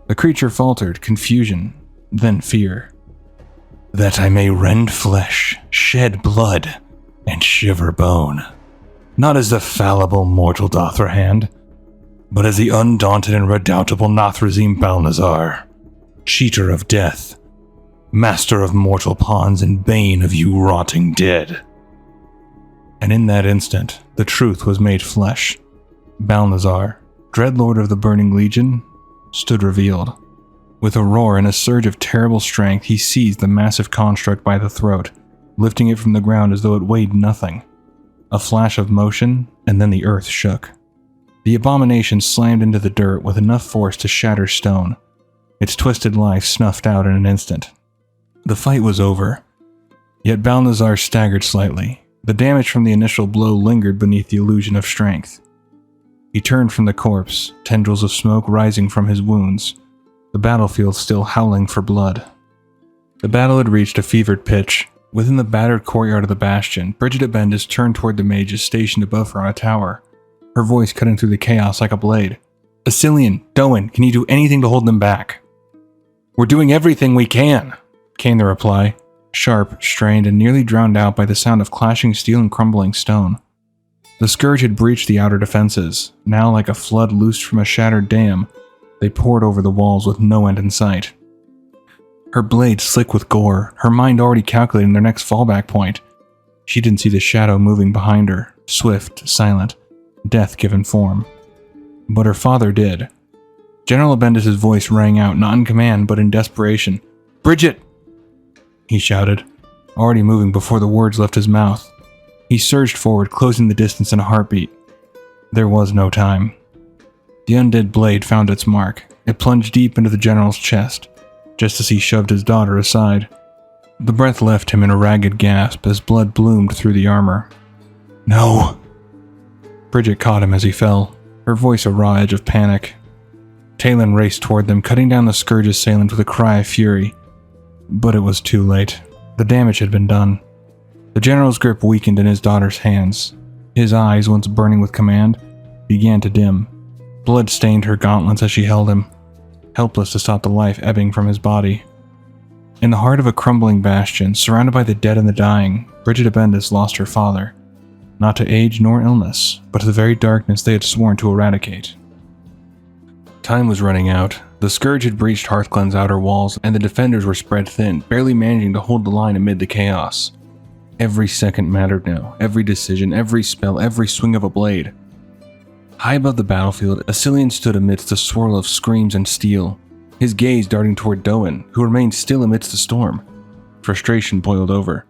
The creature faltered, confusion, then fear. "That I may rend flesh, shed blood, and shiver bone. Not as the fallible mortal Dothrahand, but as the undaunted and redoubtable Nathrazim Balnazar, cheater of death, master of mortal pawns and bane of you rotting dead. And in that instant, the truth was made flesh. Balnazzar, dreadlord of the Burning Legion, stood revealed. With a roar and a surge of terrible strength, he seized the massive construct by the throat, lifting it from the ground as though it weighed nothing. A flash of motion, and then the earth shook. The abomination slammed into the dirt with enough force to shatter stone, its twisted life snuffed out in an instant. The fight was over, yet Balnazzar staggered slightly. The damage from the initial blow lingered beneath the illusion of strength. He turned from the corpse, tendrils of smoke rising from his wounds, the battlefield still howling for blood. The battle had reached a fevered pitch. Within the battered courtyard of the bastion, Brigida Bendis turned toward the mages stationed above her on a tower, her voice cutting through the chaos like a blade. "Asilian, Doan, can you do anything to hold them back?" "We're doing everything we can," came the reply, sharp, strained, and nearly drowned out by the sound of clashing steel and crumbling stone. The Scourge had breached the outer defenses. Now, like a flood loosed from a shattered dam, they poured over the walls with no end in sight. Her blade slick with gore, her mind already calculating their next fallback point. She didn't see the shadow moving behind her, swift, silent, death given form. But her father did. General Bendis' voice rang out, not in command, but in desperation. "Bridget!" he shouted, already moving before the words left his mouth. He surged forward, closing the distance in a heartbeat. There was no time. The undead blade found its mark. It plunged deep into the general's chest, just as he shoved his daughter aside. The breath left him in a ragged gasp as blood bloomed through the armor. "No!" Bridget caught him as he fell, her voice a raw edge of panic. Talon raced toward them, cutting down the Scourge assailant with a cry of fury. But it was too late. The damage had been done. The general's grip weakened in his daughter's hands. His eyes, once burning with command, began to dim. Blood stained her gauntlets as she held him, helpless to stop the life ebbing from his body. In the heart of a crumbling bastion, surrounded by the dead and the dying, Brigida Bendis lost her father, not to age nor illness, but to the very darkness they had sworn to eradicate. Time was running out. The Scourge had breached Hearthglen's outer walls, and the defenders were spread thin, barely managing to hold the line amid the chaos. Every second mattered now, every decision, every spell, every swing of a blade. High above the battlefield, Asilian stood amidst a swirl of screams and steel, his gaze darting toward Doan, who remained still amidst the storm. Frustration boiled over.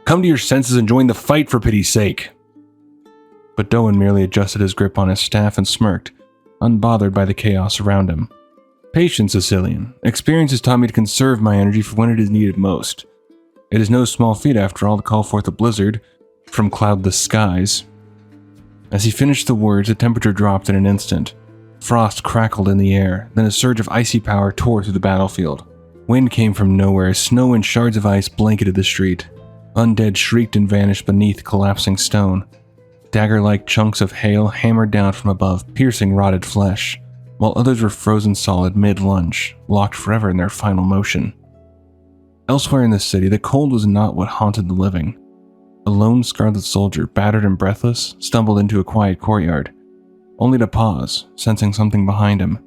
"Come to your senses and join the fight, for pity's sake!" But Doan merely adjusted his grip on his staff and smirked, unbothered by the chaos around him. "Patience, Asilian. Experience has taught me to conserve my energy for when it is needed most. It is no small feat, after all, to call forth a blizzard from cloudless skies." As he finished the words, the temperature dropped in an instant. Frost crackled in the air, then a surge of icy power tore through the battlefield. Wind came from nowhere, snow and shards of ice blanketed the street. Undead shrieked and vanished beneath collapsing stone. Dagger-like chunks of hail hammered down from above, piercing rotted flesh, while others were frozen solid mid-lunge, locked forever in their final motion. Elsewhere in the city, the cold was not what haunted the living. A lone Scarlet soldier, battered and breathless, stumbled into a quiet courtyard, only to pause, sensing something behind him.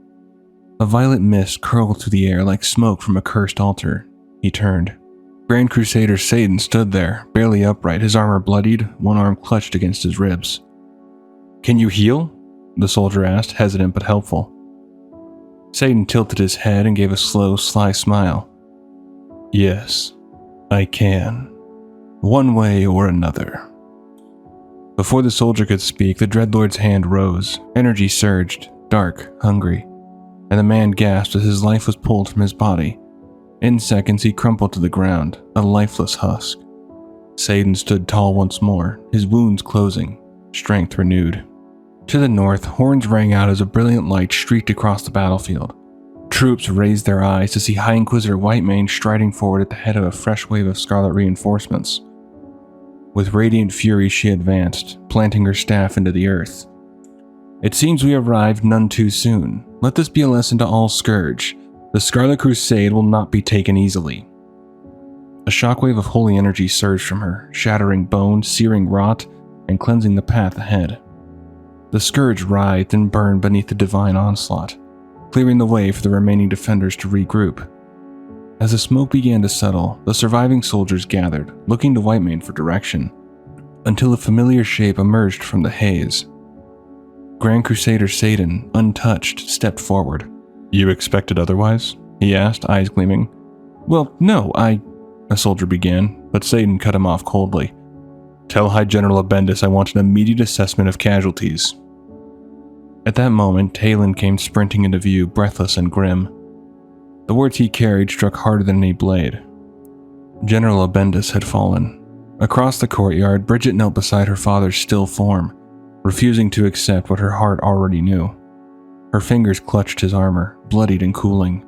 A violet mist curled through the air like smoke from a cursed altar. He turned. Grand Crusader Satan stood there, barely upright, his armor bloodied, one arm clutched against his ribs. "Can you heal?" the soldier asked, hesitant but helpful. Satan tilted his head and gave a slow, sly smile. "Yes, I can. One way or another." Before the soldier could speak, the dreadlord's hand rose, energy surged, dark, hungry, and the man gasped as his life was pulled from his body. In seconds, he crumpled to the ground, a lifeless husk. Satan stood tall once more, his wounds closing, strength renewed. To the north, horns rang out as a brilliant light streaked across the battlefield. Troops raised their eyes to see High Inquisitor Whitemane striding forward at the head of a fresh wave of Scarlet reinforcements. With radiant fury she advanced, planting her staff into the earth. "It seems we arrived none too soon. Let this be a lesson to all Scourge. The Scarlet Crusade will not be taken easily." A shockwave of holy energy surged from her, shattering bone, searing rot, and cleansing the path ahead. The Scourge writhed and burned beneath the divine onslaught, clearing the way for the remaining defenders to regroup. As the smoke began to settle, the surviving soldiers gathered, looking to Whitemane for direction, until a familiar shape emerged from the haze. Grand Crusader Satan, untouched, stepped forward. "You expected otherwise?" he asked, eyes gleaming. "Well, no, a soldier began, but Satan cut him off coldly. "Tell High General Abendis I want an immediate assessment of casualties." At that moment, Talon came sprinting into view, breathless and grim. The words he carried struck harder than any blade. General Abendis had fallen. Across the courtyard, Bridget knelt beside her father's still form, refusing to accept what her heart already knew. Her fingers clutched his armor, bloodied and cooling.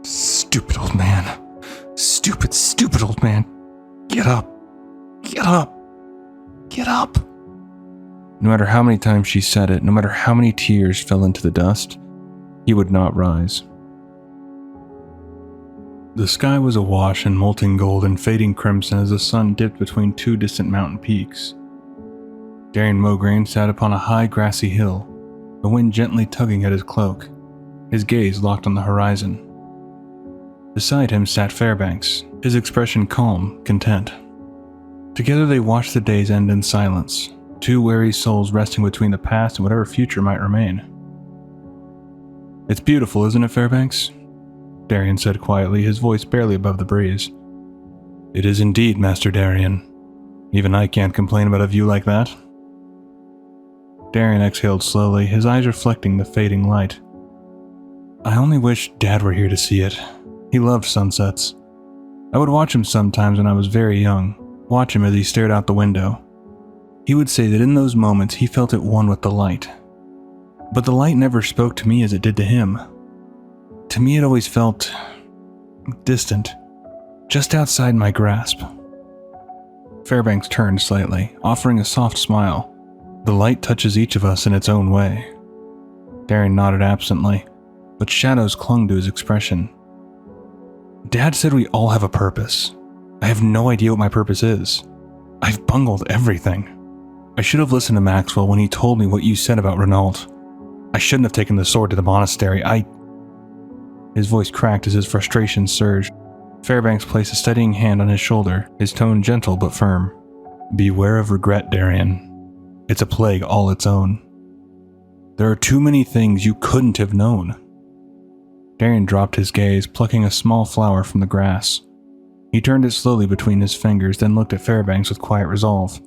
"Stupid old man. Stupid, stupid old man. Get up. Get up. Get up." No matter how many times she said it, no matter how many tears fell into the dust, he would not rise. The sky was awash in molten gold and fading crimson as the sun dipped between two distant mountain peaks. Darien Mograine sat upon a high grassy hill, the wind gently tugging at his cloak, his gaze locked on the horizon. Beside him sat Fairbanks, his expression calm, content. Together they watched the days end in silence, two weary souls resting between the past and whatever future might remain. "It's beautiful, isn't it, Fairbanks?" Darien said quietly, his voice barely above the breeze. "It is indeed, Master Darien. Even I can't complain about a view like that." Darien exhaled slowly, his eyes reflecting the fading light. "I only wish Dad were here to see it. He loved sunsets. I would watch him sometimes when I was very young, watch him as he stared out the window. He would say that in those moments he felt at one with the light. But the light never spoke to me as it did to him. To me it always felt distant, just outside my grasp." Fairbanks turned slightly, offering a soft smile. "The light touches each of us in its own way." Darien nodded absently, but shadows clung to his expression. "Dad said we all have a purpose. I have no idea what my purpose is. I've bungled everything. I should have listened to Maxwell when he told me what you said about Renault. I shouldn't have taken the sword to the monastery. His voice cracked as his frustration surged. Fairbanks placed a steadying hand on his shoulder, his tone gentle but firm. "Beware of regret, Darien. It's a plague all its own. There are too many things you couldn't have known." Darien dropped his gaze, plucking a small flower from the grass. He turned it slowly between his fingers, then looked at Fairbanks with quiet resolve.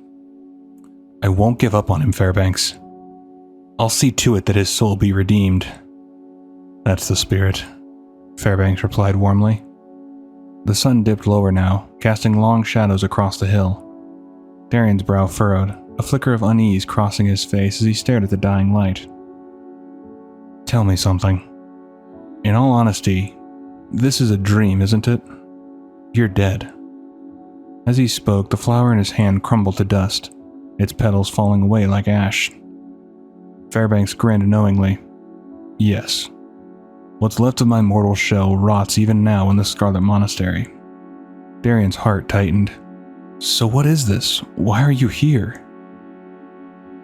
"I won't give up on him, Fairbanks. I'll see to it that his soul be redeemed." "That's the spirit," Fairbanks replied warmly. The sun dipped lower now, casting long shadows across the hill. Darien's brow furrowed, a flicker of unease crossing his face as he stared at the dying light. "Tell me something. In all honesty, this is a dream, isn't it? You're dead." As he spoke, the flower in his hand crumbled to dust, its petals falling away like ash. Fairbanks grinned knowingly. "Yes. What's left of my mortal shell rots even now in the Scarlet Monastery." Darien's heart tightened. "So what is this? Why are you here?"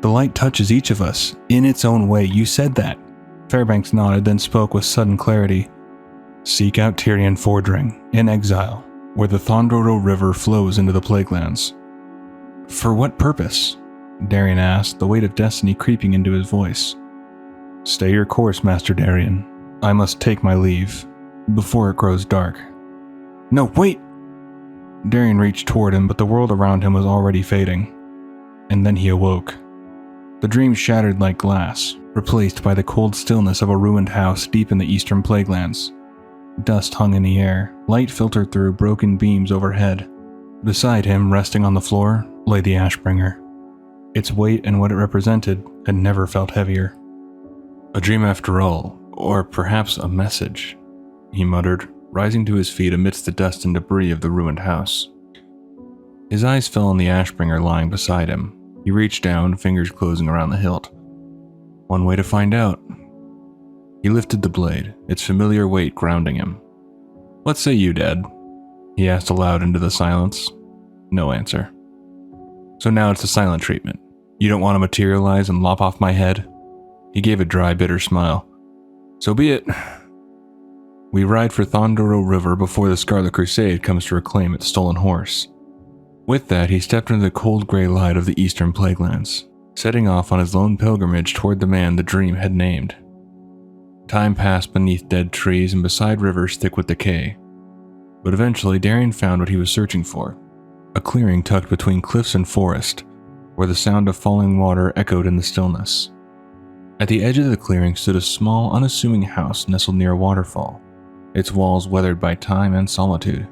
"The light touches each of us, in its own way. You said that." Fairbanks nodded, then spoke with sudden clarity. "Seek out Tyrian Fordring, in exile, where the Thondoro River flows into the plaguelands." "For what purpose?" Darien asked, the weight of destiny creeping into his voice. "Stay your course, Master Darien. I must take my leave, before it grows dark." "No, wait!" Darien reached toward him, but the world around him was already fading. And then he awoke. The dream shattered like glass, replaced by the cold stillness of a ruined house deep in the eastern plaguelands. Dust hung in the air, light filtered through broken beams overhead. Beside him, resting on the floor, lay the Ashbringer. Its weight and what it represented had never felt heavier. "A dream after all, or perhaps a message," he muttered, rising to his feet amidst the dust and debris of the ruined house. His eyes fell on the Ashbringer lying beside him. He reached down, fingers closing around the hilt. One way to find out. He lifted the blade, its familiar weight grounding him. "What say you, Dad?" he asked aloud into the silence. No answer. "So now it's the silent treatment. You don't want to materialize and lop off my head?" He gave a dry, bitter smile. "So be it." We ride for Thondoro River before the Scarlet Crusade comes to reclaim its stolen horse." With that, he stepped into the cold gray light of the eastern plaguelands, setting off on his lone pilgrimage toward the man the dream had named. Time passed beneath dead trees and beside rivers thick with decay. But eventually, Darien found what he was searching for. A clearing tucked between cliffs and forest, where the sound of falling water echoed in the stillness. At the edge of the clearing stood a small, unassuming house nestled near a waterfall, its walls weathered by time and solitude.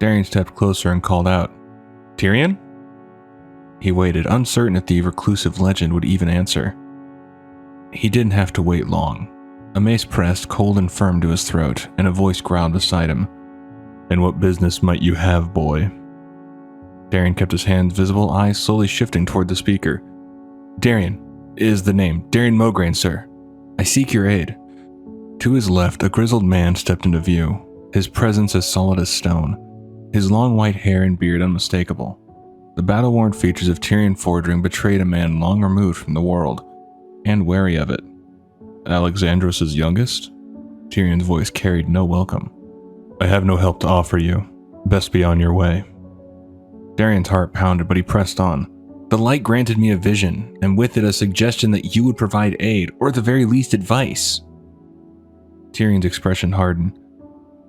Darien stepped closer and called out, "Tyrion?" He waited, uncertain if the reclusive legend would even answer. He didn't have to wait long. A mace pressed cold and firm to his throat, and a voice growled beside him. "And what business might you have, boy?" Darien kept his hands visible, eyes slowly shifting toward the speaker. "Darien is the name. Darien Mograine, sir. I seek your aid." To his left, a grizzled man stepped into view, his presence as solid as stone, his long white hair and beard unmistakable. The battle-worn features of Tyrion Fordring betrayed a man long removed from the world, and wary of it. "Alexandros' youngest?" Tyrion's voice carried no welcome. "I have no help to offer you. Best be on your way." Darien's heart pounded, but he pressed on. "The light granted me a vision, and with it a suggestion that you would provide aid, or at the very least advice." Tyrion's expression hardened.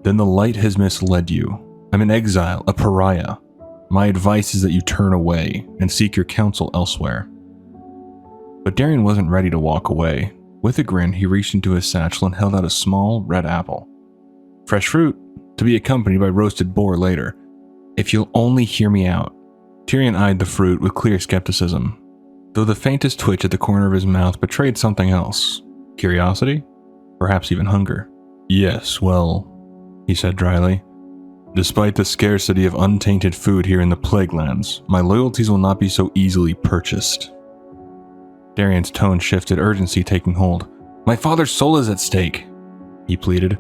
"Then the light has misled you. I'm an exile, a pariah. My advice is that you turn away and seek your counsel elsewhere." But Darien wasn't ready to walk away. With a grin, he reached into his satchel and held out a small, red apple. "Fresh fruit, to be accompanied by roasted boar later. If you'll only hear me out." Tyrion eyed the fruit with clear skepticism, though the faintest twitch at the corner of his mouth betrayed something else. Curiosity? Perhaps even hunger. "Yes, well," he said dryly. "Despite the scarcity of untainted food here in the plaguelands, my loyalties will not be so easily purchased." Darien's tone shifted, urgency taking hold. "My father's soul is at stake," he pleaded.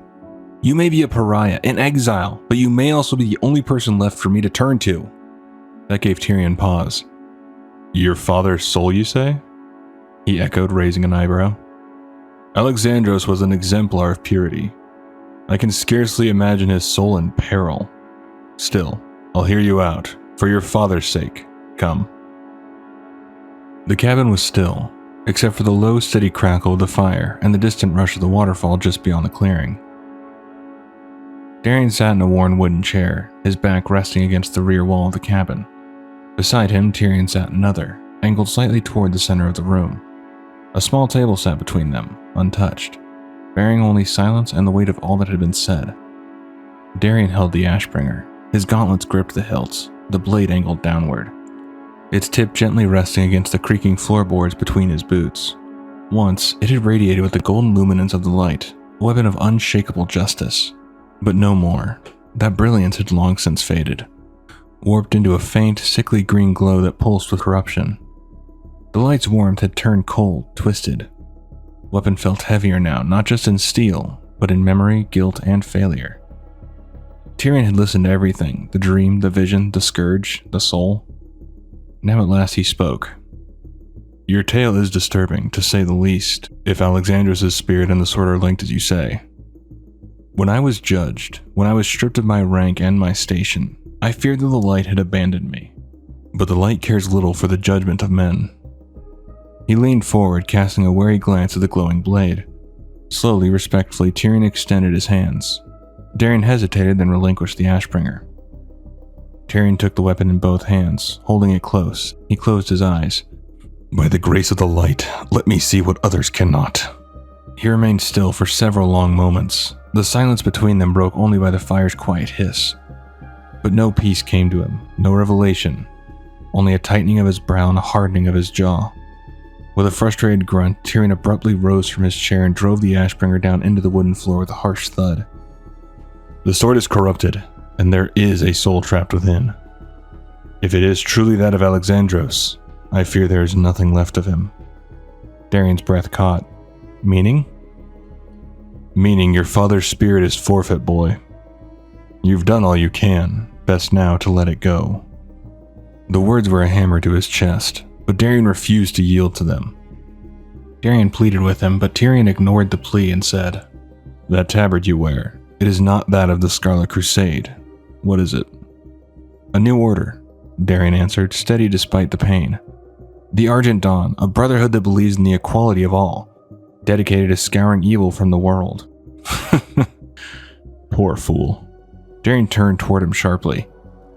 "You may be a pariah, an exile, but you may also be the only person left for me to turn to." That gave Tyrion pause. "Your father's soul, you say?" he echoed, raising an eyebrow. "Alexandros was an exemplar of purity. I can scarcely imagine his soul in peril. Still, I'll hear you out, for your father's sake. Come." The cabin was still, except for the low, steady crackle of the fire and the distant rush of the waterfall just beyond the clearing. Darien sat in a worn wooden chair, his back resting against the rear wall of the cabin. Beside him, Tyrion sat in another, angled slightly toward the center of the room. A small table sat between them, untouched, bearing only silence and the weight of all that had been said. Darien held the Ashbringer, his gauntlets gripped the hilts, the blade angled downward, its tip gently resting against the creaking floorboards between his boots. Once, it had radiated with the golden luminance of the light, a weapon of unshakable justice. But no more. That brilliance had long since faded, warped into a faint, sickly green glow that pulsed with corruption. The light's warmth had turned cold, twisted. Weapon felt heavier now, not just in steel, but in memory, guilt, and failure. Tyrion had listened to everything, the dream, the vision, the scourge, the soul. Now at last he spoke. "Your tale is disturbing, to say the least, if Alexandros' spirit and the sword are linked as you say. When I was judged, when I was stripped of my rank and my station, I feared that the light had abandoned me. But the light cares little for the judgment of men." He leaned forward, casting a wary glance at the glowing blade. Slowly, respectfully, Tyrion extended his hands. Darien hesitated, then relinquished the Ashbringer. Tyrion took the weapon in both hands, holding it close. He closed his eyes. "By the grace of the light, let me see what others cannot." He remained still for several long moments, the silence between them broke only by the fire's quiet hiss. But no peace came to him, no revelation, only a tightening of his brow and a hardening of his jaw. With a frustrated grunt, Tyrion abruptly rose from his chair and drove the Ashbringer down into the wooden floor with a harsh thud. "The sword is corrupted, and there is a soul trapped within. If it is truly that of Alexandros, I fear there is nothing left of him." Darien's breath caught. "Meaning?" "Meaning your father's spirit is forfeit, boy. You've done all you can, best now to let it go." The words were a hammer to his chest, but Darien refused to yield to them. Darien pleaded with him, but Tyrion ignored the plea and said, That tabard you wear, it is not that of the Scarlet Crusade. What is it? A new order, Darien answered, steady despite the pain. The Argent Dawn, a brotherhood that believes in the equality of all, dedicated to scouring evil from the world. Poor fool. Darien turned toward him sharply.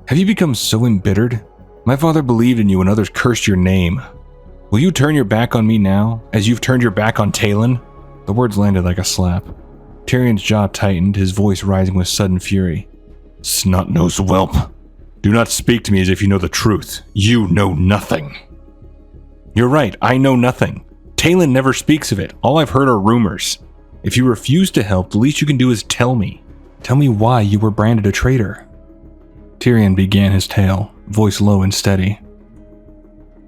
Have you become so embittered? My father believed in you and others cursed your name. Will you turn your back on me now, as you've turned your back on Talon? The words landed like a slap. Tyrion's jaw tightened, his voice rising with sudden fury. Snot-nosed whelp. Do not speak to me as if you know the truth. You know nothing. You're right, I know nothing. Talon never speaks of it. All I've heard are rumors. If you refuse to help, the least you can do is tell me. Tell me why you were branded a traitor. Tyrion began his tale, voice low and steady.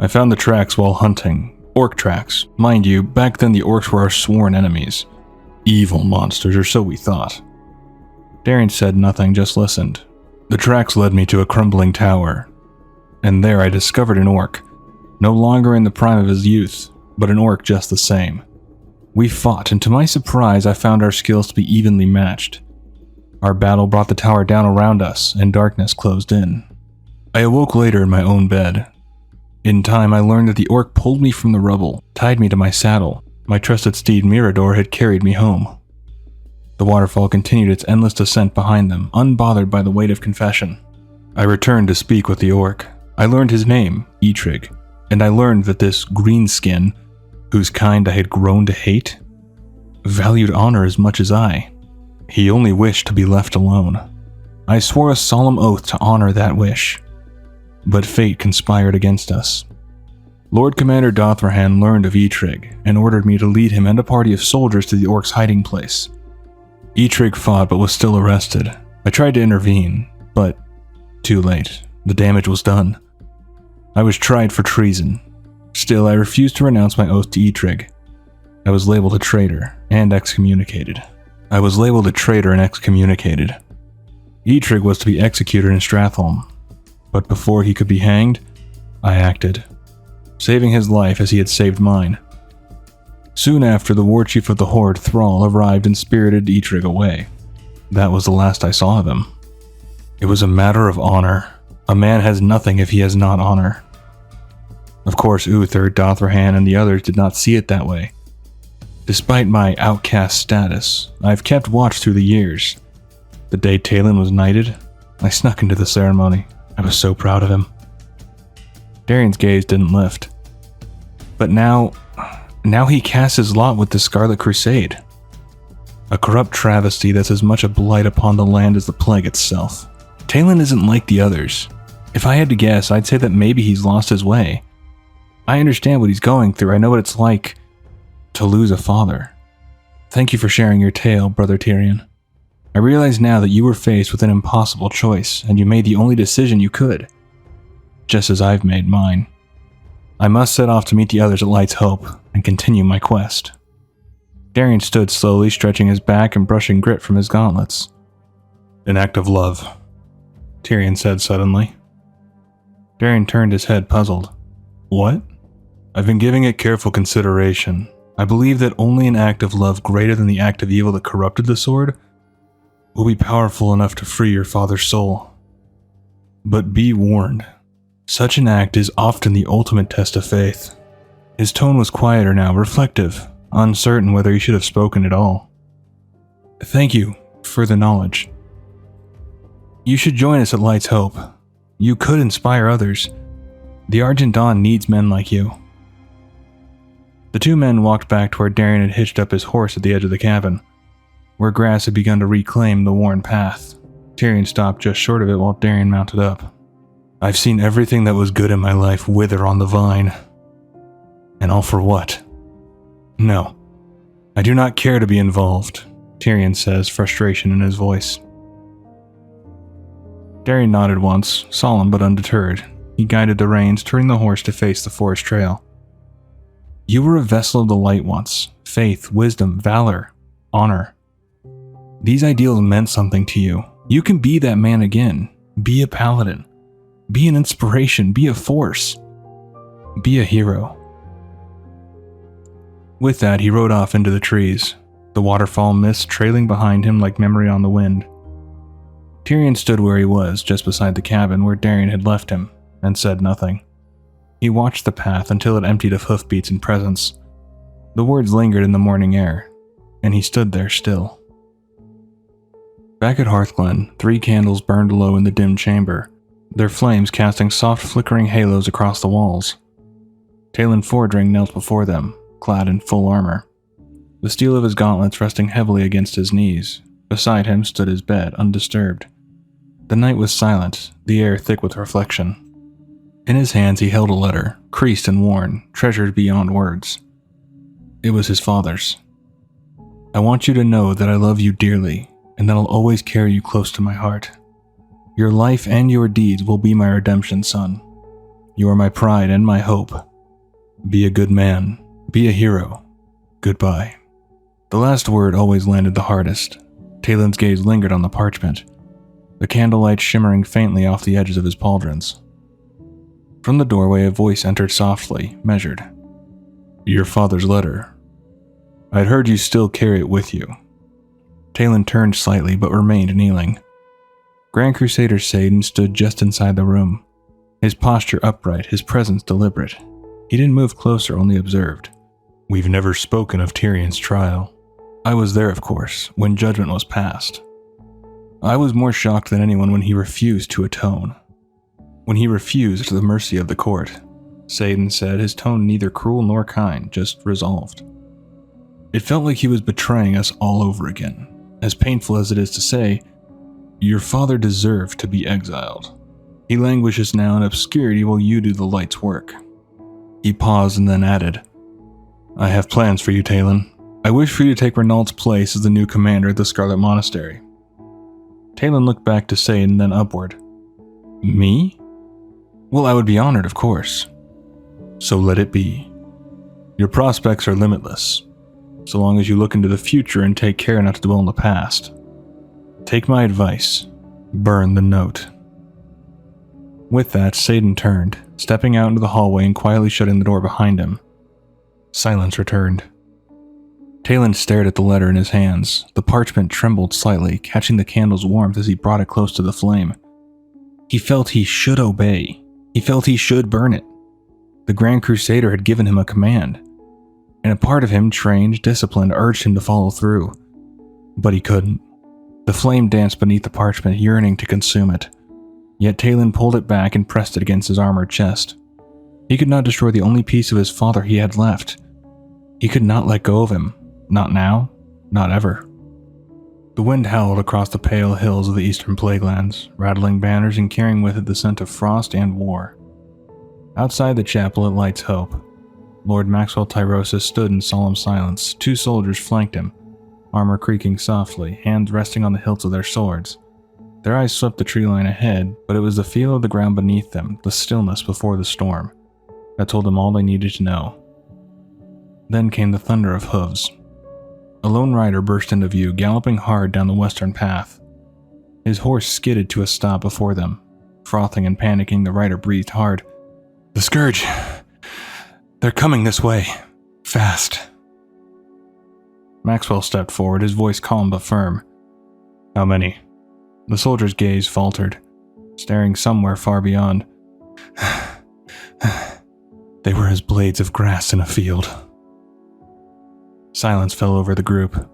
I found the tracks while hunting. Orc tracks. Mind you, back then the orcs were our sworn enemies. Evil monsters, or so we thought. Darien said nothing, just listened. The tracks led me to a crumbling tower, and there I discovered an orc, no longer in the prime of his youth, but an orc just the same. We fought, and to my surprise I found our skills to be evenly matched. Our battle brought the tower down around us, and darkness closed in. I awoke later in my own bed. In time I learned that the orc pulled me from the rubble, tied me to my saddle. My trusted steed Mirador had carried me home. The waterfall continued its endless descent behind them, unbothered by the weight of confession. I returned to speak with the orc. I learned his name, Eitrig, and I learned that this greenskin, whose kind I had grown to hate, valued honor as much as I. He only wished to be left alone. I swore a solemn oath to honor that wish. But fate conspired against us. Lord Commander Dothrahan learned of Eitrig and ordered me to lead him and a party of soldiers to the orc's hiding place. Eitrig fought but was still arrested. I tried to intervene, but too late. The damage was done. I was tried for treason. Still, I refused to renounce my oath to Eitrig. I was labeled a traitor and excommunicated. Eitrig was to be executed in Stratholme, but before he could be hanged, I acted, saving his life as he had saved mine. Soon after, the war chief of the Horde, Thrall, arrived and spirited Eitrig away. That was the last I saw of him. It was a matter of honor. A man has nothing if he has not honor. Of course, Uther, Dothrahan, and the others did not see it that way. Despite my outcast status, I've kept watch through the years. The day Talon was knighted, I snuck into the ceremony. I was so proud of him. Darien's gaze didn't lift. But now he casts his lot with the Scarlet Crusade. A corrupt travesty that's as much a blight upon the land as the plague itself. Talon isn't like the others. If I had to guess, I'd say that maybe he's lost his way. I understand what he's going through. I know what it's like to lose a father. Thank you for sharing your tale, Brother Tyrion. I realize now that you were faced with an impossible choice, and you made the only decision you could, just as I've made mine. I must set off to meet the others at Light's Hope and continue my quest. Darien stood slowly, stretching his back and brushing grit from his gauntlets. An act of love, Tyrion said suddenly. Darien turned his head, puzzled. What? I've been giving it careful consideration. I believe that only an act of love greater than the act of evil that corrupted the sword will be powerful enough to free your father's soul. But be warned, such an act is often the ultimate test of faith. His tone was quieter now, reflective, uncertain whether he should have spoken at all. Thank you for the knowledge. You should join us at Light's Hope. You could inspire others. The Argent Dawn needs men like you. The two men walked back to where Darien had hitched up his horse at the edge of the cabin, where grass had begun to reclaim the worn path. Tyrion stopped just short of it while Darien mounted up. I've seen everything that was good in my life wither on the vine. And all for what? No, I do not care to be involved, Tyrion says, frustration in his voice. Darien nodded once, solemn but undeterred. He guided the reins, turning the horse to face the forest trail. You were a vessel of the light once. Faith, wisdom, valor, honor. These ideals meant something to you. You can be that man again. Be a paladin. Be an inspiration. Be a force. Be a hero. With that, he rode off into the trees. the waterfall mist trailing behind him like memory on the wind. Tyrion stood where he was, just beside the cabin where Darien had left him, and said nothing. He watched the path until it emptied of hoofbeats and presence. The words lingered in the morning air, and he stood there still. Back at Hearthglen, 3 candles burned low in the dim chamber, their flames casting soft flickering halos across the walls. Talon Fordring knelt before them, clad in full armor, the steel of his gauntlets resting heavily against his knees. Beside him stood his bed, undisturbed. The night was silent, the air thick with reflection. In his hands he held a letter, creased and worn, treasured beyond words. It was his father's. I want you to know that I love you dearly, and that I'll always carry you close to my heart. Your life and your deeds will be my redemption, son. You are my pride and my hope. Be a good man. Be a hero. Goodbye. The last word always landed the hardest. Talon's gaze lingered on the parchment, the candlelight shimmering faintly off the edges of his pauldrons. From the doorway a voice entered softly, measured. Your father's letter. I'd heard you still carry it with you. Talon turned slightly but remained kneeling. Grand Crusader Satan stood just inside the room, his posture upright, his presence deliberate. He didn't move closer, only observed. We've never spoken of Tyrion's trial. I was there, of course, when judgment was passed. I was more shocked than anyone when he refused to atone. When he refused the mercy of the court, Satan said, his tone neither cruel nor kind, just resolved. It felt like he was betraying us all over again. As painful as it is to say, your father deserved to be exiled. He languishes now in obscurity while you do the light's work. He paused and then added, I have plans for you, Talon. I wish for you to take Renault's place as the new commander of the Scarlet Monastery. Talon looked back to Satan, then upward. Me? Well, I would be honored, of course. So let it be. Your prospects are limitless, so long as you look into the future and take care not to dwell in the past. Take my advice. Burn the note. With that, Satan turned, stepping out into the hallway and quietly shutting the door behind him. Silence returned. Talon stared at the letter in his hands. The parchment trembled slightly, catching the candle's warmth as he brought it close to the flame. He felt he should obey. He felt he should burn it. The Grand Crusader had given him a command, and a part of him, trained, disciplined, urged him to follow through. But he couldn't. The flame danced beneath the parchment, yearning to consume it. Yet Talon pulled it back and pressed it against his armored chest. He could not destroy the only piece of his father he had left. He could not let go of him. Not now, not ever. The wind howled across the pale hills of the eastern plaguelands, rattling banners and carrying with it the scent of frost and war. Outside the chapel at Light's Hope, Lord Maxwell Tyrosus stood in solemn silence. 2 soldiers flanked him, armor creaking softly, hands resting on the hilts of their swords. Their eyes swept the tree line ahead, but it was the feel of the ground beneath them, the stillness before the storm, that told them all they needed to know. Then came the thunder of hooves. A lone rider burst into view, galloping hard down the western path. His horse skidded to a stop before them. Frothing and panicking, the rider breathed hard. The Scourge! They're coming this way. Fast. Maxwell stepped forward, his voice calm but firm. How many? The soldier's gaze faltered, staring somewhere far beyond. They were as blades of grass in a field. Silence fell over the group.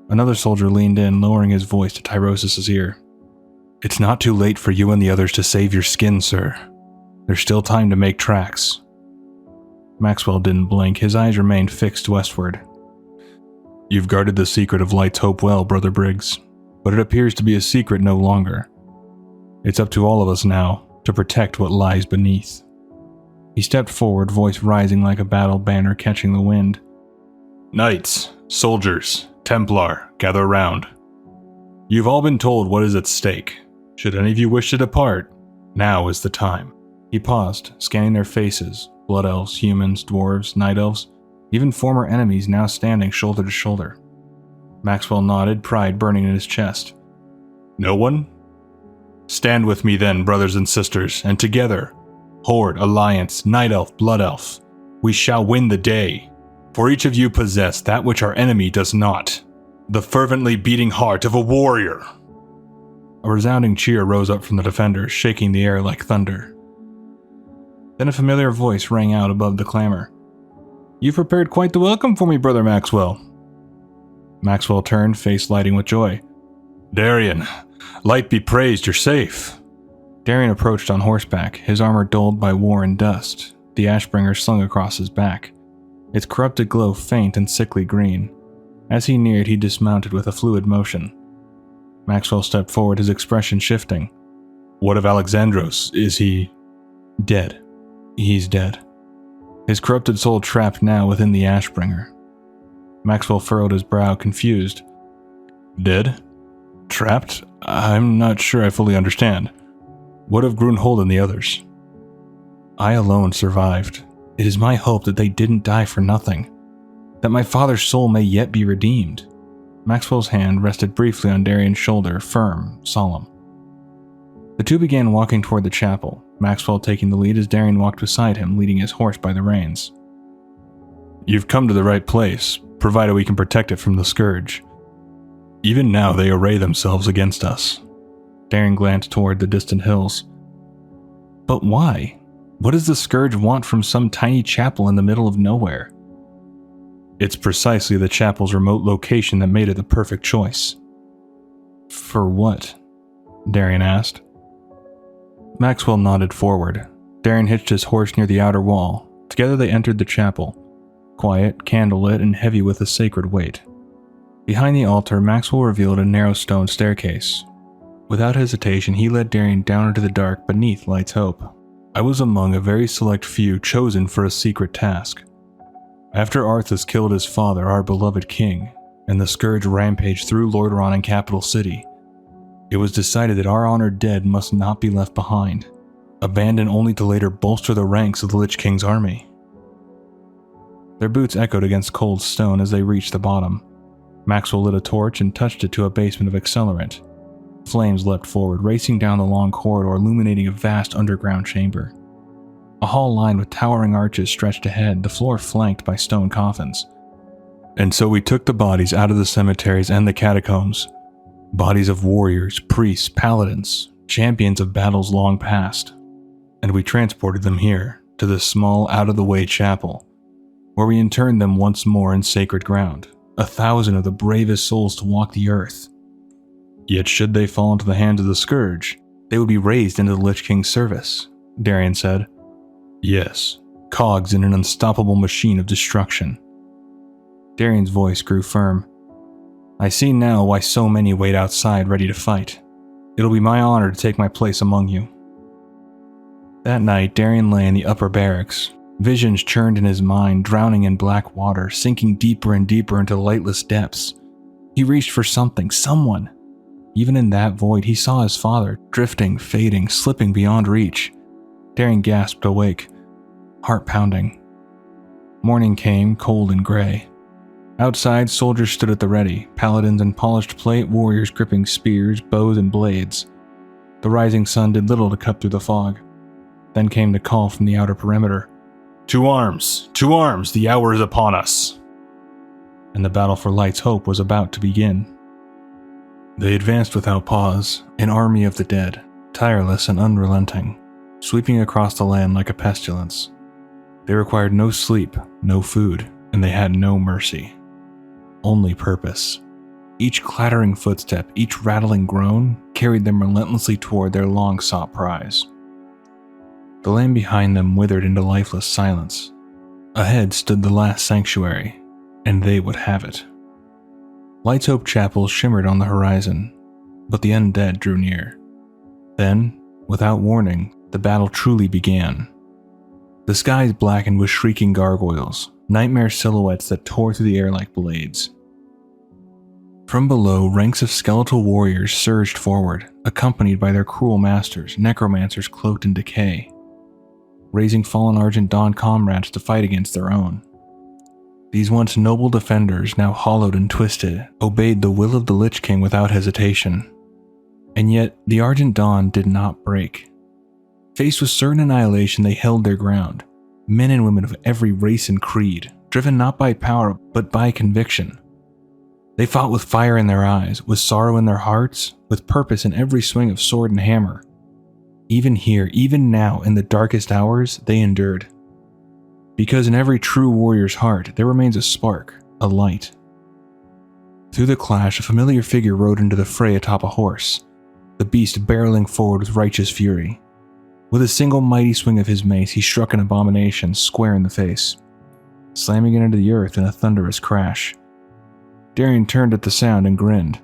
Another soldier leaned in, lowering his voice to Tyrosus' ear. It's not too late for you and the others to save your skin, sir. There's still time to make tracks. Maxwell didn't blink, his eyes remained fixed westward. You've guarded the secret of Light's Hope well, Brother Briggs, but it appears to be a secret no longer. It's up to all of us now to protect what lies beneath. He stepped forward, voice rising like a battle banner catching the wind. Knights, soldiers, Templar, gather round. You've all been told what is at stake. Should any of you wish to depart, now is the time. He paused, scanning their faces, blood elves, humans, dwarves, night elves, even former enemies now standing shoulder to shoulder. Maxwell nodded, pride burning in his chest. No one? Stand with me then, brothers and sisters, and together, Horde, Alliance, Night Elf, Blood Elf, we shall win the day. For each of you possess that which our enemy does not. The fervently beating heart of a warrior. A resounding cheer rose up from the defenders, shaking the air like thunder. Then a familiar voice rang out above the clamor. You've prepared quite the welcome for me, Brother Maxwell. Maxwell turned, face lighting with joy. Darien, light be praised, you're safe. Darien approached on horseback, his armor dulled by war and dust, the Ashbringer slung across his back, its corrupted glow faint and sickly green. As he neared, he dismounted with a fluid motion. Maxwell stepped forward, his expression shifting. What of Alexandros? Is he... Dead. He's dead. His corrupted soul trapped now within the Ashbringer. Maxwell furrowed his brow, confused. Dead? Trapped? I'm not sure I fully understand. What of Grunhold and the others? I alone survived. It is my hope that they didn't die for nothing. That my father's soul may yet be redeemed. Maxwell's hand rested briefly on Darien's shoulder, firm, solemn. The two began walking toward the chapel, Maxwell taking the lead as Darien walked beside him, leading his horse by the reins. You've come to the right place, provided we can protect it from the Scourge. Even now they array themselves against us. Darien glanced toward the distant hills. But why? What does the Scourge want from some tiny chapel in the middle of nowhere? It's precisely the chapel's remote location that made it the perfect choice. For what? Darien asked. Maxwell nodded forward. Darien hitched his horse near the outer wall. Together they entered the chapel, quiet, candlelit, and heavy with a sacred weight. Behind the altar, Maxwell revealed a narrow stone staircase. Without hesitation, he led Darien down into the dark beneath Light's Hope. I was among a very select few chosen for a secret task. After Arthas killed his father, our beloved king, and the Scourge rampaged through Lordaeron and Capital City, it was decided that our honored dead must not be left behind, abandoned only to later bolster the ranks of the Lich King's army. Their boots echoed against cold stone as they reached the bottom. Maxwell lit a torch and touched it to a basement of accelerant. Flames leapt forward, racing down the long corridor, illuminating a vast underground chamber. A hall lined with towering arches stretched ahead, the floor flanked by stone coffins. And so we took the bodies out of the cemeteries and the catacombs. Bodies of warriors, priests, paladins, champions of battles long past. And we transported them here, to this small, out-of-the-way chapel, where we interned them once more in sacred ground, 1,000 of the bravest souls to walk the earth. Yet should they fall into the hands of the Scourge, they would be raised into the Lich King's service, Darien said. Yes, cogs in an unstoppable machine of destruction. Darien's voice grew firm. I see now why so many wait outside ready to fight. It'll be my honor to take my place among you. That night, Darien lay in the upper barracks. Visions churned in his mind, drowning in black water, sinking deeper and deeper into lightless depths. He reached for something, someone. Even in that void, he saw his father, drifting, fading, slipping beyond reach. Darien gasped awake, heart pounding. Morning came, cold and gray. Outside, soldiers stood at the ready, paladins in polished plate, warriors gripping spears, bows, and blades. The rising sun did little to cut through the fog. Then came the call from the outer perimeter. To arms! To arms! The hour is upon us! And the battle for Light's Hope was about to begin. They advanced without pause, an army of the dead, tireless and unrelenting, sweeping across the land like a pestilence. They required no sleep, no food, and they had no mercy. Only purpose. Each clattering footstep, each rattling groan, carried them relentlessly toward their long-sought prize. The land behind them withered into lifeless silence. Ahead stood the last sanctuary, and they would have it. Light's Hope Chapel shimmered on the horizon, but the undead drew near. Then, without warning, the battle truly began. The skies blackened with shrieking gargoyles, nightmare silhouettes that tore through the air like blades. From below, ranks of skeletal warriors surged forward, accompanied by their cruel masters, necromancers cloaked in decay, raising fallen Argent Dawn comrades to fight against their own. These once noble defenders, now hollowed and twisted, obeyed the will of the Lich King without hesitation. And yet, the Argent Dawn did not break. Faced with certain annihilation, they held their ground, men and women of every race and creed, driven not by power, but by conviction. They fought with fire in their eyes, with sorrow in their hearts, with purpose in every swing of sword and hammer. Even here, even now, in the darkest hours, they endured. Because in every true warrior's heart, there remains a spark, a light. Through the clash, a familiar figure rode into the fray atop a horse, the beast barreling forward with righteous fury. With a single mighty swing of his mace, he struck an abomination square in the face, slamming it into the earth in a thunderous crash. Darien turned at the sound and grinned.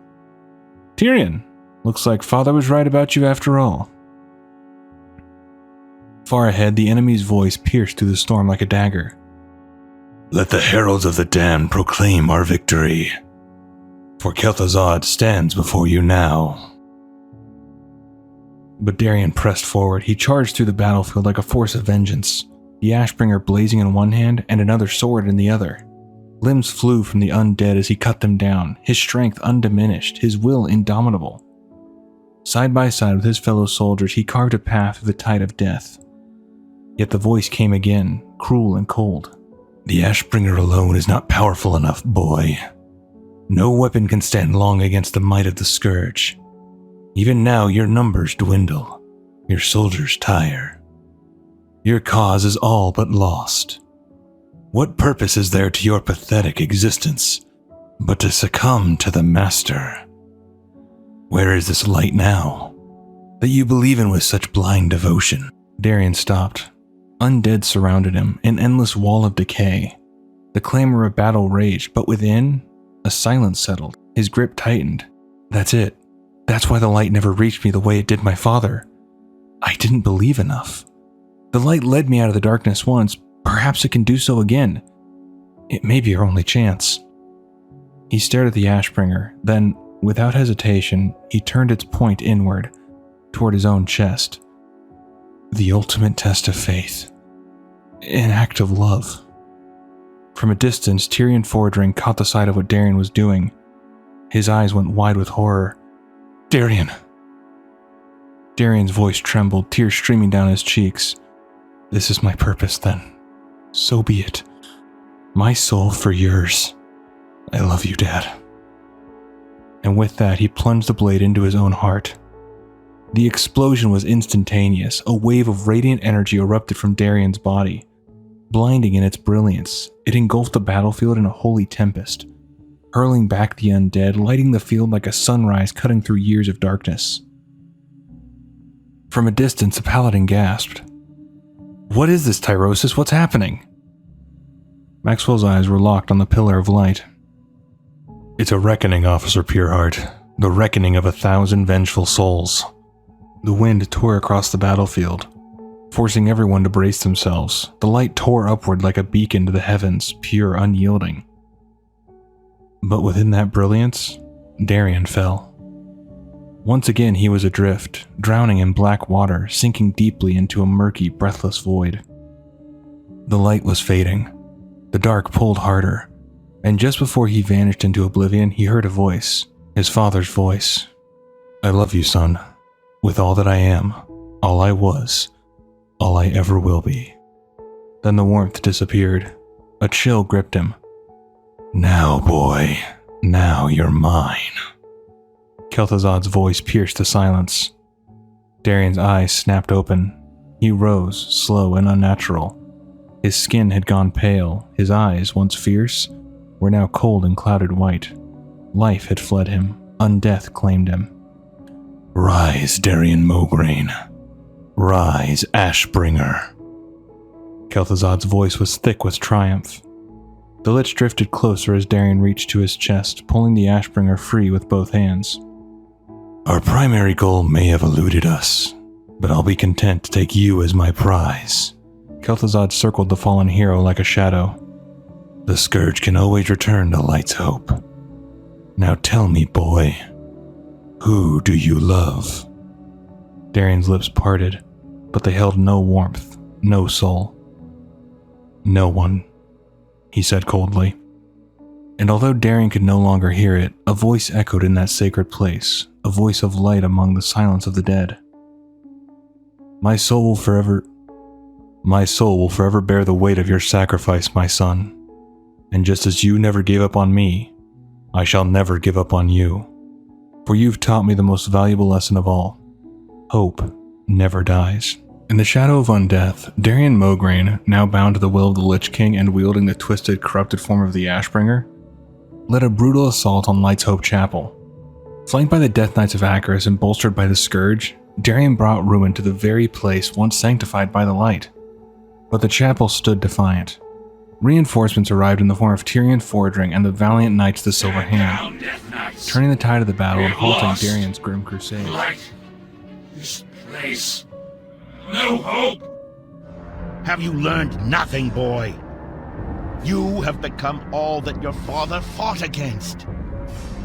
"Tyrion, looks like father was right about you after all." Far ahead, the enemy's voice pierced through the storm like a dagger. "Let the heralds of the damned proclaim our victory, for Kel'Thuzad stands before you now." But Darien pressed forward. He charged through the battlefield like a force of vengeance, the Ashbringer blazing in one hand and another sword in the other. Limbs flew from the undead as he cut them down, his strength undiminished, his will indomitable. Side by side with his fellow soldiers, he carved a path through the tide of death. Yet the voice came again, cruel and cold. "The Ashbringer alone is not powerful enough, boy. No weapon can stand long against the might of the Scourge. Even now your numbers dwindle, your soldiers tire. Your cause is all but lost. What purpose is there to your pathetic existence but to succumb to the Master? Where is this light now that you believe in with such blind devotion?" Darien stopped. Undead surrounded him, an endless wall of decay. The clamor of battle raged, but within, a silence settled. His grip tightened. "That's it. That's why the light never reached me the way it did my father. I didn't believe enough. The light led me out of the darkness once. Perhaps it can do so again. It may be our only chance." He stared at the Ashbringer, then, without hesitation, he turned its point inward, toward his own chest. The ultimate test of faith. An act of love. From a distance, Tyrion Fordring caught the sight of what Darien was doing. His eyes went wide with horror. "Darien!" Darien's voice trembled, tears streaming down his cheeks. "This is my purpose, then. So be it. My soul for yours. I love you, Dad." And with that, he plunged the blade into his own heart. The explosion was instantaneous. A wave of radiant energy erupted from Darien's body. Blinding in its brilliance, it engulfed the battlefield in a holy tempest, hurling back the undead, lighting the field like a sunrise cutting through years of darkness. From a distance, a paladin gasped. "What is this, Tyrosus? What's happening?" Maxwell's eyes were locked on the pillar of light. "It's a reckoning, Officer Pureheart. The reckoning of 1,000 vengeful souls." The wind tore across the battlefield, forcing everyone to brace themselves. The light tore upward like a beacon to the heavens, pure, unyielding. But within that brilliance, Darien fell. Once again he was adrift, drowning in black water, sinking deeply into a murky, breathless void. The light was fading. The dark pulled harder, and just before he vanished into oblivion, he heard a voice, his father's voice. "I love you, son, with all that I am, all I was, all I ever will be." Then the warmth disappeared. A chill gripped him. "Now, boy, now you're mine." Kel'Thuzad's voice pierced the silence. Darien's eyes snapped open. He rose, slow and unnatural. His skin had gone pale. His eyes, once fierce, were now cold and clouded white. Life had fled him. Undeath claimed him. "Rise, Darien Mograine. Rise, Ashbringer." Kel'Thuzad's voice was thick with triumph. The lich drifted closer as Darien reached to his chest, pulling the Ashbringer free with both hands. "Our primary goal may have eluded us, but I'll be content to take you as my prize." Kel'Thuzad circled the fallen hero like a shadow. "The Scourge can always return to Light's hope. Now tell me, boy, who do you love?" Darien's lips parted, but they held no warmth, no soul. "No one," he said coldly. And although Darien could no longer hear it, a voice echoed in that sacred place, a voice of light among the silence of the dead. My soul will forever bear the weight of your sacrifice, my son. And just as you never gave up on me, I shall never give up on you, for you've taught me the most valuable lesson of all. Hope never dies. In the shadow of undeath, Darien Mograine, now bound to the will of the Lich King and wielding the twisted, corrupted form of the Ashbringer, led a brutal assault on Light's Hope Chapel. Flanked by the Death Knights of Acheris and bolstered by the Scourge, Darien brought ruin to the very place once sanctified by the light. But the chapel stood defiant. Reinforcements arrived in the form of Tyrion Fordring and the valiant Knights of the Silver Hand, turning the tide of the battle and halting Darien's grim crusade. Light. This place. No hope. Have you learned nothing, boy? You have become all that your father fought against.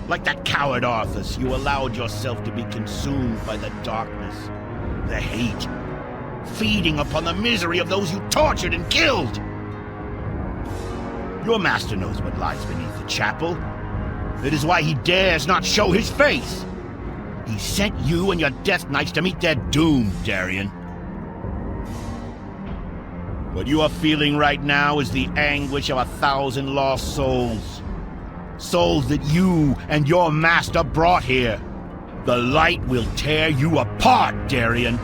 Like that coward Arthas, you allowed yourself to be consumed by the darkness, the hate, feeding upon the misery of those you tortured and killed. Your master knows what lies beneath the chapel. It is why he dares not show his face. He sent you and your Death Knights to meet their doom, Darien. What you are feeling right now is the anguish of 1,000 lost souls. Souls that you and your master brought here. The light will tear you apart, Darien.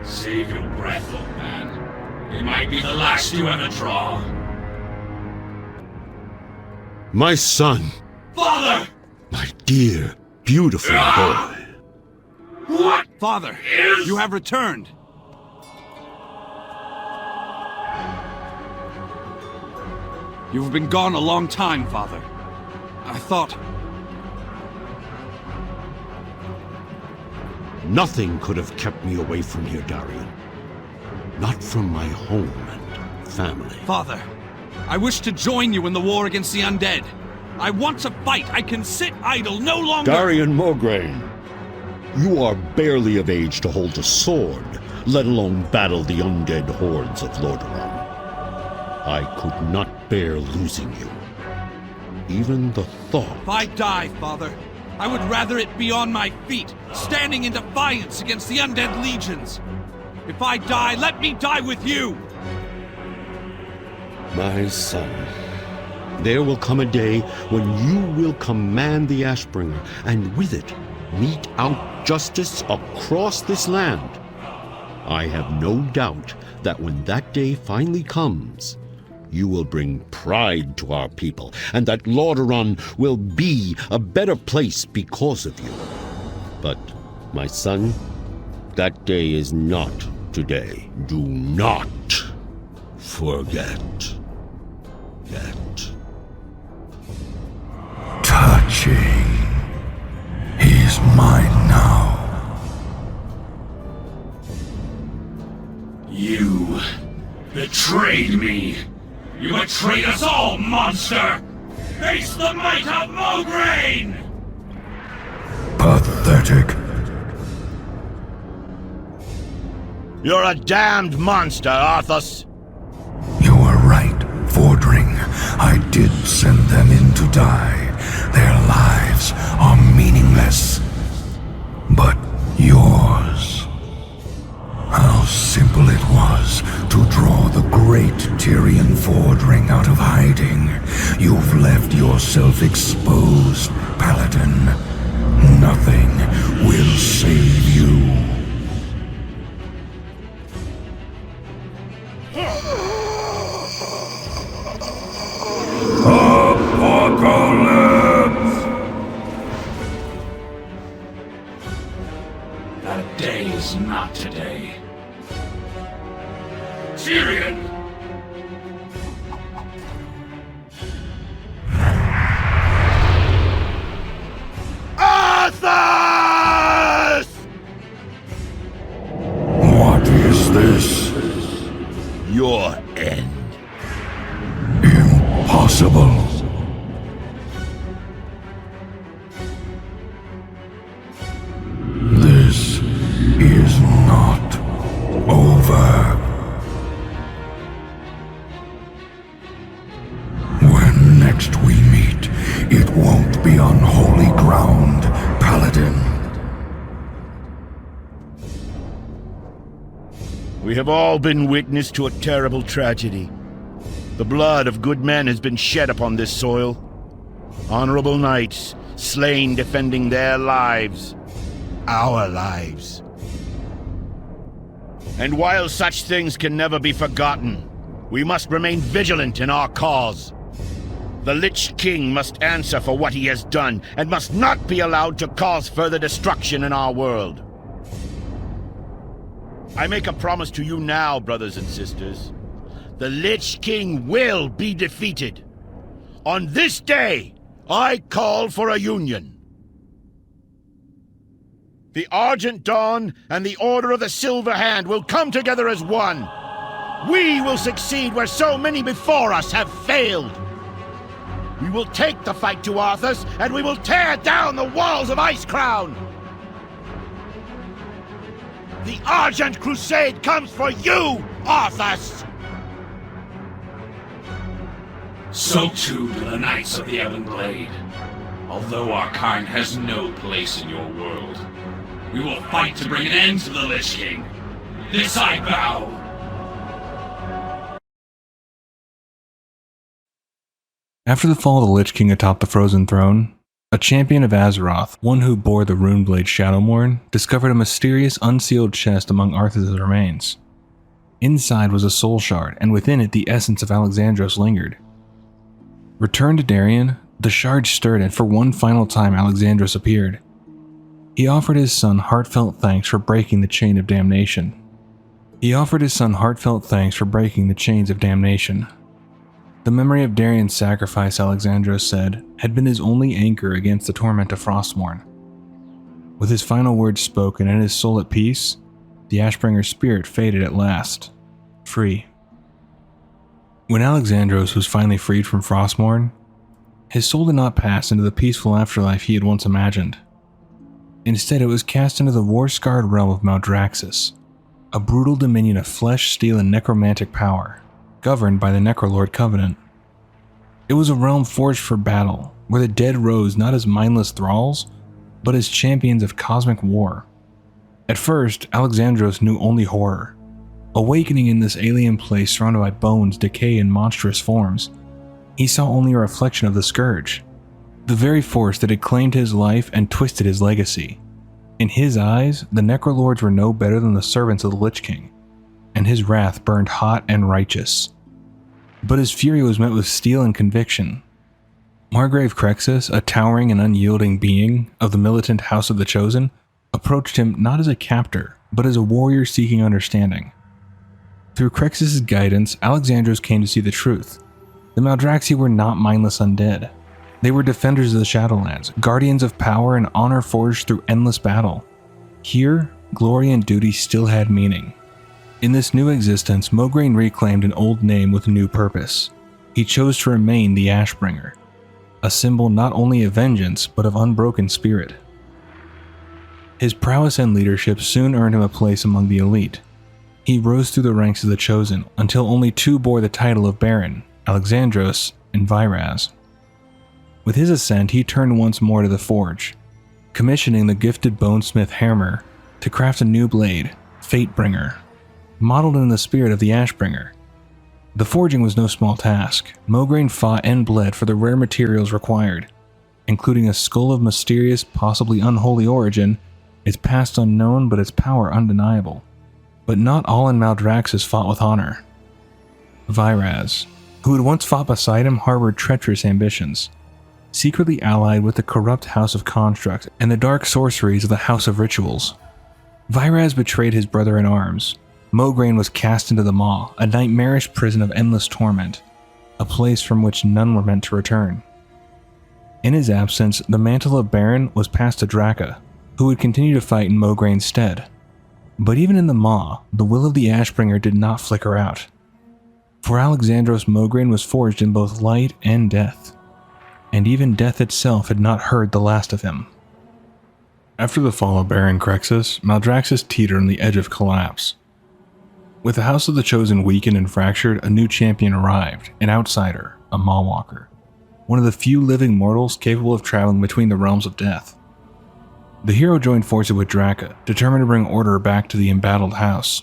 Save your breath, old man. It might be the last you ever draw. My son. Father! My dear, beautiful boy. What? Father, is... you have returned. You've been gone a long time, Father. I thought... Nothing could have kept me away from here, Darien. Not from my home and family. Father, I wish to join you in the war against the undead. I want to fight. I can sit idle no longer. Darien Mograine, you are barely of age to hold a sword, let alone battle the undead hordes of Lordaeron. I could not bear losing you. Even the thought... If I die, Father, I would rather it be on my feet, standing in defiance against the undead legions. If I die, let me die with you! My son, there will come a day when you will command the Ashbringer, and with it, mete out justice across this land. I have no doubt that when that day finally comes, you will bring pride to our people, and that Lordaeron will be a better place because of you. But, my son, that day is not today. Do not forget that. Touching. He's mine now. You betrayed me. You betrayed us all, monster! Face the might of Mograine! Pathetic. You're a damned monster, Arthas. You were right, Fordring. I did send them in to die. Their lives are meaningless. But yours... How simple it was to draw the great Tyrion Fordring out of hiding. You've left yourself exposed, Paladin. Nothing will save you. Apocalypse! That day is not today. Tyrion! Arthas! What is this? Your end. Impossible. This is not over. When next we meet, it won't be on holy ground, Paladin. We have all been witness to a terrible tragedy. The blood of good men has been shed upon this soil. Honorable knights, slain defending their lives, our lives. And while such things can never be forgotten, we must remain vigilant in our cause. The Lich King must answer for what he has done, and must not be allowed to cause further destruction in our world. I make a promise to you now, brothers and sisters. The Lich King will be defeated. On this day, I call for a union. The Argent Dawn and the Order of the Silver Hand will come together as one. We will succeed where so many before us have failed. We will take the fight to Arthas, and we will tear down the walls of Icecrown. The Argent Crusade comes for you, Arthas! So too do the Knights of the Elven Blade. Although our kind has no place in your world, we will fight to bring an end to the Lich King. This I vow. After the fall of the Lich King atop the Frozen Throne, a champion of Azeroth, one who bore the Runeblade Shadowmourne, discovered a mysterious unsealed chest among Arthas' remains. Inside was a soul shard, and within it the essence of Alexandros lingered. Returned to Darien, the shard stirred, and for one final time Alexandros appeared. He offered his son heartfelt thanks for breaking the chain of damnation. The memory of Darien's sacrifice, Alexandros said, had been his only anchor against the torment of Frostmourne. With his final words spoken and his soul at peace, the Ashbringer's spirit faded at last, free. When Alexandros was finally freed from Frostmourne, his soul did not pass into the peaceful afterlife he had once imagined. Instead, it was cast into the war-scarred realm of Maldraxxus, a brutal dominion of flesh, steel, and necromantic power, governed by the Necrolord Covenant. It was a realm forged for battle, where the dead rose not as mindless thralls, but as champions of cosmic war. At first, Alexandros knew only horror. Awakening in this alien place surrounded by bones, decay, and monstrous forms, he saw only a reflection of the Scourge, the very force that had claimed his life and twisted his legacy. In his eyes, the Necrolords were no better than the servants of the Lich King, and his wrath burned hot and righteous. But his fury was met with steel and conviction. Margrave Crexus, a towering and unyielding being of the militant House of the Chosen, approached him not as a captor, but as a warrior seeking understanding. Through Crexus' guidance, Alexandros came to see the truth. The Maldraxxi were not mindless undead. They were defenders of the Shadowlands, guardians of power and honor forged through endless battle. Here, glory and duty still had meaning. In this new existence, Mograine reclaimed an old name with a new purpose. He chose to remain the Ashbringer, a symbol not only of vengeance, but of unbroken spirit. His prowess and leadership soon earned him a place among the elite. He rose through the ranks of the Chosen, until only two bore the title of Baron, Alexandros and Vyraz. With his ascent, he turned once more to the forge, commissioning the gifted bonesmith Hermer to craft a new blade, Fatebringer, modeled in the spirit of the Ashbringer. The forging was no small task. Mograine fought and bled for the rare materials required, including a skull of mysterious, possibly unholy origin, its past unknown but its power undeniable. But not all in Maldraxxus fought with honor. Vyraz, who had once fought beside him, harbored treacherous ambitions. Secretly allied with the corrupt House of Construct and the dark sorceries of the House of Rituals. Vyraz betrayed his brother in arms. Mograine was cast into the Maw, a nightmarish prison of endless torment, a place from which none were meant to return. In his absence, the mantle of Baron was passed to Draka, who would continue to fight in Mograine's stead. But even in the Maw, the will of the Ashbringer did not flicker out. For Alexandros Mograine was forged in both light and death, and even death itself had not heard the last of him. After the fall of Baron Crexus, Maldraxxus teetered on the edge of collapse. With the House of the Chosen weakened and fractured, a new champion arrived, an outsider, a Mawwalker, one of the few living mortals capable of traveling between the realms of death. The hero joined forces with Draka, determined to bring order back to the embattled house.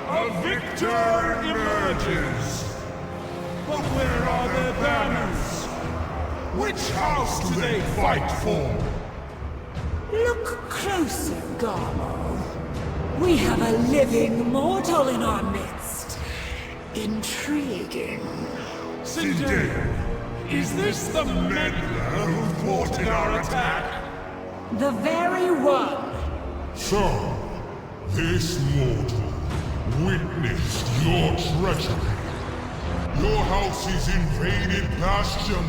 A victor emerges, but where are their Which house do they fight for? Look closer, Garmo. We have a living mortal in our midst. Intriguing. Zendaya, is this the meddler who fought in our attack? The very one. So, this mortal witnessed your treachery. Your house's invaded bastion,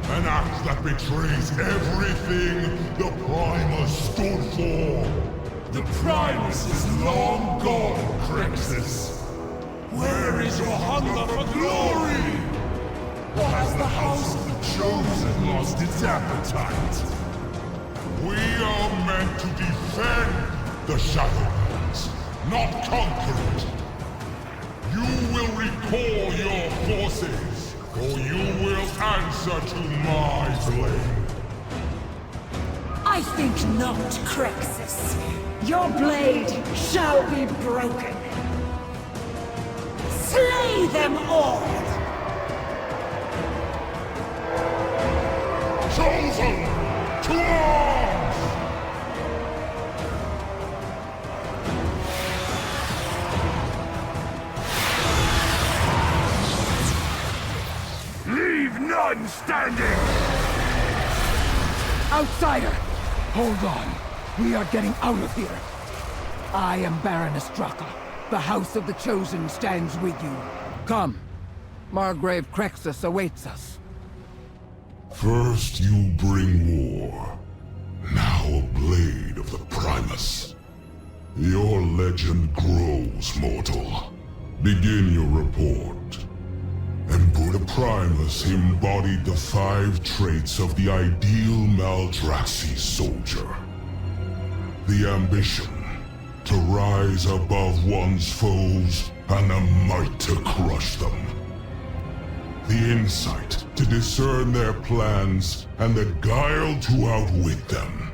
an act that betrays everything the Primus stood for. The Primus is long gone, Crixus. Where is your hunger for glory? Or has the House of the Chosen lost its appetite? We are meant to defend the Shadowlands, not conquer it. You will recall your forces, or you will answer to my blade. I think not, Crixus. Your blade shall be broken. Slay them all! Chosen! To arms! Leave none standing! Outsider! Hold on. We are getting out of here. I am Baroness Draka. The House of the Chosen stands with you. Come. Margrave Crexus awaits us. First you bring war. Now a blade of the Primus. Your legend grows, mortal. Begin your report. Emperor the Primus embodied the 5 traits of the ideal Maldraxxus soldier. The ambition to rise above one's foes and the might to crush them. The insight to discern their plans and the guile to outwit them.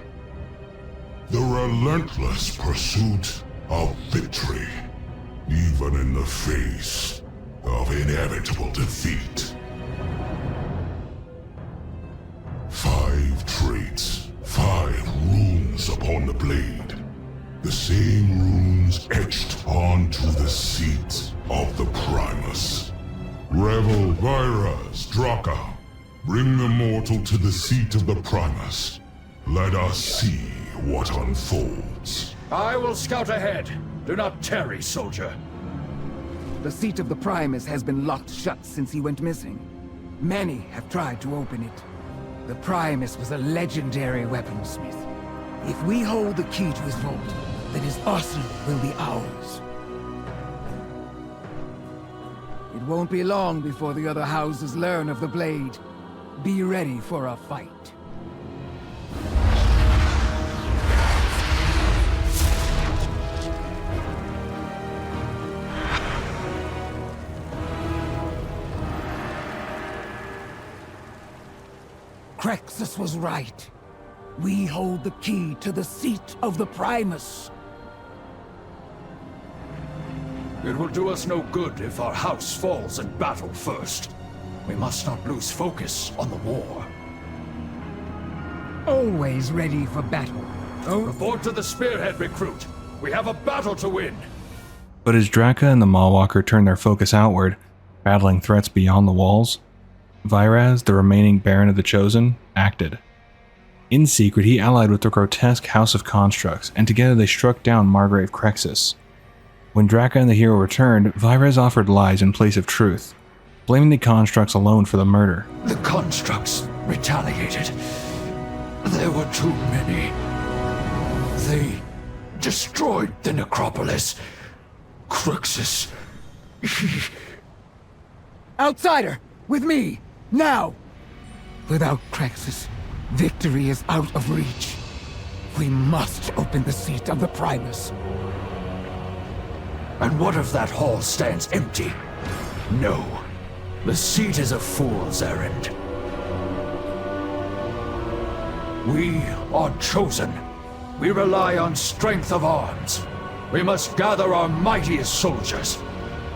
The relentless pursuit of victory, even in the face of inevitable defeat. 5 traits, 5 runes upon the blade. The same runes etched onto the seat of the Primus. Revel, Vyras, Draka, bring the mortal to the seat of the Primus. Let us see what unfolds. I will scout ahead. Do not tarry, soldier. The seat of the Primus has been locked shut since he went missing. Many have tried to open it. The Primus was a legendary weaponsmith. If we hold the key to his vault, then his arsenal will be ours. It won't be long before the other houses learn of the blade. Be ready for a fight. Crexus was right. We hold the key to the seat of the Primus. It will do us no good if our house falls in battle first. We must not lose focus on the war. Always ready for battle. Report to the spearhead, recruit. We have a battle to win. But as Draka and the Mawwalker turned their focus outward, battling threats beyond the walls, Vyras, the remaining Baron of the Chosen, acted. In secret, he allied with the grotesque House of Constructs, and together they struck down Margrave Crexus. When Draka and the hero returned, Vyras offered lies in place of truth, blaming the Constructs alone for the murder. The Constructs retaliated. There were too many. They destroyed the necropolis. Crexus. Outsider! With me! Now! Without Crexus, victory is out of reach. We must open the seat of the Primus. And what if that hall stands empty? No. The seat is a fool's errand. We are chosen. We rely on strength of arms. We must gather our mightiest soldiers,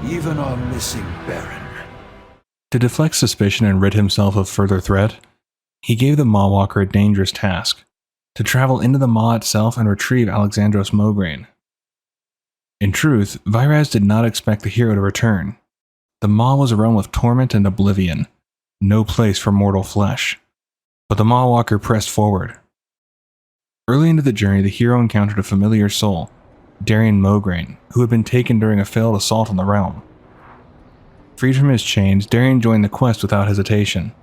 even our missing Baron. To deflect suspicion and rid himself of further threat, He gave the Mawwalker a dangerous task, to travel into the Maw itself and retrieve Alexandros Mograine. In truth, Vyraz did not expect the hero to return. The Maw was a realm of torment and oblivion, no place for mortal flesh. But the Mawwalker pressed forward. Early into the journey, the hero encountered a familiar soul, Darien Mograine, who had been taken during a failed assault on the realm. Freed from his chains, Darien joined the quest without hesitation.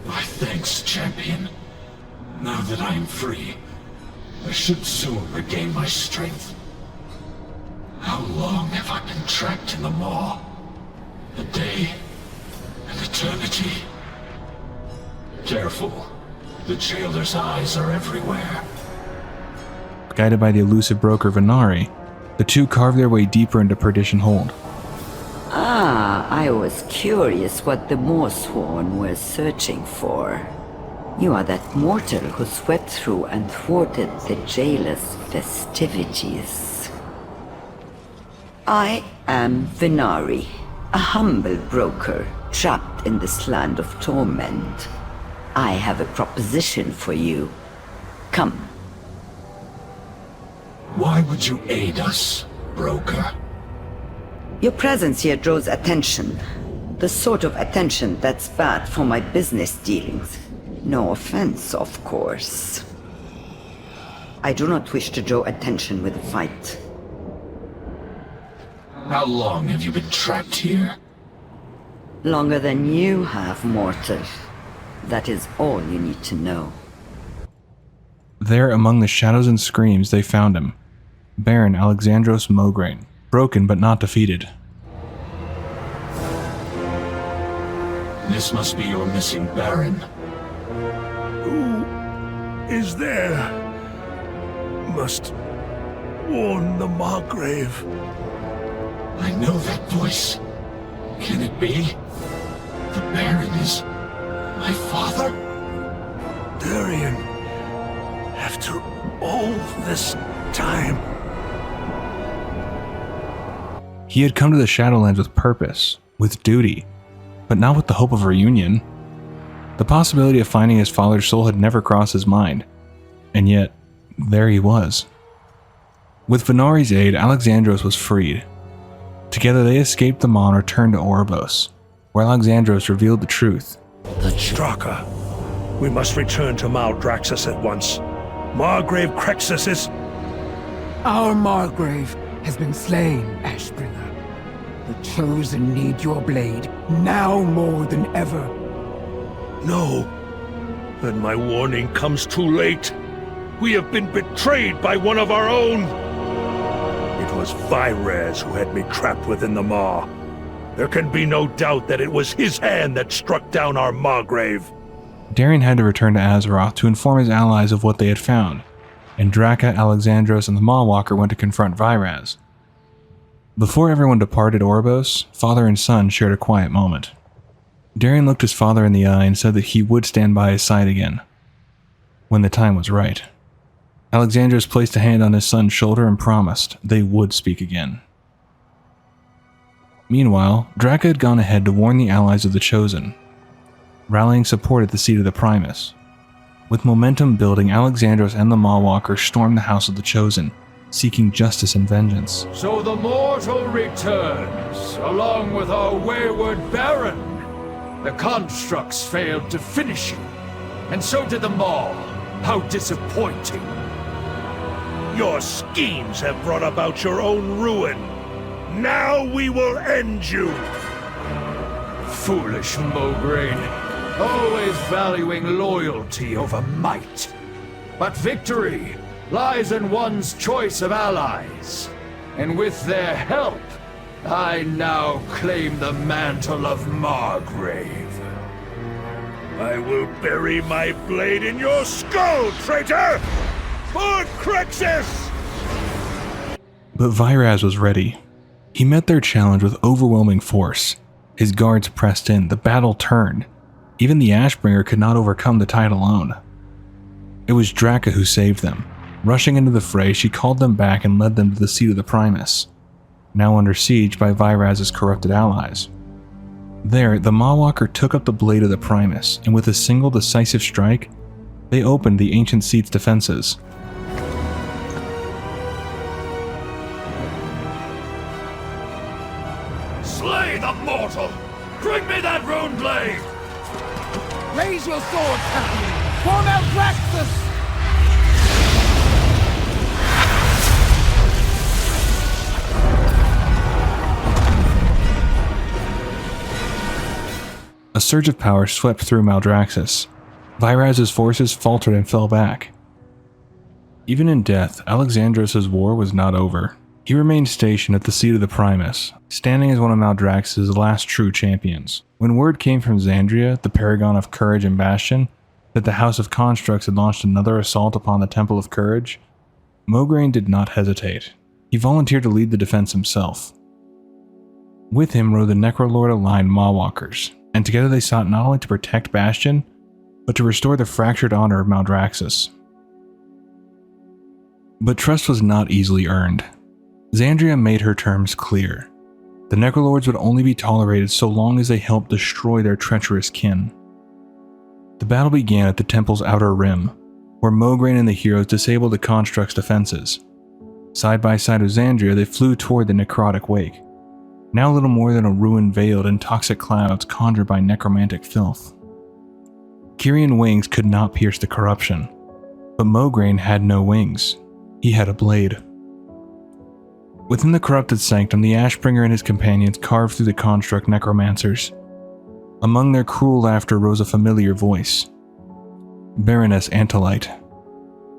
My thanks, champion. Now that I am free, I should soon regain my strength. How long have I been trapped in the Maw? A day? An eternity? Careful. The jailer's eyes are everywhere. Guided by the elusive broker Venari, the two carved their way deeper into Perdition Hold. Ah, I was curious what the Moorsworn were searching for. You are that mortal who swept through and thwarted the jailer's festivities. I am Venari, a humble broker trapped in this land of torment. I have a proposition for you. Come. Why would you aid us, broker? Your presence here draws attention. The sort of attention that's bad for my business dealings. No offense, of course. I do not wish to draw attention with a fight. How long have you been trapped here? Longer than you have, mortal. That is all you need to know. There, among the shadows and screams, they found him. Baron Alexandros Mograine, broken but not defeated. This must be your missing Baron. Who is there? Must warn the Margrave. I know that voice. Can it be? The Baron is my father? Darien, after all this time. He had come to the Shadowlands with purpose, with duty, but not with the hope of reunion. The possibility of finding his father's soul had never crossed his mind, and yet, there he was. With Venari's aid, Alexandros was freed. Together they escaped the Maw and returned to Oribos, where Alexandros revealed the truth. Straka, we must return to Maldraxxus at once. Margrave Crexus is... Our Margrave has been slain, Ashbringer. The Chosen need your blade, now more than ever. No. Then my warning comes too late. We have been betrayed by one of our own. It was Vyraz who had me trapped within the Maw. There can be no doubt that it was his hand that struck down our Margrave. Darien had to return to Azeroth to inform his allies of what they had found, and Draka, Alexandros, and the Mawwalker went to confront Vyraz. Before everyone departed Oribos, father and son shared a quiet moment. Darien looked his father in the eye and said that he would stand by his side again, when the time was right. Alexandros placed a hand on his son's shoulder and promised they would speak again. Meanwhile, Draka had gone ahead to warn the allies of the Chosen, rallying support at the seat of the Primus. With momentum building, Alexandros and the Mawwalker stormed the House of the Chosen, seeking justice and vengeance. So the mortal returns, along with our wayward Baron. The constructs failed to finish you, and so did the Maw. How disappointing. Your schemes have brought about your own ruin. Now we will end you! Foolish Mograine, always valuing loyalty over might. But victory lies in one's choice of allies. And with their help, I now claim the mantle of Margrave. I will bury my blade in your skull, traitor! For Crexus! But Vyraz was ready. He met their challenge with overwhelming force. His guards pressed in, the battle turned. Even the Ashbringer could not overcome the tide alone. It was Draka who saved them. Rushing into the fray, she called them back and led them to the seat of the Primus, now under siege by Vyraz's corrupted allies. There, the Mawwalker took up the blade of the Primus, and with a single decisive strike, they opened the ancient seat's defenses. Slay the mortal! Bring me that rune blade! Raise your sword, Captain! For Maldraxxus! A surge of power swept through Maldraxxus. Viraz's forces faltered and fell back. Even in death, Alexandros' war was not over. He remained stationed at the seat of the Primus, standing as one of Maldraxxus' last true champions. When word came from Xandria, the paragon of courage and bastion, that the House of Constructs had launched another assault upon the Temple of Courage, Mograine did not hesitate. He volunteered to lead the defense himself. With him rode the Necrolord-aligned Mawwalkers, and together they sought not only to protect Bastion, but to restore the fractured honor of Maldraxxus. But trust was not easily earned. Xandria made her terms clear. The Necrolords would only be tolerated so long as they helped destroy their treacherous kin. The battle began at the temple's outer rim, where Mograine and the heroes disabled the Construct's defenses. Side by side with Xandria, they flew toward the necrotic wake, now little more than a ruin veiled in toxic clouds conjured by necromantic filth. Kyrian wings could not pierce the corruption, but Mograine had no wings. He had a blade. Within the corrupted sanctum, the Ashbringer and his companions carved through the construct necromancers. Among their cruel laughter rose a familiar voice. Baroness Antolite.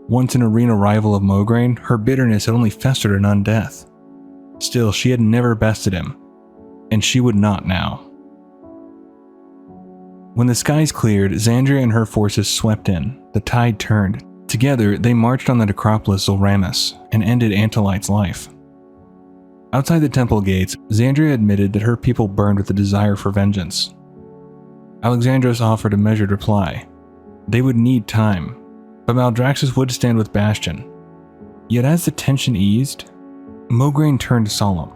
Once an arena rival of Mograine, her bitterness had only festered in undeath. Still, she had never bested him, and she would not now. When the skies cleared, Xandria and her forces swept in. The tide turned. Together, they marched on the necropolis Zulramis and ended Antolite's life. Outside the temple gates, Xandria admitted that her people burned with a desire for vengeance. Alexandros offered a measured reply. They would need time, but Maldraxxus would stand with Bastion. Yet as the tension eased, Mograine turned solemn.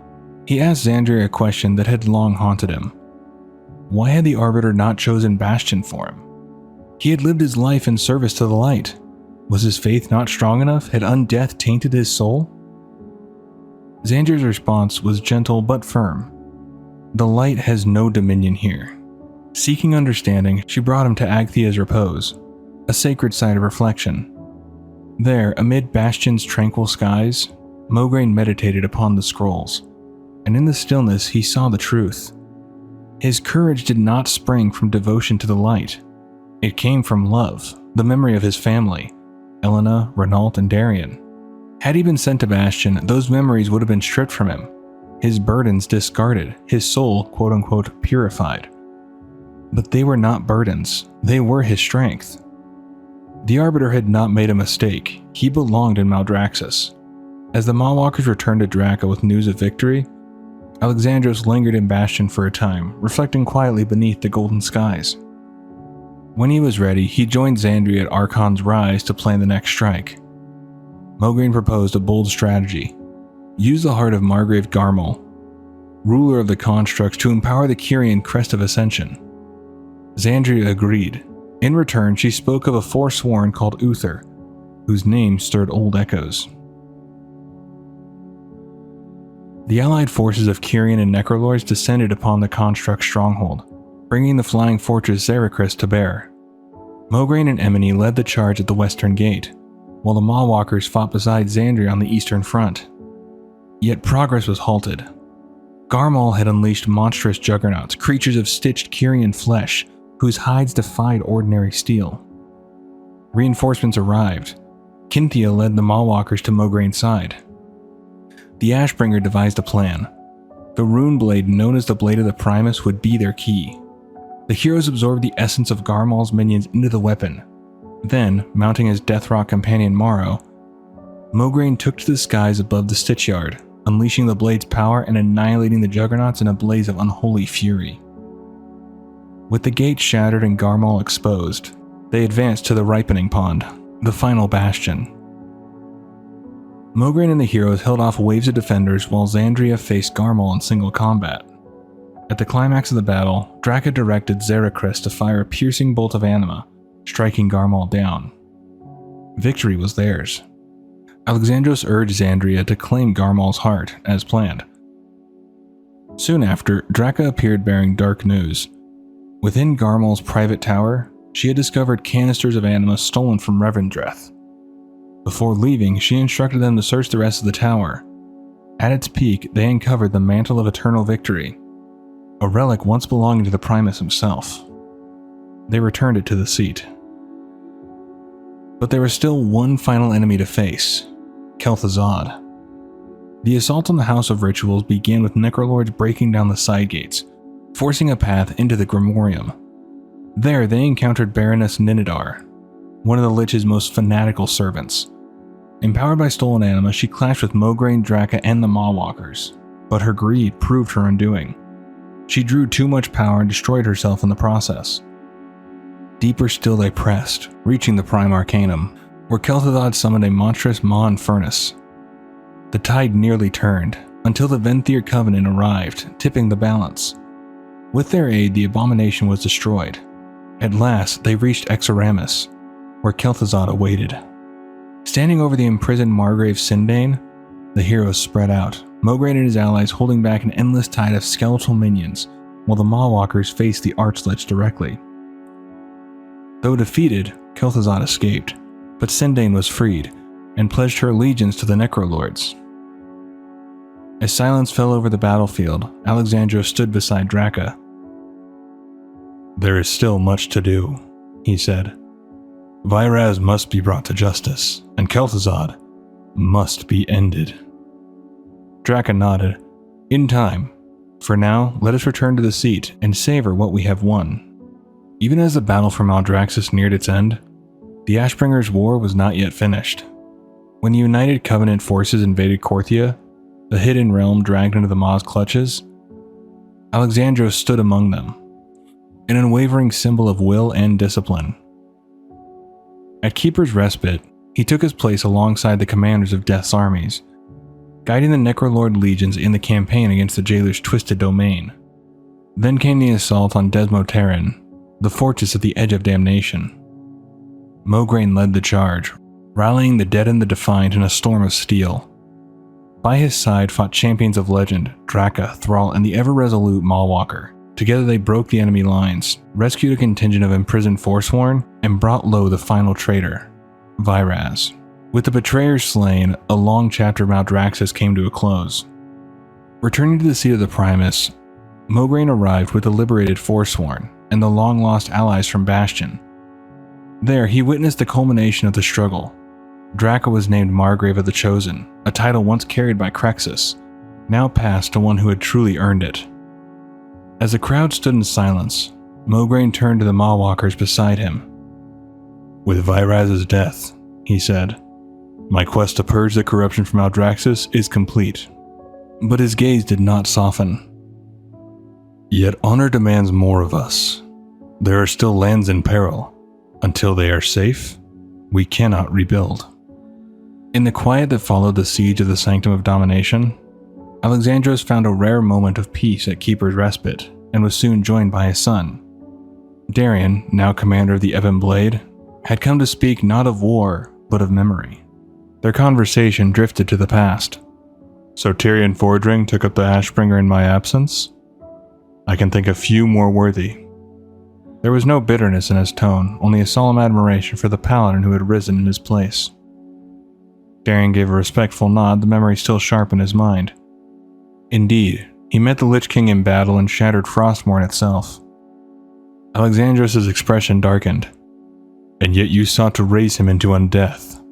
He asked Xandria a question that had long haunted him. Why had the Arbiter not chosen Bastion for him? He had lived his life in service to the light. Was his faith not strong enough? Had undeath tainted his soul? Xandria's response was gentle but firm. The light has no dominion here. Seeking understanding, she brought him to Agthia's repose, a sacred site of reflection. There, amid Bastion's tranquil skies, Mograine meditated upon the scrolls, and in the stillness he saw the truth. His courage did not spring from devotion to the light. It came from love, the memory of his family, Elena, Renault, and Darien. Had he been sent to Bastion, those memories would have been stripped from him, his burdens discarded, his soul quote-unquote purified. But they were not burdens, they were his strength. The Arbiter had not made a mistake, he belonged in Maldraxxus. As the Mawwalkers returned to Draka with news of victory, Alexandros lingered in Bastion for a time, reflecting quietly beneath the golden skies. When he was ready, he joined Xandria at Archon's Rise to plan the next strike. Mograine proposed a bold strategy. Use the heart of Margrave Garmal, ruler of the Constructs, to empower the Kyrian Crest of Ascension. Xandria agreed. In return, she spoke of a forsworn called Uther, whose name stirred old echoes. The allied forces of Kyrian and Necrolords descended upon the Construct stronghold, bringing the flying fortress Xericris to bear. Mograine and Emini led the charge at the western gate, while the Mawwalkers fought beside Xandria on the eastern front. Yet progress was halted. Garmal had unleashed monstrous juggernauts, creatures of stitched Kyrian flesh, whose hides defied ordinary steel. Reinforcements arrived. Kinthia led the Mawwalkers to Mograine's side. The Ashbringer devised a plan. The rune blade known as the Blade of the Primus would be their key. The heroes absorbed the essence of Garmal's minions into the weapon. Then, mounting his Deathrock companion Morrow, Mograine took to the skies above the Stitch Yard, unleashing the blade's power and annihilating the Juggernauts in a blaze of unholy fury. With the gate shattered and Garmal exposed, they advanced to the Ripening Pond, the final bastion. Mograine and the heroes held off waves of defenders while Xandria faced Garmal in single combat. At the climax of the battle, Draka directed Xeracris to fire a piercing bolt of anima, striking Garmal down. Victory was theirs. Alexandros urged Xandria to claim Garmal's heart, as planned. Soon after, Draka appeared bearing dark news. Within Garmal's private tower, she had discovered canisters of anima stolen from Revendreth. Before leaving, she instructed them to search the rest of the tower. At its peak, they uncovered the Mantle of Eternal Victory, a relic once belonging to the Primus himself. They returned it to the seat. But there was still one final enemy to face, Kel'Thuzad. The assault on the House of Rituals began with Necrolords breaking down the side gates, forcing a path into the Grimorium. There they encountered Baroness Ninidar, one of the Lich's most fanatical servants. Empowered by stolen anima, she clashed with Mograine, Draka, and the Mawwalkers, but her greed proved her undoing. She drew too much power and destroyed herself in the process. Deeper still they pressed, reaching the Prime Arcanum, where Kel'Thuzad summoned a monstrous Maw Infernus. The tide nearly turned, until the Venthyr Covenant arrived, tipping the balance. With their aid, the abomination was destroyed. At last, they reached Naxxramas, where Kel'Thuzad awaited. Standing over the imprisoned Margrave Sindane, the heroes spread out, Mograine and his allies holding back an endless tide of skeletal minions, while the Mawwalkers faced the Archlich directly. Though defeated, Kel'Thuzad escaped, but Sindane was freed, and pledged her allegiance to the Necrolords. As silence fell over the battlefield, Alexandros stood beside Draka. "There is still much to do," he said. "Vyraz must be brought to justice, and Kel'Thuzad must be ended." Draka nodded. "In time. For now, let us return to the seat and savor what we have won." Even as the battle for Maldraxxus neared its end, the Ashbringer's war was not yet finished. When the United Covenant forces invaded Korthia, the hidden realm dragged into the Maw's clutches, Alexandros stood among them, an unwavering symbol of will and discipline. At Keeper's Respite, he took his place alongside the commanders of Death's armies, guiding the Necrolord legions in the campaign against the Jailer's twisted domain. Then came the assault on Desmoterin, the fortress at the edge of damnation. Mograine led the charge, rallying the dead and the defiant in a storm of steel. By his side fought champions of legend, Draka, Thrall, and the ever-resolute Mawwalker. Together they broke the enemy lines, rescued a contingent of imprisoned Forsworn, and brought low the final traitor, Vyraz. With the betrayers slain, a long chapter of Maldraxxus came to a close. Returning to the seat of the Primus, Mograine arrived with the liberated Forsworn and the long-lost allies from Bastion. There, he witnessed the culmination of the struggle. Draka was named Margrave of the Chosen, a title once carried by Crexus, now passed to one who had truly earned it. As the crowd stood in silence, Mograine turned to the Mawwalkers beside him. "With Vyraz's death," he said, "my quest to purge the corruption from Maldraxxus is complete." But his gaze did not soften. "Yet honor demands more of us. There are still lands in peril. Until they are safe, we cannot rebuild." In the quiet that followed the siege of the Sanctum of Domination, Alexandros found a rare moment of peace at Keeper's Respite, and was soon joined by his son. Darien, now commander of the Ebon Blade, had come to speak not of war, but of memory. Their conversation drifted to the past. "So Tyrion Fordring took up the Ashbringer in my absence? I can think of few more worthy." There was no bitterness in his tone, only a solemn admiration for the paladin who had risen in his place. Darien gave a respectful nod, the memory still sharp in his mind. Indeed, he met the Lich King in battle and shattered Frostmourne itself. Alexandros' expression darkened. "And yet you sought to raise him into undeath.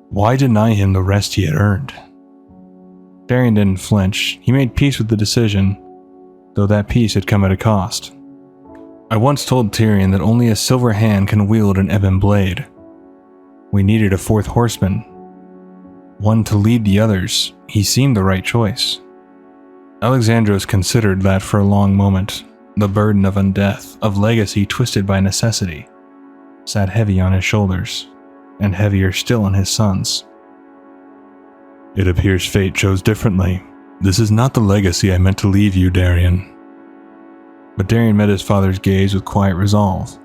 Why deny him the rest he had earned?" Darien didn't flinch. He made peace with the decision, though that peace had come at a cost. "I once told Tyrion that only a silver hand can wield an ebon blade. We needed a fourth horseman, one to lead the others. He seemed the right choice." Alexandros considered that for a long moment. The burden of undeath, of legacy twisted by necessity, sat heavy on his shoulders, and heavier still on his sons. "It appears fate chose differently. This is not the legacy I meant to leave you, Darien. But Darien met his father's gaze with quiet resolve.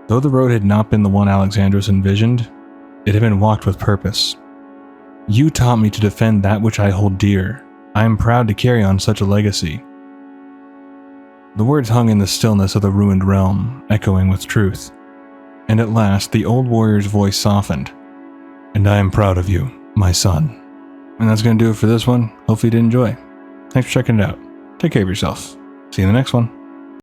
Though the road had not been the one Alexandros envisioned, it had been walked with purpose. You taught me to defend that which I hold dear. I am proud to carry on such a legacy. The words hung in the stillness of the ruined realm, echoing with truth. And at last, the old warrior's voice softened. And I am proud of you, my son. And that's going to do it for this one. Hopefully you did enjoy. Thanks for checking it out. Take care of yourself. See you in the next one.